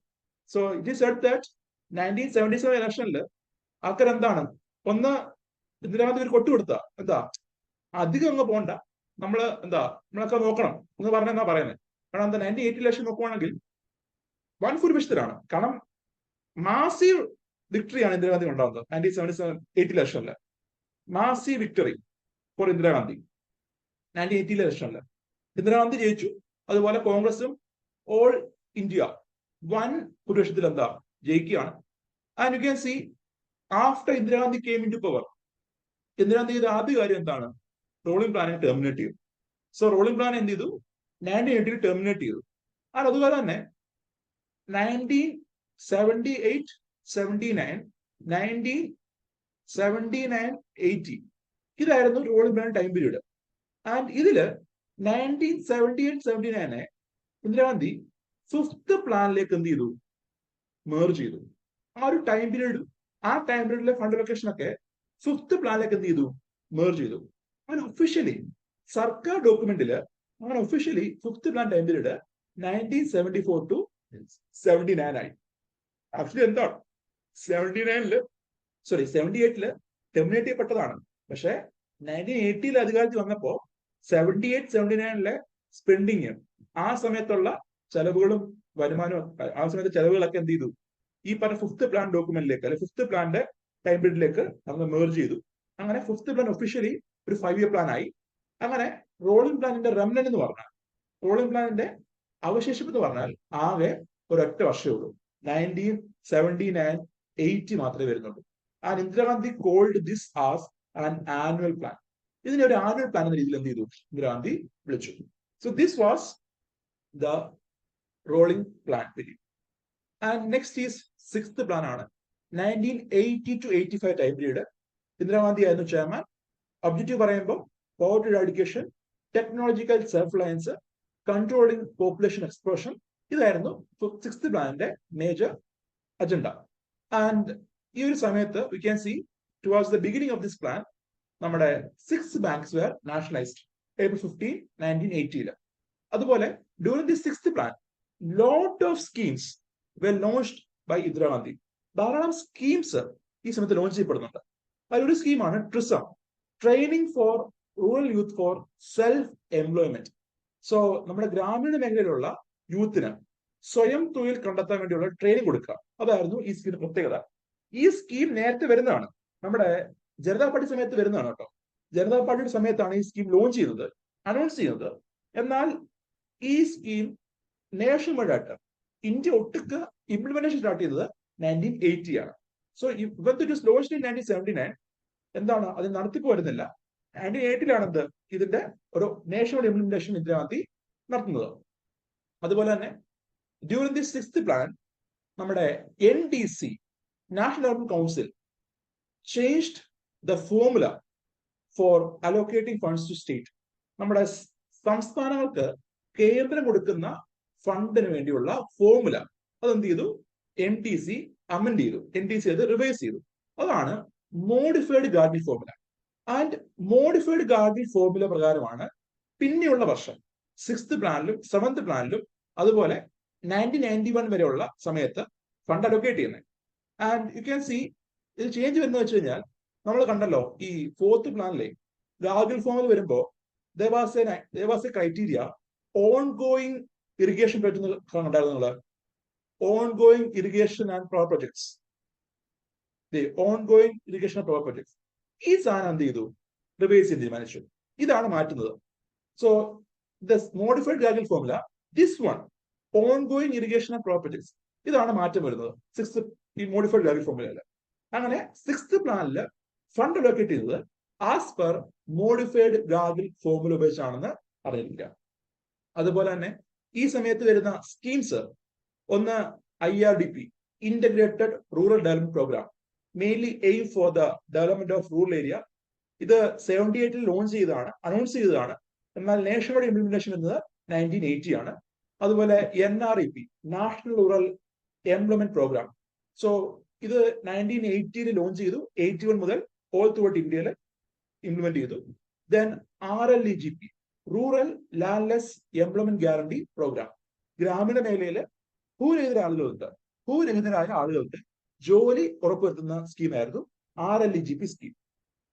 So it is said that 1977 ഇലക്ഷനിൽ ആൾക്കാർ എന്താണ്, ഒന്ന് ഇന്ദിരാഗാന്ധി ഒരു കൊട്ടുകൊടുത്ത എന്താ, അധികം അങ്ങ് പോണ്ട, നമ്മളൊക്കെ നോക്കണം എന്ന് പറഞ്ഞാ പറയുന്നത്. കാരണം എന്താ, 1980 ഇലക്ഷൻ നോക്കുവാണെങ്കിൽ വൻ ഭൂരിപക്ഷത്തിലാണ്. കാരണം മാസീവ് വിക്ടറിയാണ് ഇന്ദിരാഗാന്ധി ഉണ്ടാകുന്നത്. 1977 ഇലക്ഷനിൽ മാസീവ് വിക്ടറി ഫോർ ഇന്ദിരാഗാന്ധി. 1980 ഇലക്ഷനിൽ ഇന്ദിരാഗാന്ധി ജയിച്ചു. അതുപോലെ കോൺഗ്രസും ഓൾ ഇന്ത്യ വൻ ഭൂരിപക്ഷത്തിൽ എന്താ ജയിക്കുകയാണ്. And you can see after Indira Gandhi came in to power, Indira Gandhi ചെയ്ത ആദ്യ കാര്യം എന്താണ്? റോളിംഗ് പ്ലാനിനെ ടെർമിനേറ്റ് ചെയ്തു. സോ റോളിംഗ് പ്ലാൻ എന്ത് ചെയ്തു? 1980 ടെർമിനേറ്റ് ചെയ്തു. ആൻഡ് അതുപോലെ തന്നെ 1978, 79, 1979, 80 ഇതായിരുന്നു rolling plan time period. And ഇതില് 1978, 79 ഇന്ദിരാഗാന്ധി 5th പ്ലാനിലേക്ക് എന്ത് ചെയ്തു? മേർജ് ചെയ്തു. ആ ഒരു ടൈം പീരീഡിലെ ഫണ്ട് ലൊക്കേഷൻ ഒക്കെ 5th പ്ലാനിലേക്ക് എന്ത് ചെയ്തു? മേർജ് ചെയ്തു. അങ്ങനെ ഒഫീഷ്യലി സർക്കാർ ഡോക്യുമെന്റില് അങ്ങനെ officially 5th plan time period 1974 to 79 ആയി. ആക്ച്വലി എന്താണ് 78 ടെർമിനേറ്റ് ചെയ്യപ്പെട്ടതാണ്. പക്ഷെ 1980 അധികാരത്തിൽ വന്നപ്പോ 78, 79 സ്പെൻഡിങ്, ആ സമയത്തുള്ള ചെലവുകളും വരുമാനവും, ആ സമയത്തെ ചെലവുകളൊക്കെ എന്ത് ചെയ്തു? ഈ പറഞ്ഞ 5th പ്ലാൻ ഡോക്യുമെന്റിലേക്ക്, അല്ലെ 5th പ്ലാന്റെ ടൈം പീരീഡിലേക്ക് നമ്മൾ മേർജ് ചെയ്തു. അങ്ങനെ 5th പ്ലാൻ ഒഫീഷ്യലി ഒരു 5-year പ്ലാൻ ആയി. അങ്ങനെ റോളിംഗ് പ്ലാനിന്റെ റെമനന്റ് എന്ന് പറഞ്ഞാൽ, റോളിംഗ് പ്ലാനിന്റെ അവശേഷിപ്പ് എന്ന് പറഞ്ഞാൽ ആകെ ഒരൊറ്റ വർഷമേ ഉള്ളൂ. 1979, 80 മാത്രമേ വരുന്നുള്ളൂ. And Indira Gandhi called this as an annual plan. ഇതിനെ ഒരു ആനുവൽ പ്ലാൻ എന്ന രീതിയിൽ എന്ത് ചെയ്തു? ഇന്ദിരാഗാന്ധി വിളിച്ചു. So this was the rolling plan period. And next is 6th plan ആണ്. 1980 to 85 ടൈം പീരീഡ് ഇന്ദിരാഗാന്ധി ആയിരുന്നു ചെയർമാൻ. ഒബ്ജക്റ്റീവ് പറയുമ്പോൾ poverty eradication, technological self reliance, controlling population explosion, ഇതായിരുന്നു 6th പ്ലാനിന്റെ മേജർ അജണ്ട. ആൻഡ് ഈ ഒരു സമയത്ത് we can see towards the beginning of this plan നമ്മുടെ 6 banks were nationalised April 15, 1980. അതുപോലെ during the 6th plan lot of schemes were launched by Indira Gandhi. ധാരാളം schemes ഈ സമയത്ത് ലോഞ്ച് ചെയ്യപ്പെടുന്നുണ്ട്. അതിലൊരു സ്കീമാണ് TRYSEM, training for rural youth for self employment. So നമ്മുടെ ഗ്രാമീണ മേഖലയിലുള്ള യൂത്തിന് സ്വയം തൊഴിൽ കണ്ടെത്താൻ വേണ്ടിയുള്ള ട്രെയിനിങ് കൊടുക്കുക. അതായിരുന്നു ഈ സ്കീമിന്റെ പ്രത്യേകത. ഈ സ്കീം നേരത്തെ വരുന്നതാണ്, നമ്മുടെ ജനതാ പാർട്ടി സമയത്ത് വരുന്നതാണ് കേട്ടോ. ജനതാ പാർട്ടിയുടെ സമയത്താണ് ഈ സ്കീം ലോഞ്ച് ചെയ്യുന്നത്, അനൗൺസ് ചെയ്യുന്നത്. എന്നാൽ ഈ സ്കീം നേഷൻ വൈഡ് ആയിട്ട് ഇന്ത്യ ഒട്ടുക്ക് ഇംപ്ലിമെന്റേഷൻ സ്റ്റാർട്ട് ചെയ്തത് 1980 ആണ്. സോ ഇവൻ ഇറ്റ് ലോഞ്ച്ഡ് ഇൻ 1979. എന്താണ് അത് നടത്തിപ്പോ വരുന്നില്ല. 1980 എന്ത് ഇതിന്റെ ഒരു നേഷൻ വൈഡ് ഇംപ്ലിമെന്റേഷൻ ഇന്ദിരാഗാന്ധി നടത്തുന്നത്. അതുപോലെ തന്നെ ഡ്യൂറിംഗ് ദി 6th പ്ലാൻ നമ്മുടെ NDC national development council changed the formula for allocating funds to state. നമ്മുടെ സംസ്ഥാനങ്ങൾക്ക് കേന്ദ്രം കൊടുക്കുന്ന ഫണ്ടിന് വേണ്ടിയുള്ള ഫോർമുല അതെന്ത് ചെയ്തു, NDC അമെൻഡ് ചെയ്തു, NDC അത് റിവൈസ് ചെയ്തു. അതാണ് modified Gadgil formula. And modified Gadgil formula പ്രകാരമാണ് പിന്നെയുള്ള വർഷം 6th പ്ലാനിലും 7th പ്ലാനിലും അതുപോലെ 1991 വരെയുള്ള സമയത്ത് ഫണ്ട് അലോക്കേറ്റ് ചെയ്യുന്നത്. ആൻഡ് യു ക്യാൻ സി ഇത് ചേഞ്ച് വരുന്നത് വെച്ച് കഴിഞ്ഞാൽ നമ്മൾ കണ്ടല്ലോ ഈ 4th പ്ലാനിലെ ഗാർഗിൽ ഫോർമുല വരുമ്പോൾ there was a criteria ongoing irrigation പറ്റുന്ന ongoing irrigation and power projects. The ongoing irrigation and power projects. ഈ സാധനം എന്ത് ചെയ്തു, റിവൈസ് ചെയ്ത് തീരുമാനിച്ചു. ഇതാണ് മാറ്റുന്നത്. So this modified Gadgil formula, this one ongoing irrigation and power projects, ഇതാണ് മാറ്റം വരുന്നത് 6th ഈ മോഡിഫൈഡ് ഗാർഗിൽ ഫോർമുലയിൽ. അങ്ങനെ 6th പ്ലാനിൽ ഫണ്ട് അലോക്കേറ്റ് ചെയ്തത് as per modified Gadgil formula ഉപയോഗിച്ചാണെന്ന് അറിഞ്ഞിരിക്കുക. അതുപോലെ തന്നെ ഈ സമയത്ത് വരുന്ന സ്കീംസ്, ഒന്ന് IRDP ഇന്റഗ്രേറ്റഡ് റൂറൽ ഡെവലപ്മെന്റ് പ്രോഗ്രാം, mainly aim for the development of rural area. ഇത് 78 ലോഞ്ച് ചെയ്തതാണ്, അനൗൺസ് ചെയ്തതാണ്. എന്നാൽ നേഷൻ വൈഡ് ഇംപ്ലിമെന്റേഷൻ എന്നത് 1980 ആണ്. അതുപോലെ NREP national rural employment programme. So ഇത് 1980 ലോഞ്ച് ചെയ്തു, 81 മുതൽ ഓൾ ത്രൂഔട്ട് ഇന്ത്യയിൽ ഇംപ്ലിമെന്റ് ചെയ്തു. Then RLEGP rural landless employment guarantee programme, ഗ്രാമീണ മേഖലയിൽ ഭൂരഹിതരായ ആളുകൾക്ക് ജോലി ഉറപ്പുവരുത്തുന്ന സ്കീമായിരുന്നു RLEGP സ്കീം.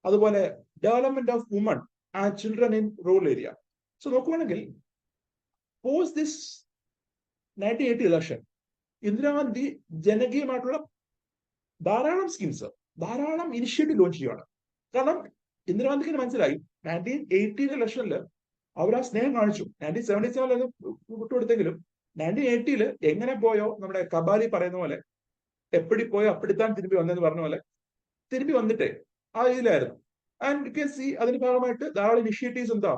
അതുപോലെ development of women and children in rural area. So നോക്കുവാണെങ്കിൽ പോസ്റ്റ് ദിസ് 1980 ഇലക്ഷൻ ഇന്ദിരാഗാന്ധി ജനകീയമായിട്ടുള്ള ധാരാളം സ്കീംസ്, ധാരാളം ഇനിഷ്യേറ്റീവ് ലോഞ്ച് ചെയ്യുകയാണ്. കാരണം ഇന്ദിരാഗാന്ധിക്ക് മനസ്സിലായി 1980 ഇലക്ഷനിൽ അവർ ആ സ്നേഹം കാണിച്ചു. 1977 വിട്ടുകൊടുത്തെങ്കിലും 1980 എങ്ങനെ പോയോ, നമ്മുടെ കബാലി പറയുന്ന പോലെ എപ്പടി പോയോ അപ്പടിത്താൻ തിരുമ്പി വന്നെന്ന് പറഞ്ഞ പോലെ തിരുമ്പി വന്നിട്ടേ ആ ഇതിലായിരുന്നു. ആൻഡ് യു ക്യാൻ സി അതിന്റെ ഭാഗമായിട്ട് ധാരാളം ഇനിഷ്യേറ്റീവ്സ് എന്താ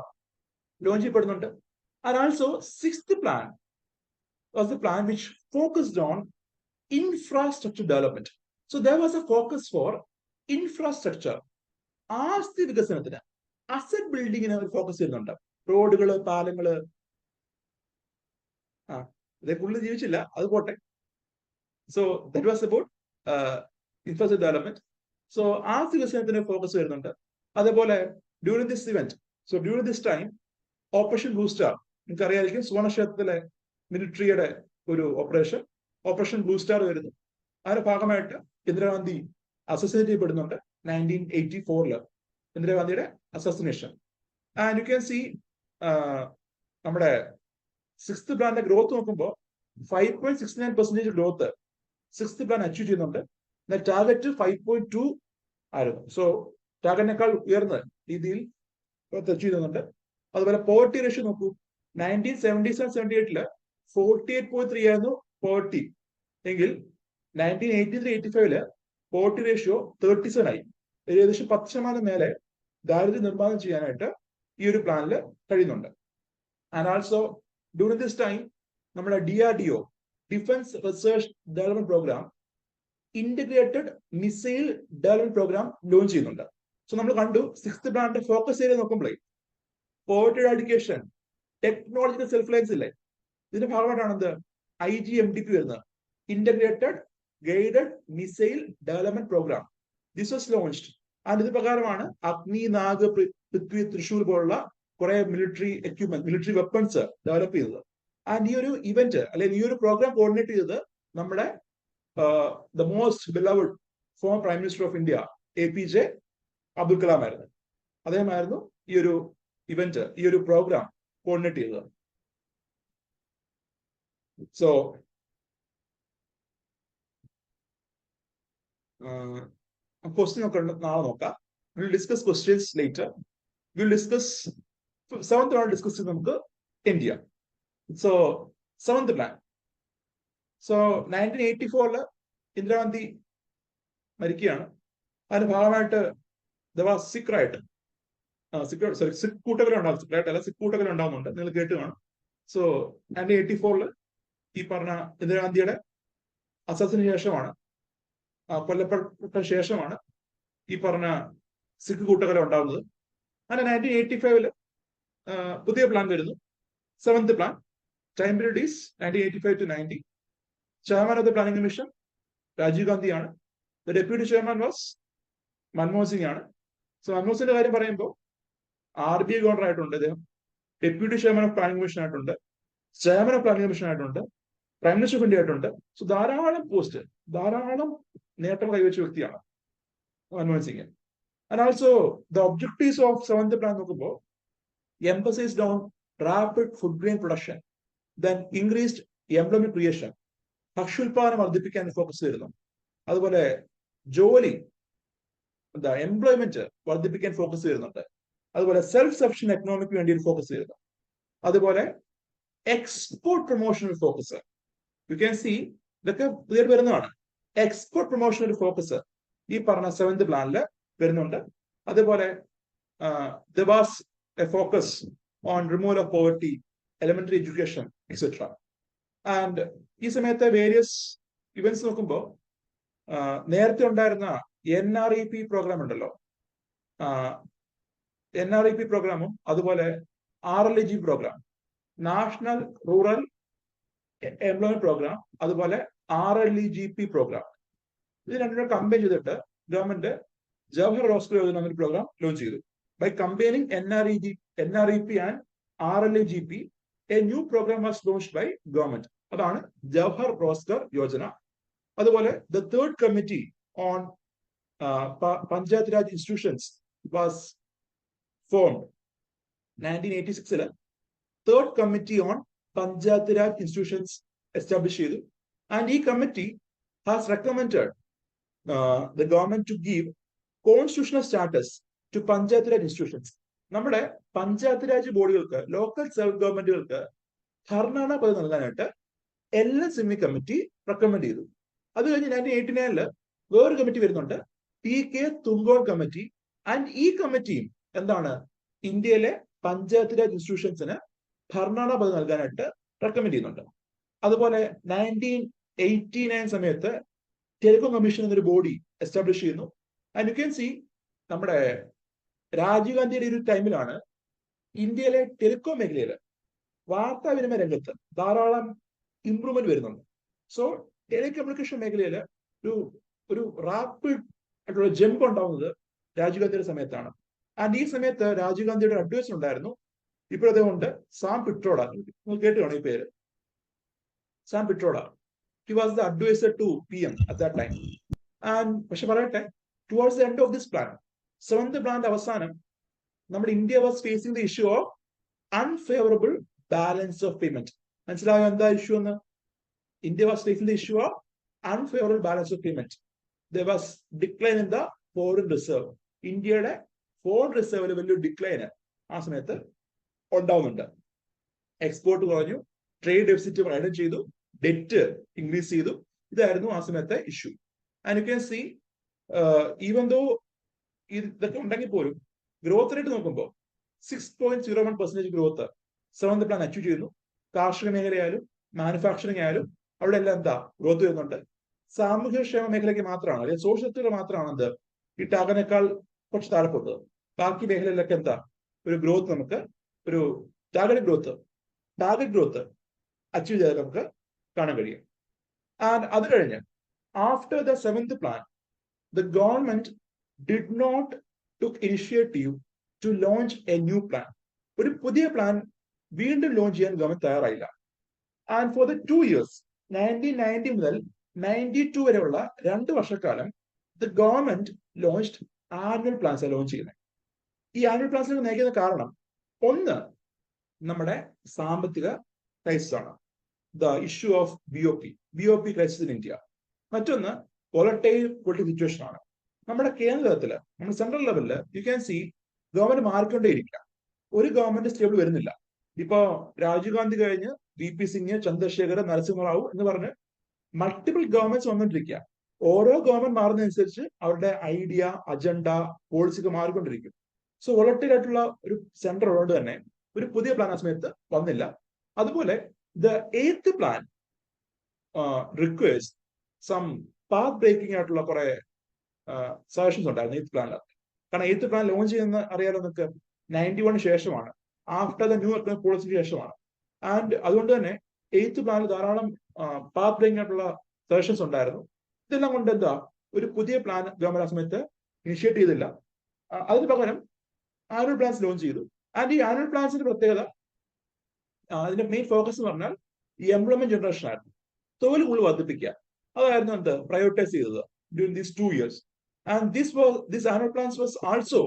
ലോഞ്ച് ചെയ്യപ്പെടുന്നുണ്ട്. And also 6th plan was the plan which focused on infrastructure development. So there was a focus for infrastructure, ആസ്തി വികസനത്തിന്, അസറ്റ് ബിൽഡിങ്ങിന് അവർ ഫോക്കസ് ചെയ്യുന്നുണ്ട്. റോഡുകള്, പാലങ്ങള്, ഇതേ പുള്ളി ജീവിച്ചില്ല, അത് പോട്ടെ. So that was about infrastructure development. So ആസ്തി വികസനത്തിന് ഫോക്കസ് വരുന്നുണ്ട്. അതേപോലെ during this event, so during this time operation blue star, നിങ്ങൾക്ക് അറിയാമായിരിക്കും, സുവർണക്ഷേത്രത്തിലെ മിലിറ്ററിയുടെ ഒരു ഓപ്പറേഷൻ ബ്ലൂ സ്റ്റാർ വരുന്നു. അതിന്റെ ഭാഗമായിട്ട് ഇന്ദിരാഗാന്ധി അസസിനേറ്റ് ചെയ്യപ്പെടുന്നുണ്ട് 1984 ഇന്ദിരാഗാന്ധിയുടെ അസസിനേഷൻ. ആൻഡ് യു ക്യാൻ സി നമ്മുടെ 6th പ്ലാന്റെ ഗ്രോത്ത് നോക്കുമ്പോൾ 5.69% ഗ്രോത്ത് 6th പ്ലാൻ അച്ചീവ് ചെയ്യുന്നുണ്ട്. എന്നാൽ ടാർഗറ്റ് 5.2 ആയിരുന്നു. സോ ടാർഗറ്റിനേക്കാൾ ഉയർന്ന രീതിയിൽ അച്ചീവ് ചെയ്യുന്നുണ്ട്. അതുപോലെ പോവർട്ടി റേഷ്യോ നോക്കൂ, 1977-78 48.3 ആയിരുന്നു പോവർട്ടി എങ്കിൽ 1983-85 പോവർട്ടി റേഷ്യോ 37 ആയി. ഏകദേശം 10% മേലെ ദാരിദ്ര്യം നിർമ്മാർജ്ജനം ചെയ്യാനായിട്ട് ഈ ഒരു പ്ലാനിൽ കഴിയുന്നുണ്ട്. And also during this time നമ്മുടെ DRDO defence research development programme integrated missile development programme launch ചെയ്യുന്നുണ്ട്. സോ നമ്മൾ കണ്ടു 6th പ്ലാനിന്റെ ഫോക്കസ് ഏരിയ നോക്കുമ്പോഴേ poverty education, technological self reliance ഇല്ലേ, ഇതിന്റെ ഭാഗമായിട്ടാണ് എന്ത് IGMDP വരുന്നത്, integrated guided missile development programme. This was launched. And ഇത് പ്രകാരമാണ് അഗ്നി, നാഗ്, പൃഥ്വി, തൃശൂർ പോലുള്ള കുറെ military equipment, military weapons develop ചെയ്തത്. ആൻഡ് ഈ ഒരു ഇവന്റ് അല്ലെങ്കിൽ ഈ ഒരു പ്രോഗ്രാം കോർഡിനേറ്റ് ചെയ്തത് നമ്മുടെ the most beloved former prime minister of India APJ Abdul Kalam ആയിരുന്നു. അദ്ദേഹമായിരുന്നു ഈ ഒരു ഇവന്റ്, ഈ ഒരു പ്രോഗ്രാം കോർഡിനേറ്റ് ചെയ്തത്. സോ ക്വസ്റ്റ്യൻ നമുക്ക് നാളെ നോക്കാം. Will discuss questions later. Will discuss seventh round discuss ചെയ്ത് നമുക്ക് എൻഡ് ചെയ്യാം. So seventh plan. So 1984 Indira Gandhi മരിക്കുകയാണ്. അതിന്റെ ഭാഗമായിട്ട് സിഖ് കൂട്ടകൽ ഉണ്ടാവും. സിഖായിട്ടല്ല, സിഖ് കൂട്ടകൽ ഉണ്ടാവുന്നുണ്ട്. നിങ്ങൾ കേട്ട് കാണും. സോ 1984 ഈ പറഞ്ഞ ഇന്ദിരാഗാന്ധിയുടെ അസസിന് ശേഷമാണ്, കൊല്ലപ്പെട്ട ശേഷമാണ് ഈ പറഞ്ഞ സിഖ് കൂട്ടകല ഉണ്ടാവുന്നത്. അങ്ങനെ 1985 പുതിയ പ്ലാൻ വരുന്നു, seventh plan. Time period is 1985 to 90. Chairman of the planning commission Rajiv ഗാന്ധിയാണ്. The deputy chairman was Manmohan Singh ആണ്. സോ മൻമോഹൻ സിംഗിന്റെ കാര്യം പറയുമ്പോൾ RBI ഗവർണർ ആയിട്ടുണ്ട് അദ്ദേഹം, deputy chairman of planning commission ആയിട്ടുണ്ട്, ചെയർമാൻ ഓഫ് പ്ലാനിംഗ് കമ്മീഷൻ ആയിട്ടുണ്ട്, പ്രൈം മിനിസ്റ്റർ ഓഫ് ഇന്ത്യ ആയിട്ടുണ്ട്. സോ ധാരാളം പോസ്റ്റ്, ധാരാളം നേട്ടം കൈവച്ച വ്യക്തിയാണ് Manmohan Singh. And also the objectives of seventh plan നോക്കുമ്പോൾ emphasised on rapid food grain production, then increased employment creation, ഭക്ഷ്യോൽപാദനം വർദ്ധിപ്പിക്കാൻ ഫോക്കസ് ചെയ്യുന്നു. അതുപോലെ ജോലി, എംപ്ലോയ്മെന്റ് വർദ്ധിപ്പിക്കാൻ ഫോക്കസ് ചെയ്യുന്നുണ്ട്. അതുപോലെ സെൽഫ് സഫിഷ്യന്റ് എക്കണോമിക്ക് വേണ്ടി ഫോക്കസ് ചെയ്യുന്നു. അതുപോലെ export promotional focus, U can C ഇതൊക്കെ പുതിയ വരുന്നതാണ്. എക്സ്പോർട്ട് പ്രൊമോഷണൽ ഫോക്കസ് ഈ പറഞ്ഞ സെവൻത് പ്ലാനിൽ വരുന്നുണ്ട്. അതുപോലെ there was a focus on removal of poverty, elementary education, etc. And ഈ സമയത്തെ വേരിയസ് ഇവന്റ്സ് നോക്കുമ്പോൾ നേരത്തെ ഉണ്ടായിരുന്ന NREP പ്രോഗ്രാം ഉണ്ടല്ലോ, NREP പ്രോഗ്രാമും അതുപോലെ RLAG program, national rural employment program, അതുപോലെ RLEGP പ്രോഗ്രാം, ഇത് രണ്ടും കമ്പൈൻ ചെയ്തിട്ട് ഗവൺമെന്റ് ജവഹർ റോസ്കർ യോജന എന്നൊരു പ്രോഗ്രാം ലോഞ്ച് ചെയ്തു. By combining NREP and RLAGP, a new program was launched by government. അതാണ് ജവഹർ റോസ്കർ യോജന. അതുപോലെ the third committee on Panchayat Raj institutions was formed 1986. Third committee on Panchayat Raj institutions establish ചെയ്തു. And ഈ committee has recommended the government to give constitutional status to panchayat Raj institutions. നമ്മുടെ panchayat Raj ബോഡികൾക്ക്, local self ഗവൺമെന്റുകൾക്ക് ഭരണഘടനാ പദവി നൽകാനായിട്ട് LSME committee recommend ചെയ്തു. അത് കഴിഞ്ഞ് 1989 വേറൊരു കമ്മിറ്റി വരുന്നുണ്ട്, TK തുങ്കോൺ കമ്മിറ്റി. ആൻഡ് ഈ കമ്മിറ്റിയും എന്താണ്, ഇന്ത്യയിലെ പഞ്ചായത്ത് രാജ് ഇൻസ്റ്റിറ്റ്യൂഷൻസിന് ഭരണഘടനാ പദവി നൽകാനായിട്ട് റെക്കമെൻഡ് ചെയ്യുന്നുണ്ട്. അതുപോലെ 1989 സമയത്ത് ടെലികോം കമ്മീഷൻ എന്നൊരു ബോഡി എസ്റ്റാബ്ലിഷ് ചെയ്യുന്നു. ആൻഡ് യു ക്യാൻ സി നമ്മുടെ രാജീവ് ഗാന്ധിയുടെ ഒരു ടൈമിലാണ് ഇന്ത്യയിലെ ടെലികോം മേഖലയിൽ, വാർത്താവിനിമയ രംഗത്ത് ധാരാളം ഇംപ്രൂവ്മെന്റ് വരുന്നുണ്ട്. സോ ടെലികമ്മ്യൂണിക്കേഷൻ മേഖലയിൽ ഒരു റാപ്പിഡ് ആയിട്ടുള്ള ജമ്പ് ഉണ്ടാവുന്നത് രാജീവ് ഗാന്ധിയുടെ സമയത്താണ്. ആൻഡ് ഈ സമയത്ത് രാജീവ് ഗാന്ധിയുടെ അഡ്വൈസർ ഉണ്ടായിരുന്നു, ഇപ്പോൾ അദ്ദേഹം ഉണ്ട്, സാം പിട്രോഡ. നിങ്ങൾ കേട്ട് കാണും ഈ പേര്, Sam Pitroda. He was the advisor to PM at that time. And പക്ഷെ പറയട്ടെ, towards the end of this plan, seventh plan അവസാനം നമ്മുടെ India was facing the issue of unfavourable balance of payment. മനസ്സിലായോ എന്താ ഇഷ്യൂ എന്ന്? India was facing the issue of unfavourable balance of payment. There was decline in the foreign reserve. ഇന്ത്യയുടെ foreign റിസർവിൽ വലിയൊരു decline ആ സമയത്ത് ഉണ്ടാവുന്നുണ്ട്. എക്സ്പോർട്ട് കുറഞ്ഞു, ട്രേഡ് ഡെഫിസിറ്റ് വൈഡൻ ചെയ്തു, ഡെറ്റ് ഇൻക്രീസ് ചെയ്തു. ഇതായിരുന്നു ആ സമയത്തെ issue. And you can see even though ഇതൊക്കെ ഉണ്ടെങ്കിൽ പോലും ഗ്രോത്ത് റേറ്റ് നോക്കുമ്പോൾ 6.01% ഗ്രോത്ത് സെവൻത് പ്ലാൻ അച്ചീവ് ചെയ്യുന്നു. കാർഷിക മേഖലയായാലും മാനുഫാക്ചറിങ് ആയാലും അവിടെ എല്ലാം എന്താ ഗ്രോത്ത് വരുന്നുണ്ട്. സാമൂഹ്യക്ഷേമ മേഖലയ്ക്ക് മാത്രമാണ്, അല്ലെങ്കിൽ സോഷ്യൽ സെക്ടറിൽ മാത്രമാണ് എന്ത് ഈ ടാർഗറ്റിനേക്കാൾ കുറച്ച് താഴെപ്പെട്ടത്. ബാക്കി മേഖലയിലൊക്കെ എന്താ ഒരു ഗ്രോത്ത്, നമുക്ക് ഒരു ടാർഗറ്റ് ഗ്രോത്ത് അച്ചീവ് ചെയ്താൽ നമുക്ക് കാണാൻ കഴിയും. ആൻഡ് അത് കഴിഞ്ഞ് after the seventh plan the government did not took initiative to launch a new plan. ഒരു പുതിയ പ്ലാൻ വീണ്ടും ലോഞ്ച് ചെയ്യാൻ ഗവൺമെന്റ് തയ്യാറായില്ല. ആൻഡ് ഫോർ ദ 2 years 1990 മുതൽ 92 വരെയുള്ള 2 വർഷക്കാലം the government launched annual plans launch ചെയ്യുന്നത്. ഈ ആനുവൽ പ്ലാൻസിന് നയിക്കുന്ന കാരണം ഒന്ന് നമ്മുടെ സാമ്പത്തിക ക്രൈസിസ് ആണ്. the issue of BOP crisis in India. മറ്റൊന്ന് വോളട്ടൈൽ പൊളിറ്റിക്കൽ സിറ്റുവേഷൻ ആണ്. നമ്മുടെ കേന്ദ്രത്തില്, നമ്മുടെ സെൻട്രൽ ലെവലില് യു ക്യാൻ സി ഗവൺമെന്റ് മാറിക്കൊണ്ടേയിരിക്കുക. ഒരു ഗവൺമെന്റ് സ്റ്റേബിൾ വരുന്നില്ല. ഇപ്പോ രാജീവ് ഗാന്ധി കഴിഞ്ഞ് VP സിംഗ്, ചന്ദ്രശേഖർ, നരസിംഹറാവു എന്ന് പറഞ്ഞ് മൾട്ടിപ്പിൾ ഗവൺമെന്റ്സ് വന്നുകൊണ്ടിരിക്കുക. ഓരോ ഗവൺമെന്റ് മാറുന്നതനുസരിച്ച് അവരുടെ ഐഡിയ, അജണ്ട, പോളിസി ഒക്കെ മാറിക്കൊണ്ടിരിക്കും. സോ വോളട്ടൈൽ ആയിട്ടുള്ള ഒരു സെന്റർ ഉള്ളതുകൊണ്ട് തന്നെ ഒരു പുതിയ പ്ലാൻ ആ സമയത്ത് വന്നില്ല. അതുപോലെ the eighth plan requires some path breaking ആയിട്ടുള്ള കുറെ സജഷൻസ് ഉണ്ടായിരുന്നു എയ്ത്ത് പ്ലാനിനകത്ത്. കാരണം എയ്ത്ത് പ്ലാൻ ലോഞ്ച് ചെയ്യുന്ന അറിയാലോ നിങ്ങൾക്ക് 91 ശേഷമാണ്, ആഫ്റ്റർ ദ ന്യൂ എക്കണോമിക് പോളിസിക്ക് ശേഷമാണ്. ആൻഡ് അതുകൊണ്ട് തന്നെ എയ്ത്ത് പ്ലാനിൽ ധാരാളം പാത്ത് ബ്രേക്കിംഗ് ആയിട്ടുള്ള സജഷൻസ് ഉണ്ടായിരുന്നു. ഇതെല്ലാം കൊണ്ട് എന്താ ഒരു പുതിയ പ്ലാൻ ഗവൺമെന്റ് ആ സമയത്ത് ഇനിഷ്യേറ്റ് ചെയ്തില്ല. അതിന് പകരം ആനുവൽ പ്ലാൻസ് ലോഞ്ച് ചെയ്തു. ആൻഡ് ഈ ആനുവൽ പ്ലാൻസിന്റെ പ്രത്യേകത, അതിന്റെ മെയിൻ ഫോക്കസ് എന്ന് പറഞ്ഞാൽ ഈ എംപ്ലോയ്മെന്റ് ജനറേഷൻ ആയിരുന്നു. തൊഴിൽ കൂടുതൽ വർദ്ധിപ്പിക്കുക, അതായിരുന്നു എന്ത് പ്രയോറിറ്റൈസ് ചെയ്തത് during these 2 years. And this annual plans was also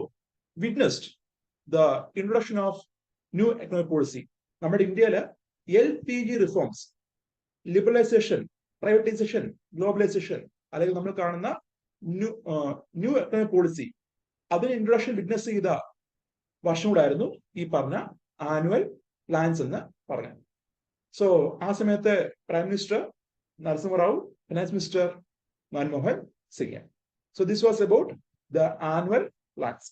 witnessed the introduction of new economic policy. നമ്മുടെ ഇന്ത്യയില് LPG reforms, liberalisation, privatisation, globalisation, അല്ലെങ്കിൽ നമ്മൾ കാണുന്ന ന്യൂ എക്കണോമിക് പോളിസി, അതിന് ഇൻട്രൊഡക്ഷൻ വിറ്റ്നസ് ചെയ്ത വർഷം കൂടായിരുന്നു ഈ പറഞ്ഞ ആനുവൽ പ്ലാൻസ് എന്ന് പറഞ്ഞു. സോ ആ സമയത്തെ prime minister Narasimha Rao, finance minister Manmohan Singh. So this was about the annual plans.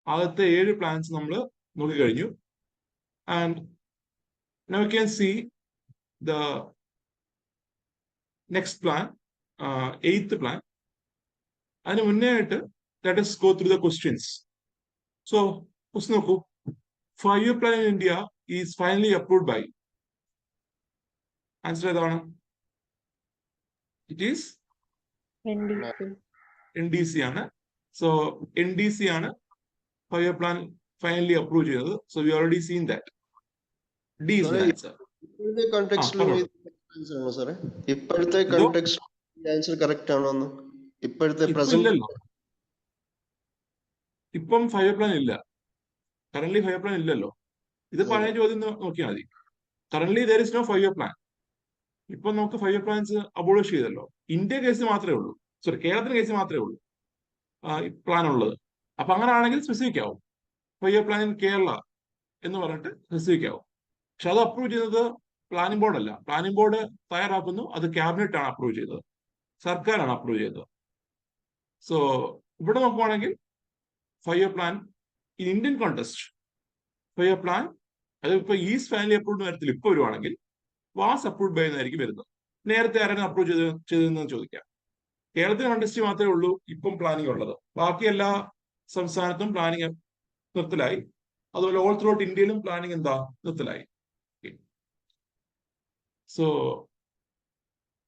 ആദ്യത്തെ 7 പ്ലാൻസ് നമ്മൾ നോക്കിക്കഴിഞ്ഞു. And now you can see the next plan, 8th plan. അതിന് മുന്നേ ആയിട്ട് let us go through the questions. So question നോക്കൂ. 5-year plan in India is finally approved by. Answer ഏതാണ്? It is NDC ആണ്. So NDC ആണ് 5-year plan finally approve ചെയ്തത്. So we already scene that. D is the answer. ഇപ്പോഴത്തെ കോണ്ടെക്സ്റ്റിലും ആണോ സാറേ? ഇപ്പോഴത്തെ context answer correct ആണോ എന്ന്? ഇപ്പോഴത്തെ പ്രസന്റ് ഇപ്പം 5-year plan ഇല്ല. കറന്റ് 5-year plan ഇല്ലല്ലോ. ഇത് പഴയ ചോദ്യം നോക്കിയാൽ മതി. Current there is no 5-year plan. ഇപ്പൊ നമുക്ക് 5-year plans അബോളിഷ് ചെയ്തല്ലോ. ഇന്ത്യ കേസ് മാത്രമേ ഉള്ളൂ, സോറി കേരളത്തിന്റെ കേസ് മാത്രമേ ഉള്ളൂ പ്ലാൻ ഉള്ളത്. അപ്പൊ അങ്ങനെ ആണെങ്കിൽ സ്പെസിഫിക് ആവും. 5-year plan ഇൻ കേരള എന്ന് പറഞ്ഞിട്ട് സ്പെസിഫിക് ആവും. പക്ഷെ അത് അപ്രൂവ് ചെയ്തത് പ്ലാനിംഗ് ബോർഡ് അല്ല. പ്ലാനിംഗ് ബോർഡ് തയ്യാറാക്കുന്നു, അത് ക്യാബിനറ്റ് ആണ് അപ്രൂവ് ചെയ്തത്, സർക്കാരാണ് അപ്രൂവ് ചെയ്തത്. സോ ഇവിടെ നോക്കുവാണെങ്കിൽ 5-year plan in Indian context, 5-year plan അതിപ്പോ ഈസ് ഫൈനലി അപ്രൂവ്ഡ് തരത്തിൽ ഇപ്പൊ വരുവാണെങ്കിൽ വാസ് അപ്രൂവ്ഡ് ബൈ എന്നായിരിക്കും വരുന്നത്. നേരത്തെ ആരാണ് അപ്രൂവ് ചെയ്തതെന്ന് ചോദിക്കാം. കേരളത്തിന് കോണ്ടെക്സ്റ്റ് മാത്രമേ ഉള്ളൂ ഇപ്പം പ്ലാനിങ് ഉള്ളത്. ബാക്കി എല്ലാ സംസ്ഥാനത്തും പ്ലാനിങ് നിർത്തലായി. അതുപോലെ ഓൾ ത്രൂ ഔട്ട് ഇന്ത്യയിലും പ്ലാനിങ് എന്താ നിർത്തലായി. So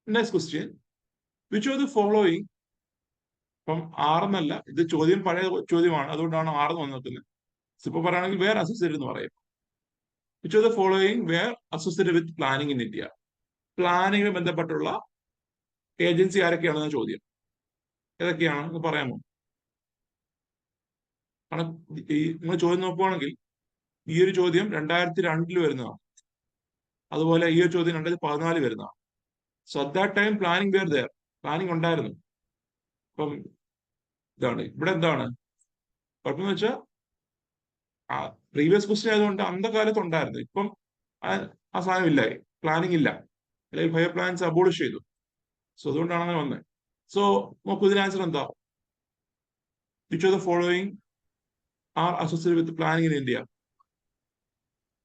next question, which of the following, ഇപ്പം 6 എന്നല്ല, ഇത് ചോദ്യം പഴയ ചോദ്യമാണ്, അതുകൊണ്ടാണ് 6 വന്നിരിക്കുന്നത്. ഇപ്പൊ പറയുകയാണെങ്കിൽ വേർ അസോസിയേറ്റഡ് എന്ന് പറയും. Which of the following were associated with planning in India? പ്ലാനിങ്ങിന് ബന്ധപ്പെട്ടുള്ള ഏജൻസി ആരൊക്കെയാണെന്ന ചോദ്യം. ഏതൊക്കെയാണെന്ന് പറയാമോ? കാരണം നിങ്ങൾ ചോദ്യം നോക്കുവാണെങ്കിൽ ഈ ഒരു ചോദ്യം 2002 വരുന്നതാണ്. അതുപോലെ ഈ ഒരു ചോദ്യം 2014 വരുന്നതാണ്. So at that time planning were there, planning ഉണ്ടായിരുന്നു. ഇപ്പം ഇതാണ് ഇവിടെ എന്താണ് കുഴപ്പമെന്ന് വെച്ചാൽ പ്രീവിയസ് ക്വസ്റ്റ്യൻ ആയതുകൊണ്ട് അന്ധകാലത്ത് ഉണ്ടായിരുന്നു. ഇപ്പം ആ സാധനം ഇല്ലായി, പ്ലാനിങ് ഇല്ല, അല്ലെങ്കിൽ 5-year plans അബോളിഷ് ചെയ്തു. സോ അതുകൊണ്ടാണ് അങ്ങനെ വന്നത്. സോ നോക്കൂ, ഇതിന് ആൻസർ എന്താ? Which of the following are associated with planning in India?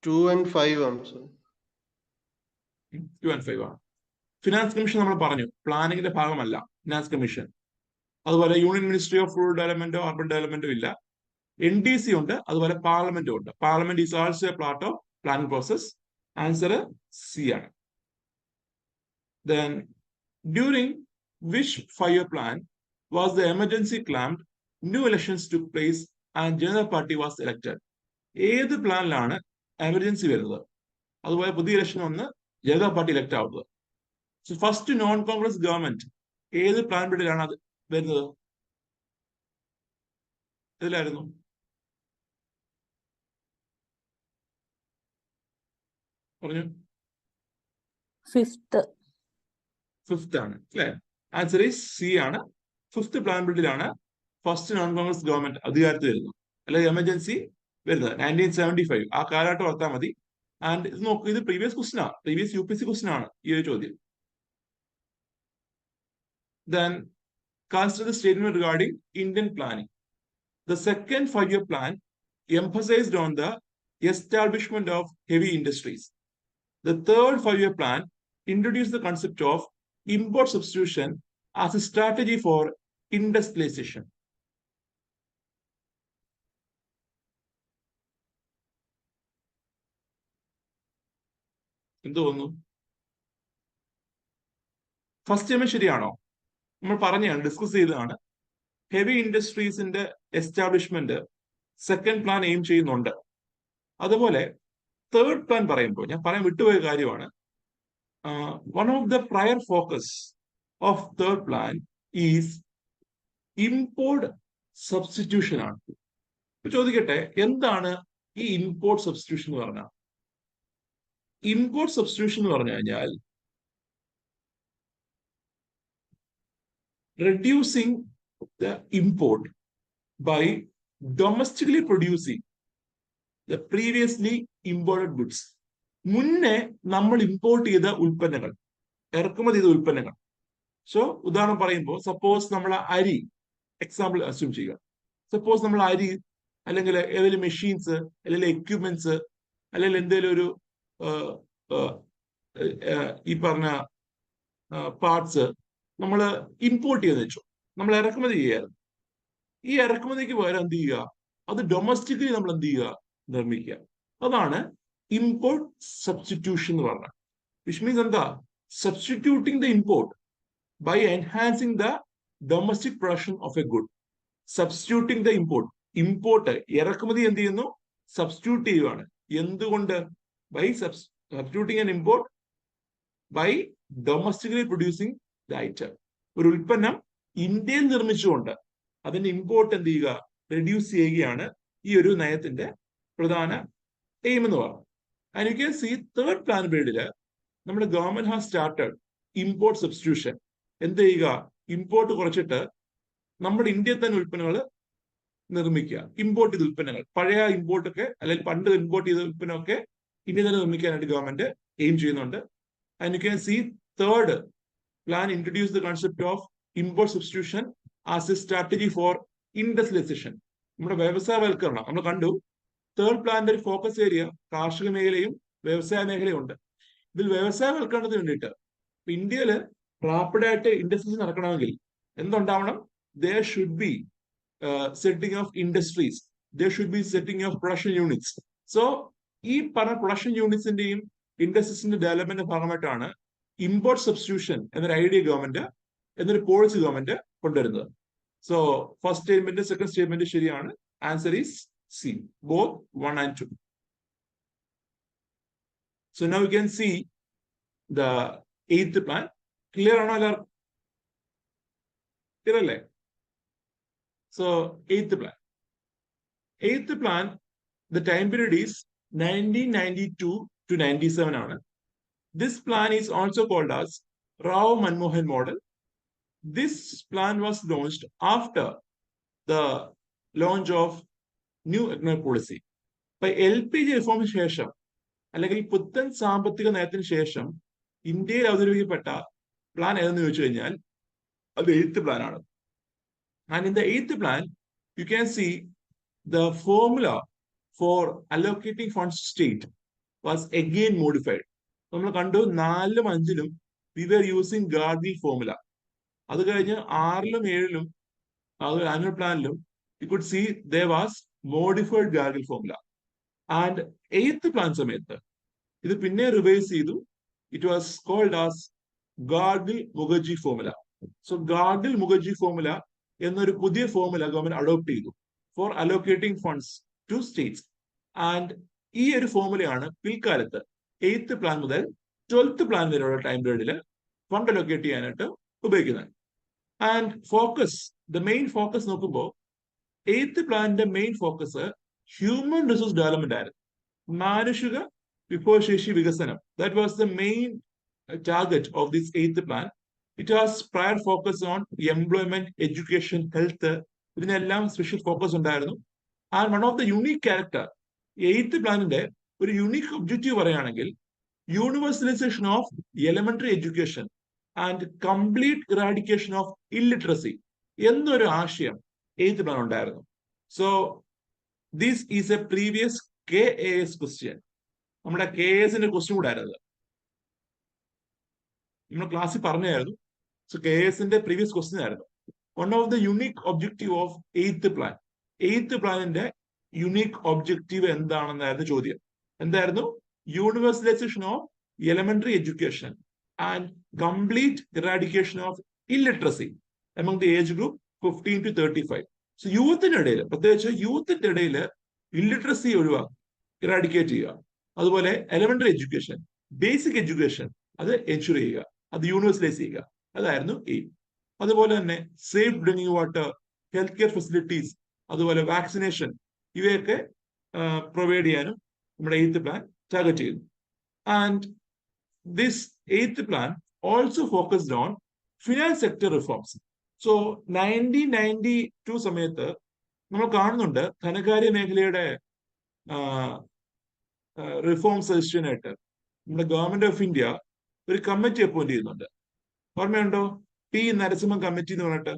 2 and 5 ആണ് സർ. 2 and 5 ആണ്. ഫിനാൻസ് കമ്മീഷൻ നമ്മൾ പറഞ്ഞു പ്ലാനിങ്ങിന്റെ ഭാഗമല്ല ഫിനാൻസ് കമ്മീഷൻ. അതുപോലെ യൂണിയൻ മിനിസ്ട്രി ഓഫ് റൂറൽ ഡെവലപ്മെന്റോ അർബൻ ഡെവലപ്മെന്റോ ഇല്ല. NDC ഉണ്ട്, അതുപോലെ പാർലമെന്റും ഉണ്ട്. Parliament is also a part of planning process. Answer C ആണ്. Then during which 5-year plan was the emergency claimed, new elections took place and Janata Party was elected? ഏത് പ്ലാനിലാണ് emergency വരുന്നത്, അതുപോലെ പുതിയ ഇലക്ഷൻ വന്ന് ജനതാ പാർട്ടി ഇലക്ട് ആവുന്നത്? So first non Congress government ഏത് plan പീരീഡിലാണ് അത് വരുന്നത്? ഇതിലായിരുന്നു. പറഞ്ഞു ഫിഫ്ത്ത് ആണ് അല്ലെ? ആൻസർ ഈസ് സി ആണ്. ഫിഫ്ത്ത് പ്ലാൻ പീരീഡിലാണ് ഫസ്റ്റ് നോൺ കോൺഗ്രസ് ഗവൺമെന്റ് അധികാരത്തിൽ വരുന്നത്, അല്ലെങ്കിൽ എമർജൻസി വരുന്നത് 1975. ആ കാലഘട്ടം ഓർത്താൽ മതി. ആൻഡ് ഇത് നോക്കൂ, ഇത് പ്രീവിയസ് ക്വസ്റ്റൻ ആണ്, പ്രീവിയസ് UPSC ക്വസ്റ്റൻ ആണ് ഈ ഒരു ചോദ്യം. Then consider the statement regarding Indian planning. The second 5-year plan emphasized on the establishment of heavy industries. The third 5-year plan introduced the concept of import substitution as a strategy for industrialization. എന്ത് തോന്നുന്നു? First statement ശരിയാണോ? നമ്മൾ പറഞ്ഞാണ്, discuss ചെയ്തതാണ്. Heavy ഇൻഡസ്ട്രീസിന്റെ establishment second plan aim ചെയ്യുന്നുണ്ട്. അതുപോലെ third plan പറയുമ്പോൾ ഞാൻ പറയാൻ വിട്ടുപോയ കാര്യമാണ്, one of the prior focus of third plan is import substitution ആണ്. ചോദിക്കട്ടെ, എന്താണ് ഈ ഇമ്പോർട്ട് സബ്സ്റ്റിറ്റ്യൂഷൻ എന്ന് പറഞ്ഞാൽ? ഇമ്പോർട്ട് സബ്സ്റ്റിറ്റ്യൂഷൻ എന്ന് പറഞ്ഞു കഴിഞ്ഞാൽ reducing the import by domestically producing the previously imported goods. മുന്നേ നമ്മൾ ഇമ്പോർട്ട് ചെയ്ത ഉൽപ്പന്നങ്ങൾ, ഇറക്കുമതി ചെയ്ത ഉൽപ്പന്നങ്ങൾ. സോ ഉദാഹരണം പറയുമ്പോൾ, സപ്പോസ് നമ്മൾ അരി, എക്സാമ്പിൾ അസ്യൂം ചെയ്യുക. സപ്പോസ് നമ്മൾ അരി അല്ലെങ്കിൽ ഏതെങ്കിലും മെഷീൻസ് അല്ലെങ്കിൽ എക്യുപ്മെന്റ്സ് അല്ലെങ്കിൽ എന്തെങ്കിലും ഒരു ഈ പറഞ്ഞ പാർട്സ് നമ്മൾ ഇമ്പോർട്ട് ചെയ്തെന്ന് വെച്ചു, നമ്മൾ ഇറക്കുമതി ചെയ്യാറ്. ഈ ഇറക്കുമതിക്ക് പകരം എന്ത് ചെയ്യുക, അത് ഡൊമസ്റ്റിക്കലി നമ്മൾ എന്ത് ചെയ്യുക, നിർമ്മിക്കുക. അതാണ് ഇമ്പോർട്ട് സബ്സ്റ്റിറ്റ്യൂഷൻ എന്ന് പറഞ്ഞാൽ. വിച്ച് മീൻസ് എന്താ? Substituting the import by enhancing the domestic production of a good. Substituting the import, import ഇറക്കുമതി എന്ത് ചെയ്യുന്നു, സബ്സ്റ്റിറ്റ്യൂട്ട് ചെയ്യുകയാണ്. എന്തുകൊണ്ട്? By substituting an import by domestically producing item. ഒരു ഉൽപ്പന്നം ഇന്ത്യയിൽ നിർമ്മിച്ചുകൊണ്ട് അതിന്റെ ഇമ്പോർട്ട് എന്ത് ചെയ്യുക, റെഡ്യൂസ് ചെയ്യുകയാണ് ഈ ഒരു നയത്തിന്റെ പ്രധാന എയിം എന്ന് പറയുന്നത്. And you can see third plan പീരീഡില് നമ്മുടെ government has started import substitution. എന്ത് ചെയ്യുക, ഇമ്പോർട്ട് കുറച്ചിട്ട് നമ്മുടെ ഇന്ത്യയിൽ തന്നെ ഉൽപ്പന്നങ്ങൾ നിർമ്മിക്കുക. ഇമ്പോർട്ട് ചെയ്ത ഉൽപ്പന്നങ്ങൾ, പഴയ ഇമ്പോർട്ടൊക്കെ അല്ലെങ്കിൽ പണ്ട് ഇമ്പോർട്ട് ചെയ്ത ഉൽപ്പന്നമൊക്കെ ഇന്ത്യയിൽ തന്നെ നിർമ്മിക്കാനായിട്ട് ഗവൺമെന്റ് എയിം ചെയ്യുന്നുണ്ട്. And you can see third plan introduced the concept of import substitution as a strategy for industrialization. നമ്മുടെ വ്യവസായവൽക്കരണം നമ്മൾ കണ്ടു. തേർഡ് പ്ലാന്റെ ഒരു ഫോക്കസ് ഏരിയ കാർഷിക മേഖലയും വ്യവസായ മേഖലയും ഉണ്ട്. ഇതിൽ വ്യവസായവൽക്കരണത്തിന് വേണ്ടിയിട്ട് ഇന്ത്യയിൽ റാപ്പിഡായിട്ട് ഇൻഡസ്ട്രീസ് നടക്കണമെങ്കിൽ എന്തുണ്ടാവണം? there should be setting of industries, there should be setting of production units. So ഈ പറഞ്ഞ പ്രൊഡക്ഷൻ യൂണിറ്റ്സിന്റെയും ഇൻഡസ്ട്രീസിന്റെ ഡെവലപ്മെന്റ് ഭാഗമായിട്ടാണ് ഇമ്പോർട്ട് സബ്സ്റ്റിറ്റ്യൂഷൻ എന്നൊരു ഐഡിയ ഗവൺമെന്റ്, എന്നൊരു പോളിസി ഗവൺമെന്റ് കൊണ്ടുവരുന്നത്. So first statement second statement ശരിയാണ്. Answer is C, both 1 and 2. So now you can see the 8th plan. Clear ആണോ എല്ലാവർക്കും? ക്ലിയർ അല്ലേ? So 8th plan. 8th plan, the time period is 1992 to 97 ആണ്. This plan is also called as Rao Manmohan model. This plan was launched after the launch of new economic policy. By LPG reform ശേഷം അല്ലെങ്കിൽ പുത്തൻ സാമ്പത്തിക നയത്തിന് ശേഷം ഇന്ത്യയിൽ അവതരിപ്പിക്കപ്പെട്ട plan ഏതെന്ന് ചോദിച്ചു കഴിഞ്ഞാൽ അത് 8th പ്ലാൻ ആണ്. And in the 8th plan, you can see the formula for allocating funds to state was again modified. നമ്മൾ കണ്ടു 4-ലും 5-ലും we were using Gargi formula. അത് കഴിഞ്ഞ് 6-ലും 7-ലും annual പ്ലാനിലും you could see there was modified Gargi formula. And 8th plan സമയത്ത് ഇത് പിന്നെ revise ചെയ്തു. It was called as Gargi-Mukherjee formula. So Gargi-Mukherjee formula എന്നൊരു പുതിയ ഫോർമുല ഗവൺമെന്റ് അഡോപ്റ്റ് ചെയ്തു for allocating funds to states. And ഈ ഒരു ഫോർമുലയാണ് പിൽക്കാലത്ത് 8th പ്ലാൻ മുതൽ 12th പ്ലാൻ വരെയുള്ള ടൈം പീരീഡിൽ ഫണ്ട് അലോക്കേറ്റ് ചെയ്യാനായിട്ട് ഉപയോഗിക്കുന്നത്. And focus, the main focus നോക്കുമ്പോൾ 8th പ്ലാനിന്റെ main focus human resource development ആയിരുന്നു. മാനുഷിക വിഭവശേഷി വികസനം. That was the main target of this eighth plan. It has prior focus on employment, education, health. ഇതിനെല്ലാം സ്പെഷ്യൽ ഫോക്കസ് ഉണ്ടായിരുന്നു. And one of the unique character, eighth പ്ലാനിന്റെ ഒരു unique objective പറയുകയാണെങ്കിൽ universalisation of elementary education and complete eradication of illiteracy എന്നൊരു ആശയം eighth plan ഉണ്ടായിരുന്നു. So this is a previous KAS question. നമ്മുടെ KASന്റെ ക്വസ്റ്റ്യൻ കൂടെ ആയിരുന്നത് നമ്മൾ ക്ലാസ്സിൽ പറഞ്ഞായിരുന്നു. സോ KASന്റെ പ്രീവിയസ് ക്വസ്റ്റ്യൻ ആയിരുന്നു. One of the unique objective of eighth plan, eighth പ്ലാനിന്റെ യുണീക് ഒബ്ജക്റ്റീവ് എന്താണെന്നായിരുന്നു ചോദ്യം. എന്തായിരുന്നു? Universalisation of elementary education and complete eradication of illiteracy among the age group 15 to 35. So യൂത്തിന്റെ ഇടയിൽ, പ്രത്യേകിച്ച് യൂത്തിന്റെ ഇടയിൽ ഇല്ലിറ്ററസി ഒഴിവാക്കുക, ഇറാഡിക്കേറ്റ് ചെയ്യുക. അതുപോലെ എലിമെന്ററി എഡ്യൂക്കേഷൻ, ബേസിക് എഡ്യൂക്കേഷൻ അത് എൻഷുർ ചെയ്യുക, അത് യൂണിവേഴ്സലൈസ് ചെയ്യുക. അതായിരുന്നു എയിം. അതുപോലെ തന്നെ safe drinking water, health care facilities, അതുപോലെ വാക്സിനേഷൻ, ഇവയൊക്കെ പ്രൊവൈഡ് ചെയ്യാനും നമ്മുടെ എയ്ത്ത് പ്ലാൻ ടാർഗറ്റ് ചെയ്യുന്നു. And this eighth plan also focused on finance sector reforms. So 1992 സമയത്ത് നമ്മൾ കാണുന്നുണ്ട് ധനകാര്യ മേഖലയുടെ റിഫോം സജഷനായിട്ട് നമ്മുടെ ഗവൺമെന്റ് ഓഫ് ഇന്ത്യ ഒരു കമ്മിറ്റി അപ്പോയിന്റ് ചെയ്യുന്നുണ്ട്. ഓർമ്മയുണ്ടോ? P. നരസിംഹം കമ്മിറ്റി എന്ന് പറഞ്ഞിട്ട്.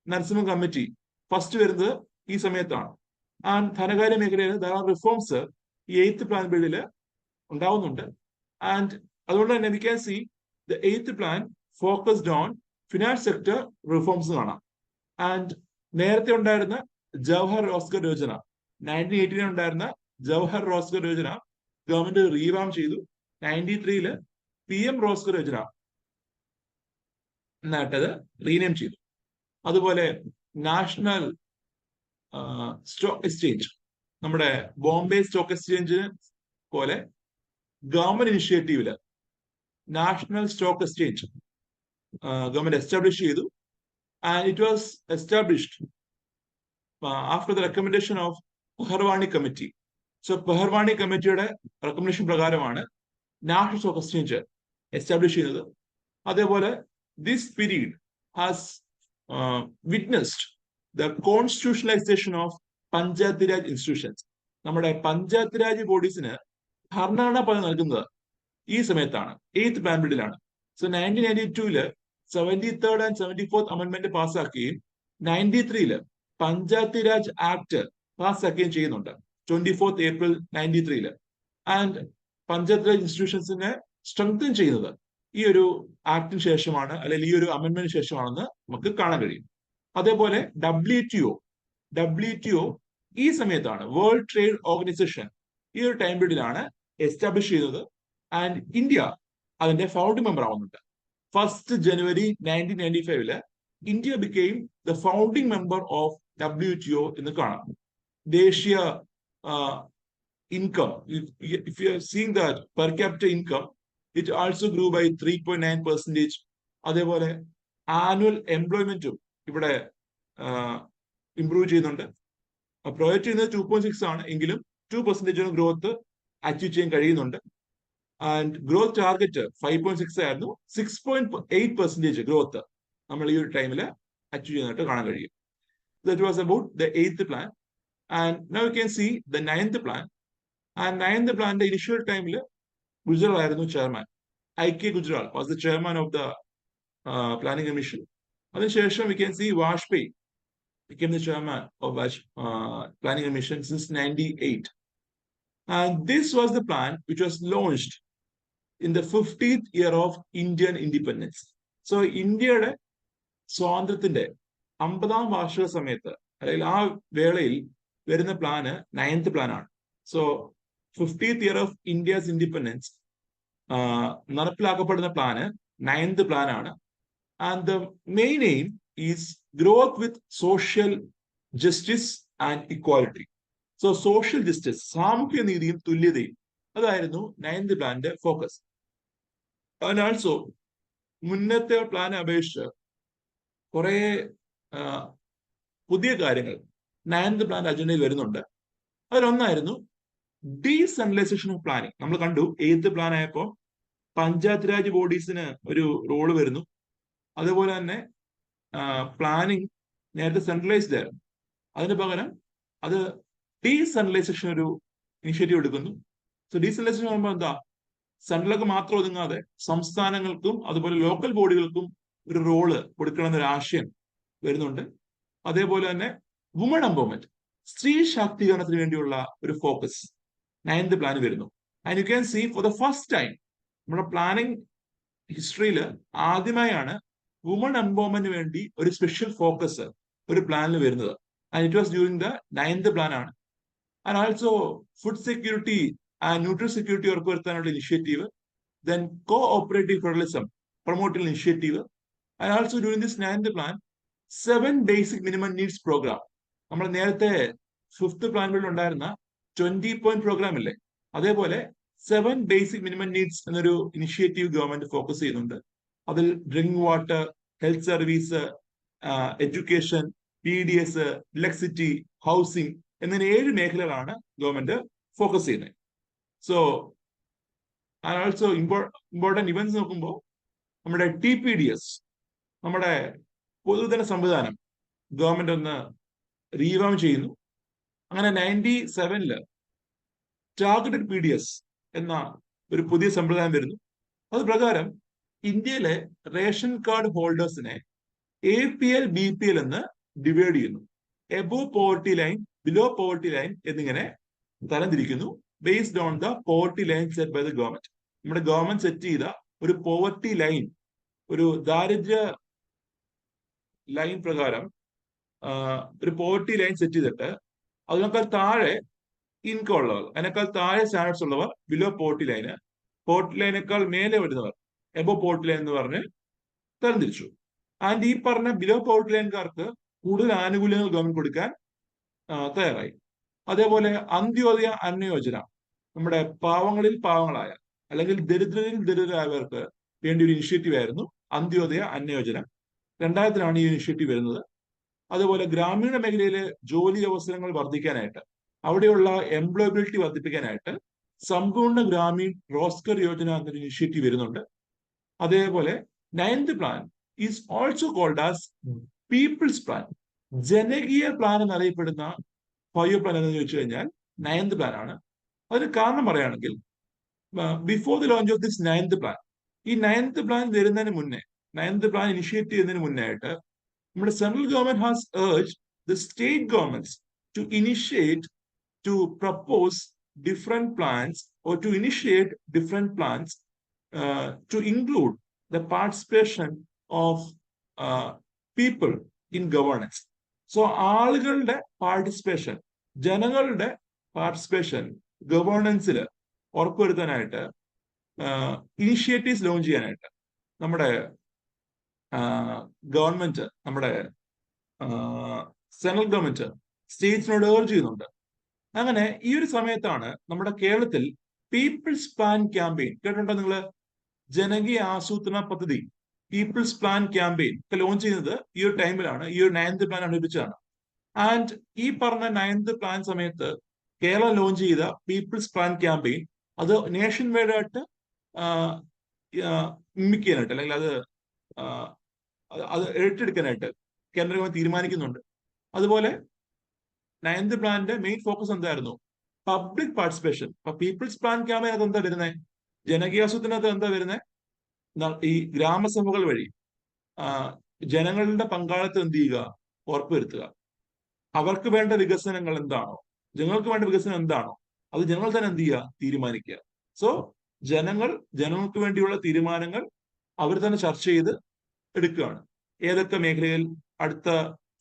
നരസിംഹം കമ്മിറ്റി ഫസ്റ്റ് വരുന്നത് ഈ സമയത്താണ്. ആൻഡ് ധനകാര്യ മേഖലയിൽ ധാരാളം റിഫോംസ് ഈ എയ്ത്ത് പ്ലാൻ ബില്ലിൽ ഉണ്ടാവുന്നുണ്ട്. ആൻഡ് അതുകൊണ്ട് തന്നെ V can see the eighth plan focused on finance sector reforms കാണാം. ആൻഡ് നേരത്തെ ഉണ്ടായിരുന്ന ജവഹർ റോസ്ഗർ യോജന, 1989 ഉണ്ടായിരുന്ന ജവഹർ റോസ്ഗർ യോജന ഗവൺമെന്റ് റീവാം ചെയ്തു. 93 PM റോസ്ഗർ യോജന എന്നായിട്ടത് റീനെയിം ചെയ്തു. അതുപോലെ നാഷണൽ സ്റ്റോക്ക് എക്സ്ചേഞ്ച്, നമ്മുടെ ബോംബെ സ്റ്റോക്ക് എക്സ്ചേഞ്ചിന് പോലെ ഗവൺമെന്റ് ഇനിഷ്യേറ്റീവില് national stock exchange government establish ചെയ്തു. And it was established after the recommendation of Pherwani committee. So Pherwani കമ്മിറ്റിയുടെ റെക്കമെൻഡേഷൻ പ്രകാരമാണ് നാഷണൽ സ്റ്റോക്ക് എക്സ്ചേഞ്ച് എസ്റ്റാബ്ലിഷ് ചെയ്തത്. അതേപോലെ this period has witnessed the constitutionalisation of panchayat Raj institutions. നമ്മുടെ പഞ്ചായത്ത് രാജ് ബോഡീസിന് ഭരണഘടനാ പദവി നൽകുന്നത് ഈ സമയത്താണ്, എയ്ത്ത് പ്ലാൻ ബില്ലിലാണ്. So 1992 73rd and 74th amendment പാസ്സാക്കുകയും 93 പഞ്ചായത്ത് രാജ് ആക്ട് പാസ്സാക്കുകയും ചെയ്യുന്നുണ്ട് 24th April 93. And panchayat Raj ഇൻസ്റ്റിറ്റ്യൂഷൻസിനെ strengthen ചെയ്യുന്നത് ഈ ഒരു ആക്ടിന് ശേഷമാണ്, അല്ലെങ്കിൽ ഈ ഒരു അമെന്റ്മെന്റിന് ശേഷമാണെന്ന് നമുക്ക് കാണാൻ കഴിയും. അതേപോലെ WTO ഈ സമയത്താണ്, വേൾഡ് ട്രേഡ് ഓർഗനൈസേഷൻ ഈ ഒരു ടൈം പീരീഡിലാണ് എസ്റ്റാബ്ലിഷ് ചെയ്തത്. ആൻഡ് ഇന്ത്യ അതിന്റെ ഫൗണ്ടിംഗ് മെമ്പർ ആവുന്നുണ്ട്. 1st January 1995 India became the founding member of WTO എന്ന് കാണാം. ദേശീയ income, if you are seeing that per capita income, it also grew by 3.9%. അതേപോലെ annual എംപ്ലോയ്മെന്റും ഇവിടെ ഇംപ്രൂവ് ചെയ്യുന്നുണ്ട്. പ്രൊജക്ട് ചെയ്യുന്നത് 2.6 ആണ്, എങ്കിലും 2% ഗ്രോത്ത് അച്ചീവ് ചെയ്യാൻ കഴിയുന്നുണ്ട്. ആൻഡ് ഗ്രോത്ത് ടാർഗറ്റ് 5.6 ആയിരുന്നു, 6.8% ഗ്രോത്ത് നമ്മൾ ഈ ഒരു ടൈമിൽ അച്ചീവ് ചെയ്യുന്നതായിട്ട് കാണാൻ കഴിയും. That was about the eighth plan. And now you can see the ninth plan. And ninth പ്ലാന്റെ ഇനിഷ്യൽ ടൈമിൽ ഗുജറാൾ ആയിരുന്നു chairman. IK Gujral was the chairman of the planning commission. അതിനുശേഷം we can see Vajpayee became the chairman of planning commission since 98. And this was the plan which was launched in the 50th year of Indian independence. So ഇന്ത്യയുടെ സ്വാതന്ത്ര്യത്തിന്റെ 50ാം വാർഷിക സമയത്ത്, അല്ലെങ്കിൽ ആ വേളയിൽ വരുന്ന plan ninth പ്ലാനാണ്. So 50th year of India's independence നടപ്പിലാക്കപ്പെടുന്ന പ്ലാന് നയൻത് പ്ലാനാണ്. And the main aim is growth with social justice and equality. So social justice, സാമൂഹ്യ നീതിയും തുല്യതയും, അതായിരുന്നു നയൻത് പ്ലാന്റെ ഫോക്കസ്. ആൻഡ് ആൾസോ മുന്നത്തെ പ്ലാനെ അപേക്ഷിച്ച് കുറെ പുതിയ കാര്യങ്ങൾ നയൻത് പ്ലാൻ അജണ്ടയിൽ വരുന്നുണ്ട്. അതിലൊന്നായിരുന്നു ഡീസെൻട്രലൈസേഷൻ ഓഫ് പ്ലാനിങ്. നമ്മൾ കണ്ടു എയ്ത്ത് പ്ലാൻ ആയപ്പോൾ പഞ്ചായത്ത് രാജ് ബോഡീസിന് ഒരു റോള് വരുന്നു. അതുപോലെ തന്നെ പ്ലാനിങ് നേരത്തെ സെൻട്രലൈസ്ഡ് ആയിരുന്നു, അതിന് പകരം അത് ഡീസെൻട്രലൈസേഷൻ ഒരു ഇനിഷ്യേറ്റീവ് എടുക്കുന്നു. സോ ഡീസെൻട്രലൈസേഷൻ പറയുമ്പോൾ എന്താ, സെൻട്രലിലേക്ക് മാത്രം ഒതുങ്ങാതെ സംസ്ഥാനങ്ങൾക്കും അതുപോലെ ലോക്കൽ ബോഡികൾക്കും ഒരു റോള് കൊടുക്കണം എന്നൊരു ആശയം വരുന്നുണ്ട്. അതേപോലെ തന്നെ വുമൺ എംപവർമെന്റ്, സ്ത്രീ ശാക്തീകരണത്തിന് വേണ്ടിയുള്ള ഒരു ഫോക്കസ് 9th പ്ലാൻ വരുന്നു. And you can see for the first time നമ്മുടെ പ്ലാനിങ് ഹിസ്റ്ററിയിൽ ആദ്യമായാണ് വുമൺ എംപവർമെന്റിന് വേണ്ടി ഒരു സ്പെഷ്യൽ ഫോക്കസ് ഒരു പ്ലാനിൽ വരുന്നത്. And it was during the 9th plan ആണ്. And also food security and nutri security ഉറപ്പുവരുത്താനുള്ള initiative, then cooperative federalism promoting initiative. And also during this 9th plan 7 basic minimum needs programme. നമ്മൾ നേരത്തെ 5th പ്ലാനിൽ ഉണ്ടായിരുന്ന 20 point programme ഇല്ലേ, അതേപോലെ 7 basic minimum needs എന്നൊരു initiative government focus ചെയ്യുന്നുണ്ട്. അതിൽ drinking water, health service, education, PDS, electricity, housing എന്നിങ്ങനെ 7 മേഖലകളാണ് ഗവൺമെന്റ് ഫോക്കസ് ചെയ്യുന്നത്. സോ ആൾസോ ഇമ്പോർട്ടന്റ് ഇവന്റ്സ് നോക്കുമ്പോൾ നമ്മുടെ TPDS, നമ്മുടെ പൊതുജന സംവിധാനം ഗവൺമെന്റ് ഒന്ന് റീവാം ചെയ്യുന്നു. അങ്ങനെ 97 ടാർഗറ്റഡ് PDS എന്ന ഒരു പുതിയ സമ്പ്രദായം വരുന്നു. അത് പ്രകാരം ഇന്ത്യയിലെ റേഷൻ കാർഡ് ഹോൾഡേഴ്സിനെ APL, BPL എന്ന് ഡിവൈഡ് ചെയ്യുന്നു. Above poverty line, below poverty line എന്നിങ്ങനെ തരംതിരിക്കുന്നു based on the poverty line set by the government. നമ്മുടെ ഗവൺമെന്റ് സെറ്റ് ചെയ്ത ഒരു പോവർട്ടി ലൈൻ, ഒരു ദാരിദ്ര്യ ലൈൻ പ്രകാരം ഒരു പോവർട്ടി ലൈൻ സെറ്റ് ചെയ്തിട്ട് അതിനേക്കാൾ താഴെ ഇൻകം ഉള്ളവർ, അതിനേക്കാൾ താഴെ സ്റ്റാൻഡേർഡ്സ് ഉള്ളവർ ബിലോ പോവർട്ടി ലൈന്, പോവർട്ടി ലൈനേക്കാൾ മേലെ വരുന്നവർ എബോ പോവർട്ടി ലൈൻ എന്ന് പറഞ്ഞ് തരംതിരിച്ചു. ആൻഡ് ഈ പറഞ്ഞ ബിലോ പോവർട്ടി ലൈൻകാർക്ക് കൂടുതൽ ആനുകൂല്യങ്ങൾ ഗവൺമെന്റ് കൊടുക്കാൻ തയ്യാറായി. അതേപോലെ അന്ത്യോദയ അന്ന യോജന, നമ്മുടെ പാവങ്ങളിൽ പാവങ്ങളായ അല്ലെങ്കിൽ ദരിദ്രരിൽ ദരിദ്രരായവർക്ക് വേണ്ടി ഒരു ഇനിഷ്യേറ്റീവ് ആയിരുന്നു അന്ത്യോദയ അന്ന യോജന. 2000 ഈ ഇനിഷ്യേറ്റീവ് വരുന്നത്. അതുപോലെ ഗ്രാമീണ മേഖലയിലെ ജോലി അവസരങ്ങൾ വർദ്ധിക്കാനായിട്ട്, അവിടെയുള്ള എംപ്ലോയബിലിറ്റി വർദ്ധിപ്പിക്കാനായിട്ട് സമ്പൂർണ്ണ ഗ്രാമീൺ റോസ്കർ യോജന എന്നൊരു ഇനിഷ്യേറ്റീവ് വരുന്നുണ്ട്. അതേപോലെ 9th plan is also called as people's plan. ജനകീയ പ്ലാൻ എന്നറിയപ്പെടുന്ന 5 പ്ലാൻ എന്ന് ചോദിച്ചു കഴിഞ്ഞാൽ 9th പ്ലാൻ ആണ്. അതിന് കാരണം പറയുകയാണെങ്കിൽ before the launch of this 9th plan, ഈ 9th പ്ലാൻ വരുന്നതിന് മുന്നേ, 9th പ്ലാൻ ഇനിഷ്യേറ്റ് ചെയ്യുന്നതിന് മുന്നേ ആയിട്ട് നമ്മുടെ central government has urged the state governments to initiate, to propose different plans or to initiate different plans to include the participation of people in governance. So ആളുകളുടെ participation, ജനങ്ങളുടെ participation ഗവേണൻസിൽ ഉറപ്പുവരുത്താനായിട്ട് initiatives launch ചെയ്യാനായിട്ട് നമ്മുടെ government, നമ്മുടെ central government സ്റ്റേറ്റ്സിനോട് urge ചെയ്യുന്നുണ്ട്. അങ്ങനെ ഈ ഒരു സമയത്താണ് നമ്മുടെ കേരളത്തിൽ പീപ്പിൾസ് പ്ലാൻ ക്യാമ്പയിൻ, കേട്ടിട്ടുണ്ടോ നിങ്ങള്? ജനകീയ ആസൂത്രണ പദ്ധതി, പീപ്പിൾസ് പ്ലാൻ ക്യാമ്പയിൻ ഒക്കെ ലോഞ്ച് ചെയ്യുന്നത് ഈ ഒരു ടൈമിലാണ്, ഈ ഒരു 9th പ്ലാൻ അനുഭവിച്ചാണ്. ആൻഡ് ഈ പറഞ്ഞ 9th പ്ലാൻ സമയത്ത് കേരളം ലോഞ്ച് ചെയ്ത പീപ്പിൾസ് പ്ലാൻ ക്യാമ്പയിൻ അത് നേഷൻ വൈഡ് ആയിട്ട് മിമിക് ചെയ്യാനായിട്ട്, അല്ലെങ്കിൽ അത് ഏറ്റെടുക്കാനായിട്ട് കേന്ദ്ര ഗവൺമെന്റ് തീരുമാനിക്കുന്നുണ്ട്. അതുപോലെ 9th പ്ലാനിന്റെ മെയിൻ ഫോക്കസ് എന്തായിരുന്നു? Public participation. അപ്പൊ പീപ്പിൾസ് പ്ലാൻ ക്യാമ്പയിൻ അത് എന്താ വരുന്നത്? ജനകീയാസൂത്രണത്തിൽ എന്താ വരുന്നത്? ഈ ഗ്രാമസഭകൾ വഴി ജനങ്ങളുടെ പങ്കാളിത്തം എന്ത് ചെയ്യുക? ഉറപ്പുവരുത്തുക. അവർക്ക് വേണ്ട വികസനങ്ങൾ എന്താണോ, ജനങ്ങൾക്ക് വേണ്ട വികസനം എന്താണോ, അത് ജനങ്ങൾ തന്നെ എന്ത് ചെയ്യുക? തീരുമാനിക്കുക. സോ ജനങ്ങൾക്ക് വേണ്ടിയുള്ള തീരുമാനങ്ങൾ അവർ തന്നെ ചർച്ച ചെയ്ത് എടുക്കുകയാണ്. ഏതൊക്കെ മേഖലയിൽ അടുത്ത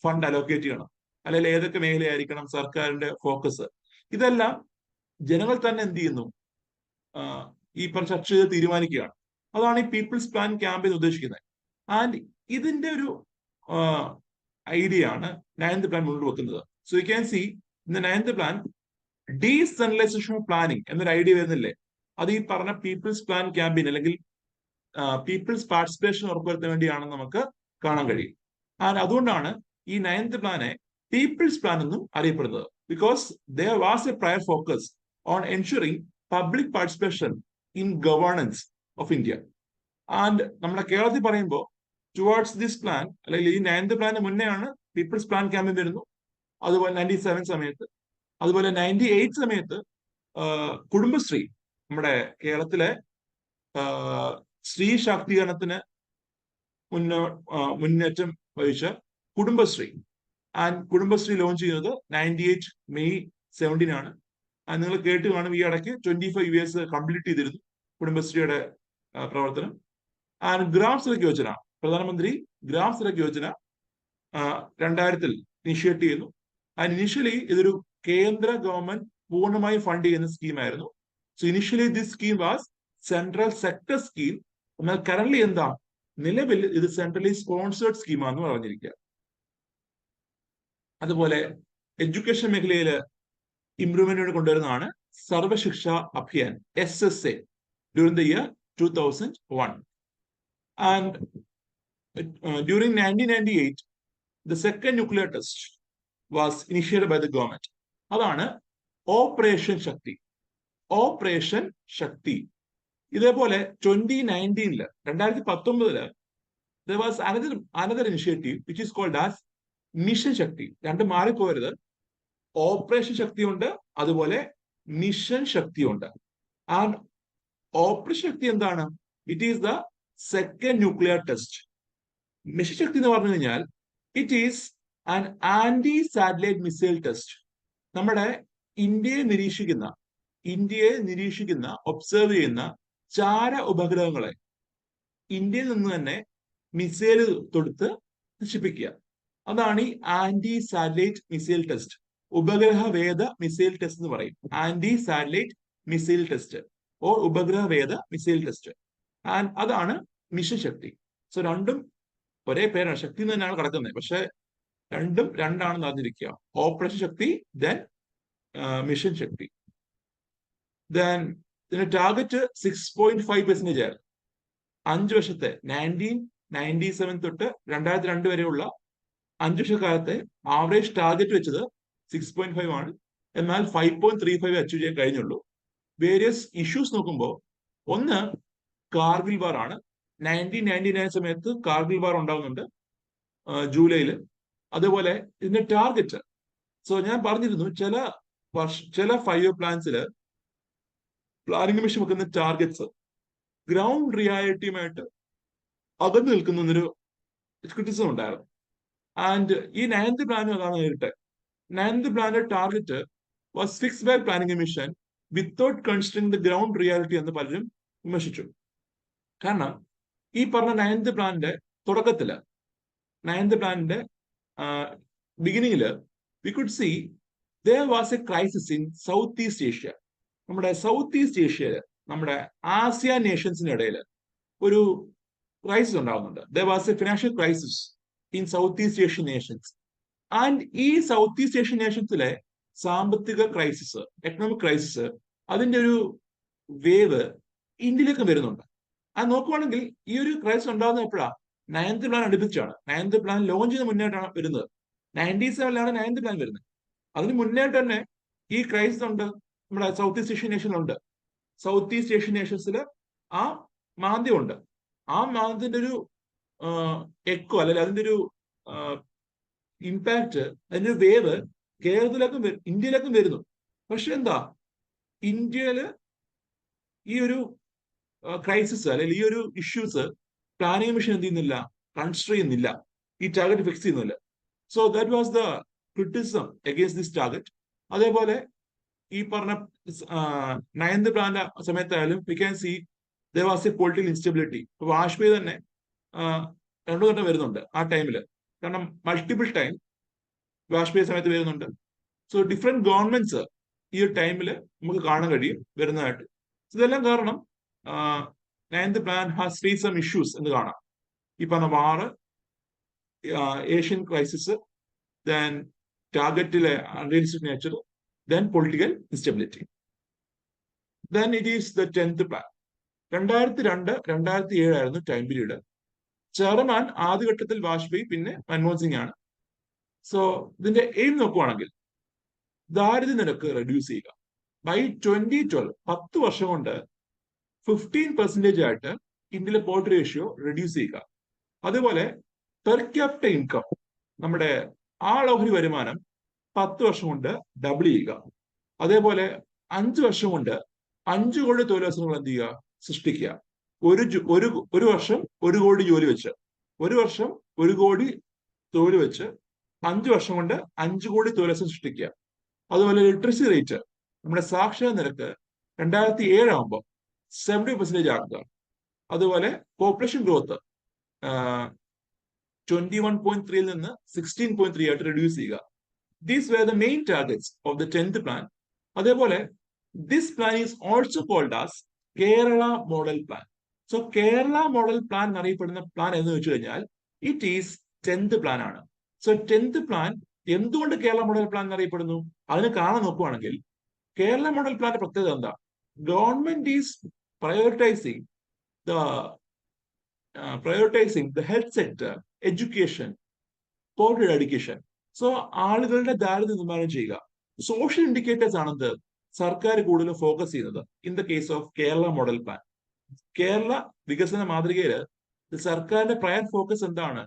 ഫണ്ട് അലോക്കേറ്റ് ചെയ്യണം, അല്ലെങ്കിൽ ഏതൊക്കെ മേഖലയായിരിക്കണം സർക്കാരിന്റെ ഫോക്കസ്, ഇതെല്ലാം ജനങ്ങൾ തന്നെ എന്ത് ചെയ്യുന്നു? ഈ ചർച്ച ചെയ്ത് തീരുമാനിക്കുകയാണ്. അതാണ് ഈ പീപ്പിൾസ് പ്ലാൻ ക്യാമ്പയിൻ ഉദ്ദേശിക്കുന്നത്. ആൻഡ് ഇതിന്റെ ഒരു ഐഡിയ ആണ് 9th പ്ലാൻ മുന്നോട്ട് വെക്കുന്നത്. So you can C in the 9th plan decentralisation of planning എന്നൊരു ഐഡിയ വരുന്നില്ലേ? അത് ഈ പറഞ്ഞ പീപ്പിൾസ് പ്ലാൻ ക്യാമ്പയിൻ അല്ലെങ്കിൽ പീപ്പിൾസ് പാർട്ടിസിപ്പേഷൻ ഉറപ്പുവരുത്താൻ വേണ്ടിയാണെന്ന് നമുക്ക് കാണാൻ കഴിയും. ആൻഡ് അതുകൊണ്ടാണ് ഈ 9th പ്ലാനെ പീപ്പിൾസ് പ്ലാൻ എന്നും അറിയപ്പെടുന്നത്. Because there was a prior focus on ensuring public participation in governance of India. And നമ്മുടെ കേരളത്തിൽ പറയുമ്പോൾ ടുവാർഡ്സ് ദിസ് പ്ലാൻ, അല്ലെങ്കിൽ ഈ 9th പ്ലാന് മുന്നേ ആണ് പീപ്പിൾസ് പ്ലാൻ ക്യാമ്പയിൻ വരുന്നു. അതുപോലെ 97 സമയത്ത്, അതുപോലെ 98 സമയത്ത് കുടുംബശ്രീ, നമ്മുടെ കേരളത്തിലെ സ്ത്രീ ശാക്തീകരണത്തിന് മുന്നേറ്റം വഹിച്ച കുടുംബശ്രീ, ആൻഡ് കുടുംബശ്രീ ലോഞ്ച് ചെയ്യുന്നത് 98 മെയ് 17 ആണ്. നിങ്ങൾ കേട്ട് കാണും, ഈ ഇടയ്ക്ക് 25 years കംപ്ലീറ്റ് ചെയ്തിരുന്നു കുടുംബശ്രീയുടെ പ്രവർത്തനം. ആൻഡ് ഗ്രാം സഡക് യോജന, പ്രധാനമന്ത്രി ഗ്രാം സഡക് യോജന 2000 ഇനിഷ്യേറ്റ് ചെയ്യുന്നു. ആൻഡ് ഇനിഷ്യലി ഇതൊരു കേന്ദ്ര ഗവൺമെന്റ് പൂർണ്ണമായി ഫണ്ട് ചെയ്യുന്ന സ്കീമായിരുന്നു. So initially this scheme was central sector scheme. എന്നാൽ കറന്റ് എന്താ, നിലവിൽ ഇത് സെൻട്രലി സ്പോൺസേർഡ് സ്കീമാണെന്ന് പറഞ്ഞിരിക്കുക. അതുപോലെ എഡ്യൂക്കേഷൻ മേഖലയിൽ improvement കൊണ്ടുവരുന്നതാണ് Sarva Shiksha Abhiyan, SSA, during the year 2001. And during 1998, the second nuclear test was initiated by the government. അതാണ് ഓപ്പറേഷൻ ശക്തി. ഓപ്പറേഷൻ ശക്തി. ഇതേപോലെ 2019 there was another initiative which is called as mission Shakti. രണ്ടും മാറിപ്പോരുത്. ഓപ്പറേഷൻ ശക്തിയുണ്ട്, അതുപോലെ mission ശക്തിയുണ്ട്. ആൻഡ് ഓപ്പറേഷൻ ശക്തി എന്താണ്? It is the second nuclear test. Mission Shakti എന്ന് പറഞ്ഞു കഴിഞ്ഞാൽ it is an anti satellite missile test. നമ്മുടെ ഇന്ത്യയെ നിരീക്ഷിക്കുന്ന ഒബ്സർവ് ചെയ്യുന്ന ചാര ഉപഗ്രഹങ്ങളെ ഇന്ത്യയിൽ നിന്ന് തന്നെ മിസൈൽ തൊടുത്ത് നശിപ്പിക്കുക. അതാണ് ഈ ആന്റി സാറ്റലൈറ്റ് മിസൈൽ ടെസ്റ്റ്. ഉപഗ്രഹവേദ മിസൈൽ ടെസ്റ്റ് എന്ന് പറയും. Anti satellite missile test or ഉപഗ്രഹവേദ മിസൈൽ ടെസ്റ്റ്. ആൻഡ് അതാണ് മിഷൻ ശക്തി. സോ രണ്ടും ഒരേ പേരാണ്, ശക്തി എന്ന് തന്നെയാണ് കിടക്കുന്നത്, പക്ഷെ രണ്ടും രണ്ടാണെന്ന് അറിഞ്ഞിരിക്കുക. ഓപ്പറേഷൻ ശക്തി, ദെൻ മിഷൻ ശക്തി. ദെൻ ഇതിന്റെ ടാർഗറ്റ് 6.5% ആയിരുന്നു. 5 വർഷത്തെ 1997 തൊട്ട് 2002 വരെയുള്ള 5 വർഷക്കാലത്തെ ആവറേജ് ടാർഗറ്റ് വെച്ചത് 6.5 ആണ്. എന്നാൽ 5.35 അച്ചീവ് ചെയ്യാൻ കഴിഞ്ഞുള്ളൂ. വേരിയസ് ഇഷ്യൂസ് നോക്കുമ്പോൾ, ഒന്ന് കാർഗിൽ വാർ ആണ്. 1999 സമയത്ത് കാർഗിൽ വാർ ഉണ്ടാവുന്നുണ്ട് ജൂലൈയിൽ. അതേപോലെ ഇതിന്റെ ടാർഗറ്റ്, സോ ഞാൻ പറഞ്ഞിരുന്നു ചില 5 year പ്ലാൻസിൽ പ്ലാനിംഗ് കമ്മീഷൻ വെക്കുന്ന ടാർഗറ്റ്സ് ഗ്രൗണ്ട് റിയാലിറ്റിയുമായിട്ട് അകന്നു നിൽക്കുന്നൊരു ക്രിറ്റിസിസം ഉണ്ടായിരുന്നു. ആൻഡ് ഈ 9th പ്ലാനും അതാണ് നേരിട്ട്. 9th പ്ലാനിന്റെ target was fixed by planning commission without considering the ground reality എന്ന് പലരും വിമർശിച്ചു. കാരണം ഈ പറഞ്ഞ 9th പ്ലാനിന്റെ തുടക്കത്തില്, 9th പ്ലാനിന്റെ ബിഗിനിങ്ങില് we could see there was a crisis in South East Asia. നമ്മുടെ സൗത്ത് ഈസ്റ്റ് ഏഷ്യയില്, നമ്മുടെ ആസിയാൻ നേഷൻസിന്റെ ഇടയിൽ ഒരു ക്രൈസിസ് ഉണ്ടാകുന്നുണ്ട്. There was a financial crisis in South East Asian nations. And ഈ സൗത്ത് ഈസ്റ്റ് ഏഷ്യൻ നേഷൻസിലെ സാമ്പത്തിക ക്രൈസിസ്, എക്കണോമിക് ക്രൈസിസ്, അതിന്റെ ഒരു വേവ് ഇന്ത്യയിലേക്ക് വരുന്നുണ്ട്. അത് നോക്കുവാണെങ്കിൽ ഈ ഒരു ക്രൈസിസ് ഉണ്ടാകുന്നത് എപ്പോഴാണ്? 9th plan അടുപ്പിച്ചാണ്. 9th plan launch ചെയ്ത് മുന്നേറ്റാണ് വരുന്നത്. 97 9th പ്ലാൻ വരുന്നത്. അതിന് മുന്നേറ്റ് തന്നെ ഈ ക്രൈസിസ് ഉണ്ട് നമ്മുടെ സൗത്ത് ഈസ്റ്റ് ഏഷ്യൻ നേഷനിലുണ്ട്. സൗത്ത് ഈസ്റ്റ് ഏഷ്യൻ നേഷൻസിൽ ആ മാന്ദ്യമുണ്ട്. ആ മാന്ദ്യത്തിന്റെ ഒരു എക്കോ, അല്ലെങ്കിൽ അതിന്റെ ഒരു ഇമ്പാക്ട്, അതിന്റെ വേവ് കേരളത്തിലേക്കും ഇന്ത്യയിലേക്കും വരുന്നു. പക്ഷെ എന്താ, ഇന്ത്യയില് ഈ ഒരു ക്രൈസിസ് അല്ലെങ്കിൽ ഈ ഒരു ഇഷ്യൂസ് പ്ലാനിംഗ് കമ്മീഷൻ എന്ത് ചെയ്യുന്നില്ല, കൺസിഡർ ചെയ്യുന്നില്ല, ഈ ടാർഗറ്റ് ഫിക്സ് ചെയ്യുന്നില്ല. So that was the criticism against this target. അതേപോലെ ഈ പറഞ്ഞ 9th പ്ലാന്റെ സമയത്തായാലും we can see there was a political instability. Vajpayee തന്നെ 2 ഘട്ടം വരുന്നുണ്ട് ആ ടൈമില്. കാരണം മൾട്ടിപ്പിൾ ടൈം വാജ്പേയി സമയത്ത് വരുന്നുണ്ട്. സോ ഡിഫറെന്റ് ഗവൺമെന്റ്സ് ഈ ഒരു ടൈമില് നമുക്ക് കാണാൻ കഴിയും വരുന്നതായിട്ട്. ഇതെല്ലാം കാരണം 9th plan has face some issues എന്ന് കാണാം. ഈ പറഞ്ഞ വാറ്, ഏഷ്യൻ ക്രൈസിസ്, ദെൻ ടാർഗറ്റിലെ unrealistic nature, then political instability. Then it is the 10th plan. 2002-2007 ആയിരുന്നു ടൈം പീരീഡ്. ചെയർമാൻ ആദ്യഘട്ടത്തിൽ വാജ്പേയി, പിന്നെ മൻമോഹൻ സിംഗ് ആണ്. സോ ഇതിന്റെ എയിം നോക്കുവാണെങ്കിൽ ദാരിദ്ര്യ നിരക്ക് റെഡ്യൂസ് ചെയ്യുക. ബൈ 2012, 10 വർഷം കൊണ്ട് 15% ആയിട്ട് ഇന്ത്യയിലെ പോവർട്ടി റേഷ്യോ റെഡ്യൂസ് ചെയ്യുക. അതുപോലെ പെർ ക്യാപിറ്റ ഇൻകം, നമ്മുടെ ആളോഹരി വരുമാനം 10 വർഷം കൊണ്ട് ഡബിൾ ചെയ്യുക. അതേപോലെ 5 വർഷം കൊണ്ട് 5 കോടി തൊഴിലവസരങ്ങൾ എന്ത് ചെയ്യുക, സൃഷ്ടിക്കുക. ഒരു വർഷം 1 കോടി ജോലി വെച്ച്, ഒരു വർഷം 1 കോടി തൊഴിൽ വെച്ച് 5 വർഷം കൊണ്ട് 5 കോടി തൊഴിലവസരം സൃഷ്ടിക്കുക. അതുപോലെ ലിറ്ററസി റേറ്റ്, നമ്മുടെ സാക്ഷരത നിരക്ക് 2007 ആകുമ്പോൾ 70% ആക്കുക. അതുപോലെ പോപ്പുലേഷൻ ഗ്രോത്ത് 21.3 നിന്ന് 16.3 ആയിട്ട് റെഡ്യൂസ് ചെയ്യുക. These were the main targets of the 10th plan. അതേപോലെ this plan is also called as Kerala model plan. So Kerala model plan എന്നറിയപ്പെടുന്ന പ്ലാൻ എന്ന് വെച്ച് കഴിഞ്ഞാൽ ഇറ്റ് ഈസ് 10th പ്ലാൻ ആണ്. സോ 10th പ്ലാൻ എന്തുകൊണ്ട് കേരള മോഡൽ പ്ലാൻ എന്നറിയപ്പെടുന്നു? അതിന് കാണാൻ നോക്കുകയാണെങ്കിൽ കേരള മോഡൽ പ്ലാന്റെ പ്രത്യേകത എന്താ? Government is prioritising the health sector, education, poverty education. So ആളുകളുടെ ദാരിദ്ര്യം നിർമ്മാണം ചെയ്യുക. സോഷ്യൽ ഇൻഡിക്കേറ്റേഴ്സ് ആണെന്ത് സർക്കാർ കൂടുതലും ഫോക്കസ് ചെയ്യുന്നത് in the case of Kerala model plan. Kerala വികസന മാതൃകയിൽ സർക്കാരിന്റെ പ്രയർ ഫോക്കസ് എന്താണ്?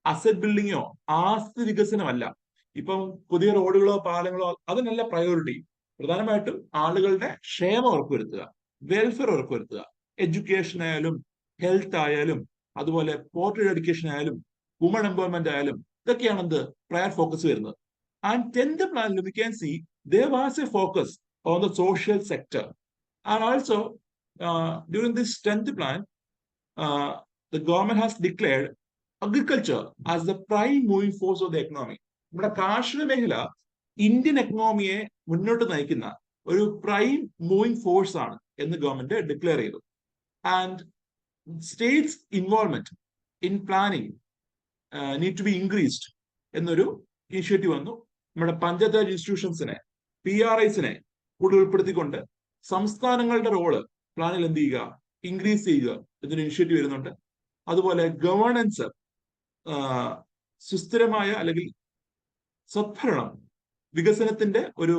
അസറ്റ് ബിൽഡിങ്ങോ ആസ്തി വികസനമല്ല. ഇപ്പം പുതിയ റോഡുകളോ പാലങ്ങളോ അതിനല്ല പ്രയോറിറ്റി. പ്രധാനമായിട്ടും ആളുകളുടെ ക്ഷേമം ഉറപ്പുവരുത്തുക, വെൽഫെയർ ഉറപ്പുവരുത്തുക. എഡ്യൂക്കേഷൻ ആയാലും ഹെൽത്ത് ആയാലും അതുപോലെ പോവർട്ടി എഡ്യൂക്കേഷൻ ആയാലും വുമൺ എംപവർമെന്റ് ആയാലും ഇതൊക്കെയാണ് എന്ത് പ്രയർ ഫോക്കസ് വരുന്നത്. ആൻഡ് 10th പ്ലാനിൽ V can see there was a focus on the social sector. And also during this 10th plan, the government has declared agriculture as the prime moving force of the economy. നമ്മുടെ കാർഷിക മേഖല Indian എക്കണോമിയെ മുന്നോട്ട് നയിക്കുന്ന ഒരു prime moving force ആണ് എന്ന് government declare ചെയ്തു. And states involvement in planning need to be increased എന്നൊരു ഇനിഷ്യേറ്റീവ് വന്നു. നമ്മുടെ പഞ്ചായത്ത് രാജ് ഇൻസ്റ്റിറ്റ്യൂഷൻസിനെ, PRIസിനെ കൂടി ഉൾപ്പെടുത്തിക്കൊണ്ട് സംസ്ഥാനങ്ങളുടെ റോള് പ്ലാനിൽ എന്ത് ചെയ്യുക, ഇൻക്രീസ് ചെയ്യുക എന്നൊരു ഇനിഷ്യേറ്റീവ് വരുന്നുണ്ട്. അതുപോലെ ഗവേണൻസ്, സുസ്ഥിരമായ അല്ലെങ്കിൽ സദ്ഭരണം വികസനത്തിന്റെ ഒരു